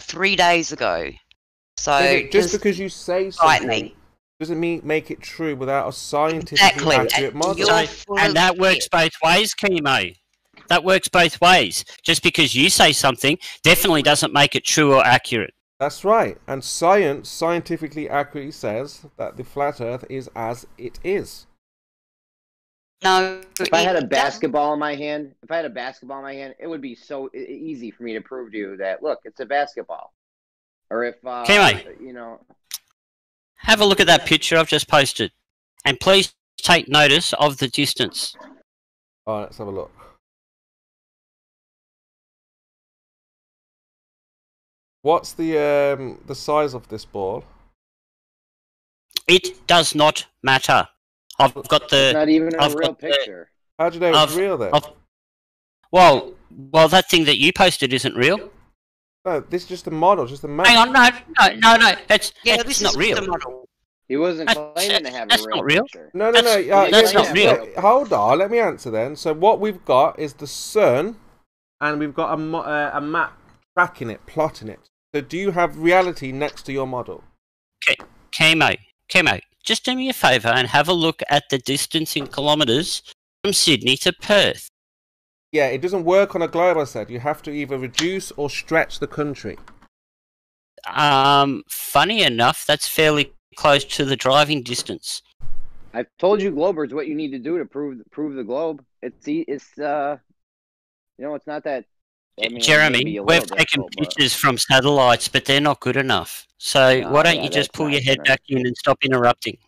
3 days ago. So just because you say something doesn't mean make it true without a scientifically accurate model. And that works both ways, Kimo. That works both ways. Just because you say something definitely doesn't make it true or accurate. That's right. And science scientifically accurately says that the flat Earth is as it is. No. If I had a basketball in my hand, it would be so easy for me to prove to you that, look, it's a basketball. Or if, Kimo, you know... have a look at that picture I've just posted. And please take notice of the distance. All right, let's have a look. What's the size of this ball? It does not matter. I've got the. It's not even a real picture. How do you know it's real then? Well, that thing that you posted isn't real. No, this is just a model, just a map. Hang on, no. It's not real. The model. He wasn't claiming to have a real not real. picture. No. That's not real. Hold on, let me answer then. So what we've got is the sun, and we've got a map tracking it, plotting it. So do you have reality next to your model? Kimo, just do me a favour and have a look at the distance in kilometres from Sydney to Perth. Yeah, it doesn't work on a globe, I said. You have to either reduce or stretch the country. Funny enough, that's fairly close to the driving distance. I've told you, Globers, what you need to do to prove the globe. It's it's not that. I mean, Jeremy, we've taken pictures from satellites, but they're not good enough. So why don't you just pull your head back in and stop interrupting?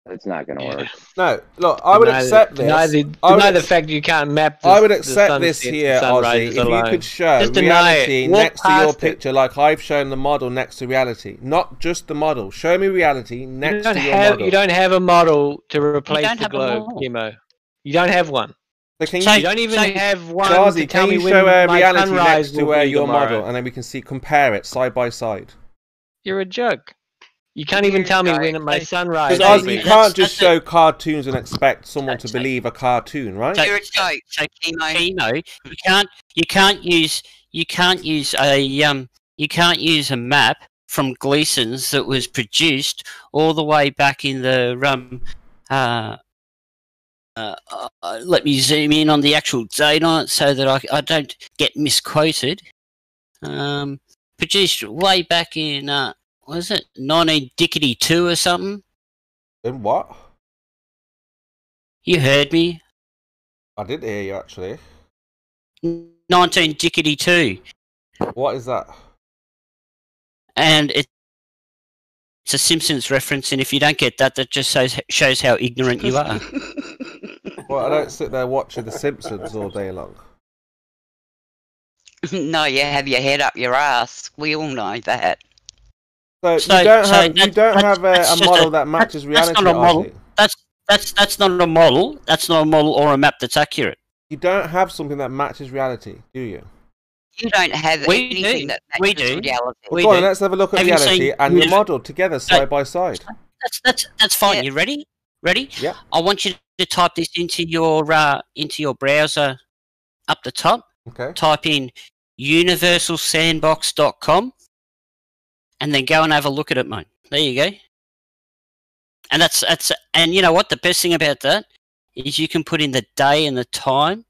It's not going to work. No, look, I would accept this. Deny the fact you can't map I would accept this here, Ozzy, if you could show reality next to your picture, like I've shown the model next to reality. Not just the model. Show me reality next to your model. You don't have a model to replace the globe, Kimo. You don't have one. So you don't even have one Darcy, to tell can me you when show my reality sunrise next to will be your tomorrow? model, and then we can compare it side by side. You're a joke. You can't even tell me when my sunrise will Because be. you can't just show cartoons and expect someone to believe a cartoon, right? So Kimo, you can't use a map from Gleason's that was produced all the way back in the let me zoom in on the actual date on it so that I don't get misquoted. Produced way back in, was it 1962 or something? In what? You heard me. I did hear you, actually. 1962. What is that? And it's a Simpsons reference, and if you don't get that, that just shows how ignorant you are. Well, I don't sit there watching The Simpsons all day long. No, you have your head up your ass. We all know that. So you don't have a model that matches reality. That's not a model. That's not a model. That's not a model or a map that's accurate. You don't have something that matches reality, do you? You don't have anything that matches reality. Well, go on, let's have a look at reality and your model together side by side. That's fine. You ready? Ready? Yeah. I want you to type this into your browser up the top. Okay. Type in universalsandbox.com and then go and have a look at it, mate. There you go. And and you know what? The best thing about that is you can put in the day and the time,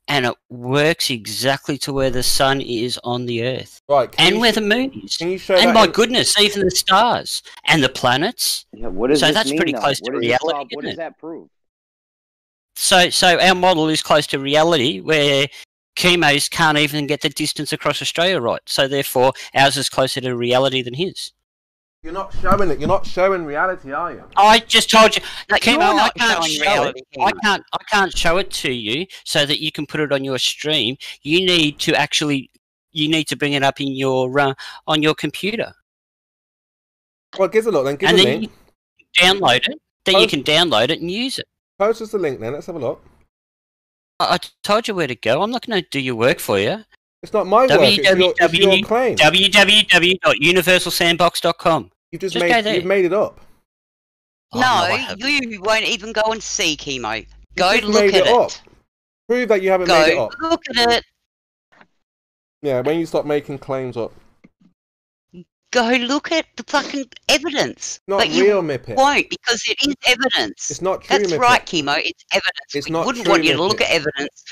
and it works exactly to where the sun is on the Earth. Right. And where the moon is. Can you show and that my goodness, even the stars and the planets. Yeah, what does so this that's mean, pretty though? close What to does this reality. all- what does that prove? So our model is close to reality, where chemos can't even get the distance across Australia right. So therefore, ours is closer to reality than his. You're not showing it. You're not showing reality, are you? I just told you, no, You're chemo. I not can't showing show reality, it. I can't show it to you so that you can put it on your stream. You need to bring it up in your on your computer. Well, give us a look then. Give and us a then link. you can download it. Then you can download it and use it. Post us the link then. Let's have a look. I told you where to go. I'm not going to do your work for you. It's not my work. It's your claim. www.universalsandbox.com. You've just go made. there. You've made it up. No, you won't even go and see chemo. Go You've just look made at it it. up. Prove that you haven't Go made it up. look at it. Yeah, when you stop making claims up. Go look at the fucking evidence. Not but real, you Mippet. won't, because it is evidence. It's not true, That's Mippet. right, chemo. It's evidence. It's We not wouldn't true, want you to look Mippet. at evidence,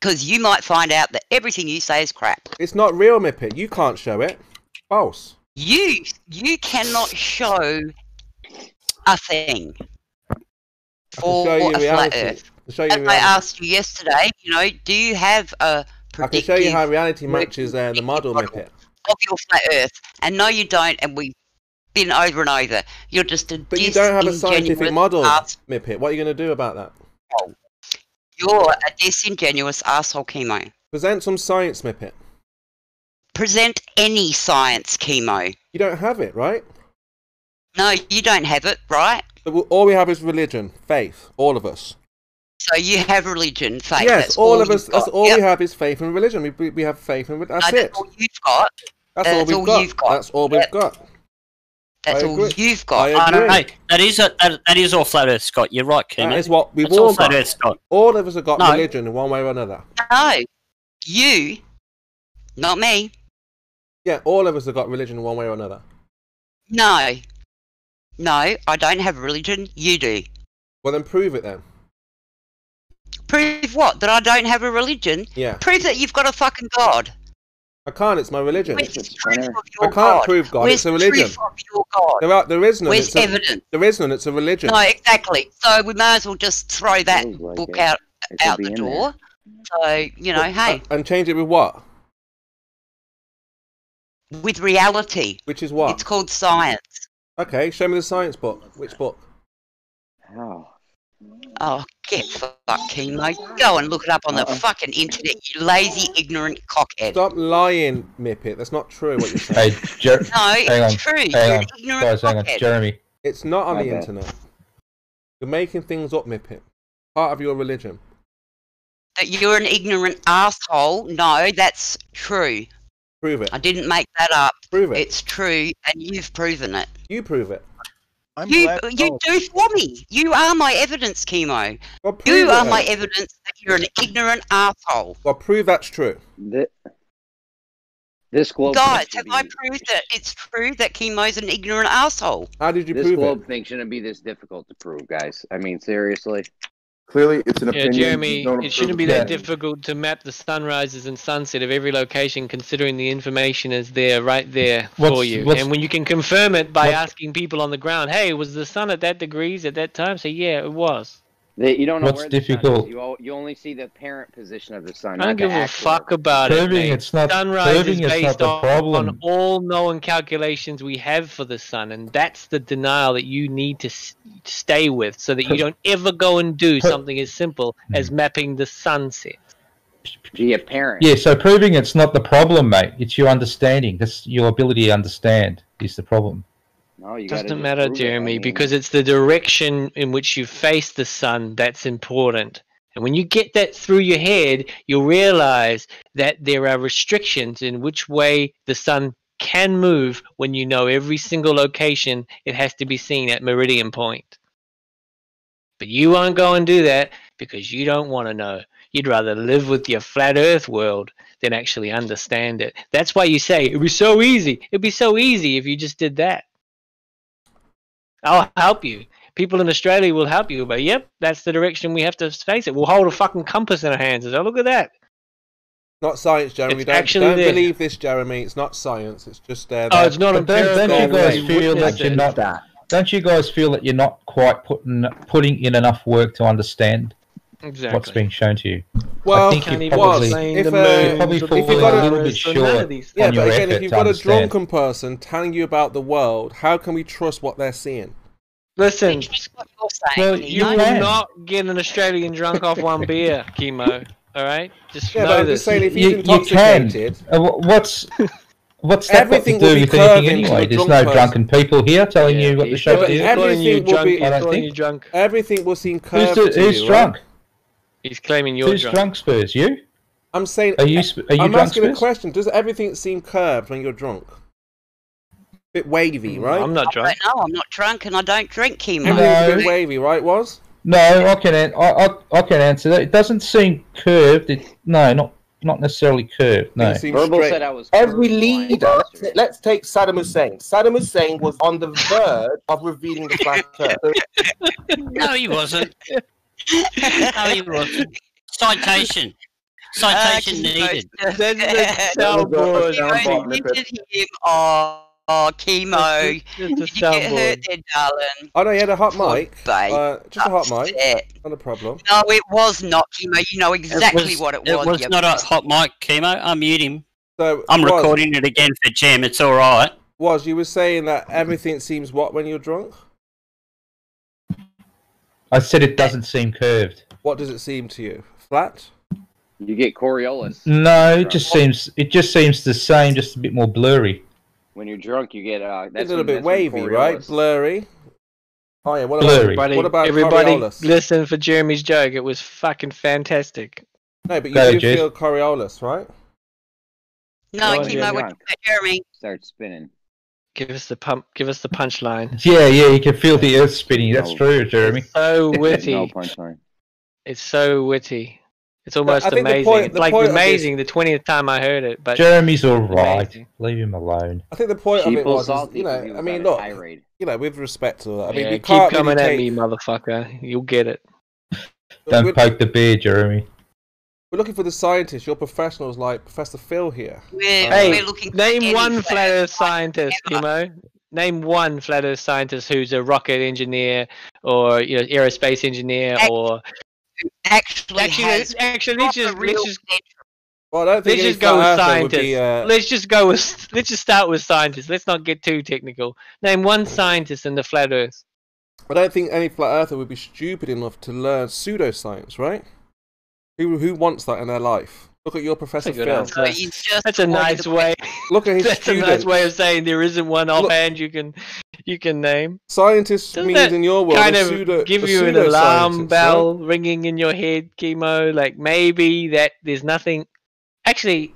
because you might find out that everything you say is crap. It's not real, Mippet. You can't show it. False. You cannot show a thing for show you a flat reality. Earth. I'll show you As I reality. asked you yesterday, do you have a I can show you how reality working matches the model, Mippet. of your flat Earth? And no, you don't. And we've been over and over. You're just a But you don't have a scientific disingenuous model, ass- Mippet. What are you going to do about that? You're a disingenuous asshole, chemo. Present some science, Mippet. Present any science, chemo. You don't have it, right? No, you don't have it, right? All we have is religion, faith, all of us. So you have religion, faith. Yes, that's all of us. you've That's got. all Yep. we have is faith and religion. We have faith and that's No, it. that's all you've got. That's all we've got. you've got. That's all we've got. That's I all agree. you've got. I agree. Hey, that is all flat Earth, Scott. You're right, Keenan. That is what we've That's all flat got. Earth, Scott. All of us have got No. religion in one way or another. No, you, not me. Yeah, all of us have got religion in one way or another. No, I don't have a religion. You do. Well, then prove it then. Prove what? That I don't have a religion? Yeah. Prove that you've got a fucking God. I can't. It's my religion. Where's the proof of I your can't God? prove God. Where's It's a the religion. proof of your God? There is none. Where's It's a- evidence? There is none. It's a religion. No, exactly. So we may as well just throw that book out could be the in door. So, hey, And change it with what? with reality. Which is what? It's called science. Okay, show me the science book. Which book? Oh, get fucked, chemo. Go and look it up on the fucking internet, you lazy, ignorant cockhead. Stop lying, Mippet. That's not true what you're saying. Hey, No, it's true. You're an ignorant Guys, hang on. cockhead. Jeremy. It's not on My the bad. internet. You're making things up, Mippet. Part of your religion. That you're an ignorant asshole. No, that's true. Prove it. I didn't make that up. Prove it. It's true, and you've proven it. You prove it. You do for me. You are my evidence, chemo. Well, prove You it are my then. evidence that you're an ignorant asshole. Well, prove that's true. This globe. Guys, thinks have to I be- proved that it's true that chemo's an ignorant asshole? How did you This prove globe it? thing shouldn't be this difficult to prove, guys. I mean, seriously. Clearly, it's an Yeah, opinion. Jeremy, Don't it shouldn't approve be of that it. difficult to map the sunrises and sunset of every location, considering the information is there, right there for What's- you. what's- And when you can confirm it by what- asking people on the ground, "Hey, was the sun at that degrees at that time?" Say, "Yeah, it was." You don't know What's where the sun difficult? is. You only see the parent position of the sun. I not don't the give a actual. fuck about it, Proving mate. it's not- Sunrise proving is it's not based the on problem. all known calculations we have for the sun, and that's the denial that you need to stay with, so that you don't ever go and do something as simple as mapping the sunset. The apparent. Yeah, so proving it's not the problem, mate. It's your understanding. That's your ability to understand is the problem. No, you Doesn't matter, Jeremy, because it's the direction in which you face the sun that's important. And when you get that through your head, you'll realize that there are restrictions in which way the sun can move when you know every single location it has to be seen at meridian point. But you won't go and do that because you don't want to know. You'd rather live with your flat Earth world than actually understand it. That's why you say it'd be so easy. It'd be so easy if you just did that. I'll help you. People in Australia will help you, but yep, that's the direction we have to face it. We'll hold a fucking compass in our hands and say, look at that. Not science, Jeremy. It's Don't there. believe this, Jeremy. It's not science. It's just Oh, it's not Don't you guys empirical. feel that you're not? Don't you guys feel that you're not quite putting in enough work to understand what's being shown to you? Well, I think you're probably falling a little bit short yeah, on your but again, effort if you've to got a understand. drunken person telling you about the world, how can we trust what they're seeing? Listen, well, you will not get an Australian drunk off one beer, Kimo. All right, just Yeah, know but I'm this. just saying, if he's You intoxicated, can. What's that got to Everything do will be with curving anything to anyway? a There's drunk no person. drunken people here telling you what the show is. everything will be. I don't think. Everything will seem curved to Who's you, drunk? right? He's claiming you're Who's drunk. drunk, Spurs? You? I'm saying. Are you I'm drunk, asking a Spurs? question. Does everything seem curved when you're drunk? Bit wavy, right? I'm not drunk. No, I'm not drunk and I don't drink chemo. Everything's a bit wavy, right? Was? No, I can answer that. It doesn't seem curved. No, not necessarily curved. No. Verbal said I was Every leader, let's take Saddam Hussein. Saddam Hussein was on the verge of revealing the flat earth. No, he wasn't. No, he wasn't. Citation. Citation needed. Chemo. Did you get hurt there, darling? Oh no, you had a hot mic. Babe. Just a hot mic. Upset. Not a problem. No, it was not chemo. You know exactly what it was. It was you not a hot mic, Chemo. I mute him. So I'm Was- recording it again for Jam. It's all right. Was you were saying that everything seems what when you're drunk? I said it doesn't seem curved. What does it seem to you? Flat? You get Coriolis. No, it just seems the same, just a bit more blurry. When you're drunk, you get A little bit wavy, right? Blurry. Oh yeah. What Blurry. about what about Everybody Coriolis? listen for Jeremy's joke. It was fucking fantastic. No, but you Go, do Jez. feel Coriolis, right? No, Go on, chemo would Jeremy. Start spinning. Give us the pump. Give us the punchline. Yeah, you can feel the earth spinning. That's true, Jeremy. So witty. No punchline. It's so witty. It's almost I think the amazing. point- It's the like point of amazing. The 20th time I heard it, but Jeremy's all right. amazing. Leave him alone. I think the point of it Sheeple was, salty you because he know, I was mean, on a look, tirade. you know, with respect to that, I mean, yeah, we keep can't coming really at take. me, motherfucker. You'll get it. Don't we're, poke the bear, Jeremy. we're looking for the scientists. You're professionals like Professor Phil here. Hey, We're looking for name any one flat flat Earth earth scientist, Kimo. Name one flat Earth scientist who's a rocket engineer or aerospace engineer or actually let's just Well, I don't think let's any just go with flat earther would scientists. be, Let's just start with scientists. Let's not get too technical. Name one scientist in the flat Earth. I don't think any flat earther would be stupid enough to learn pseudoscience, right? Who wants that in their life? Look at your Professor That's a Phil. good answer. That's a nice way. Look at his That's students. a nice way of saying there isn't one offhand you can name. Scientists Doesn't means that in your world kind a of pseudo, give a you an alarm pseudoscientist, bell right? ringing in your head, Chemo? Like maybe that there's nothing. Actually,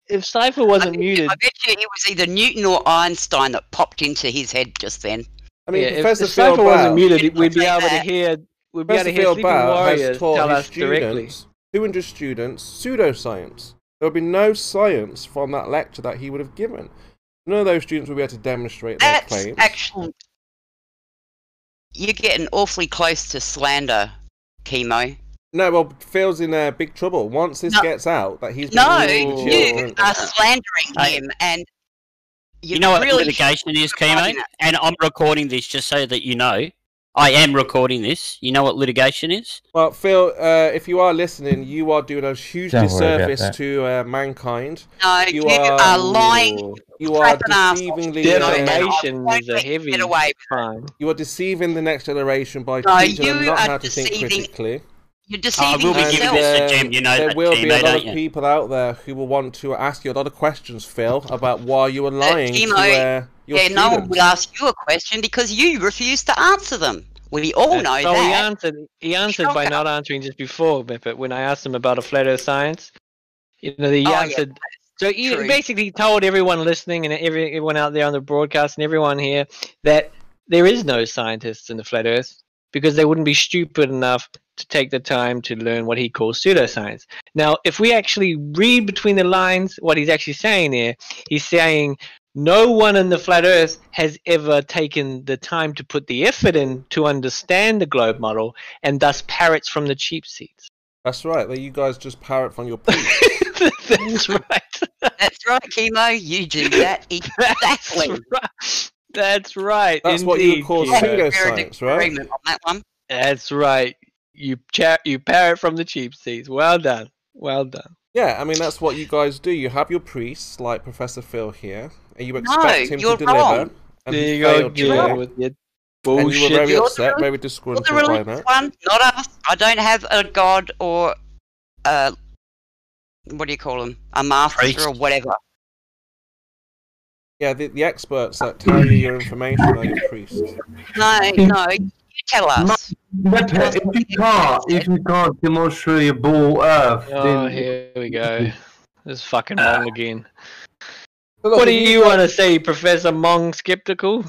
if Cypher wasn't muted, I bet you it was either Newton or Einstein that popped into his head just then. I mean, yeah, Professor if Phil Cypher wasn't Bow- muted, we'd be Say able to that. hear. We'd be able Professor to hear Phil Sleeping Bow Warriors has taught tell his us directly. students, 200 students, pseudoscience. There would be no science from that lecture that he would have given. None of those students would be able to demonstrate their That's claims. actually you're getting awfully close to slander, Chemo. No, well, Phil's in big trouble. Once this No. gets out, that he's No, been bullying the you children. are slandering him, and You know what really litigation is, Chemo? providing it. And I'm recording this just so that you know. I am recording this. You know what litigation is? Well, Phil, if you are listening, you are doing a huge Don't worry about disservice that. to mankind. No, you are lying. You are Crap and ass. deceiving Defamation is a Get heavy away. crime. You are deceiving the next generation by No, teaching them you not are how to think deceiving- critically. You're I deceiving will be yourself. giving this to Jim. You know there that, will Jim, be a lot don't of you? people out there who will want to ask you a lot of questions, Phil, about why you are lying to Chemo, your yeah, no one students. would ask you a question because you refuse to answer them. We all know So that. he answered by not answering just before, but when I asked him about a flat Earth science, he answered. So he true. basically told everyone listening and everyone out there on the broadcast and everyone here that there is no scientists in the flat Earth because they wouldn't be stupid enough to take the time to learn what he calls pseudoscience. Now, if we actually read between the lines, what he's actually saying here, he's saying no one in the flat Earth has ever taken the time to put the effort in to understand the globe model, and thus parrots from the cheap seats. That's right. You guys just parrot from your priest. That's right. That's right, Kimo. You do that exactly. That's right. That's indeed, what you would call Kimo. pseudoscience, right? On that one. That's right. You parrot from the cheap seats. Well done. Well done. Yeah, I mean, that's what you guys do. You have your priests, like Professor Phil here, and you expect him to deliver. Wrong. And There he you go, failed to. with your And you were very You're upset, the- very You're disgruntled the by religious that. one, not us. I don't have a god or what do you call them? A master or whatever. Yeah, the experts that tell you your information are your priests. No, you tell us. If you can't demonstrate a ball Earth, Oh, then here we go. This fucking Mong again. Look, What do if you want to say, Professor Mong Skeptical?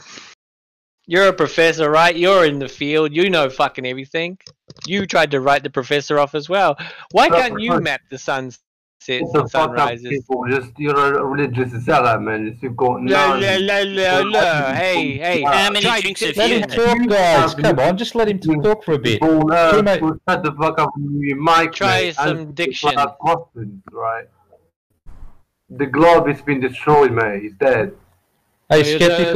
You're a professor, right? You're in the field. You know fucking everything. You tried to write the professor off as well. Why can't you map the sunsets and sunrises? people, you're a religious zealot, man. You've got No. Hey. How many Try drinks to- have Let you him talk, guys. Come on, just let him talk for a bit. Shut the fuck up with your mic. Try mate. some And diction. ask questions, right? The globe has been destroyed, mate. It's dead. Hey, skeptical.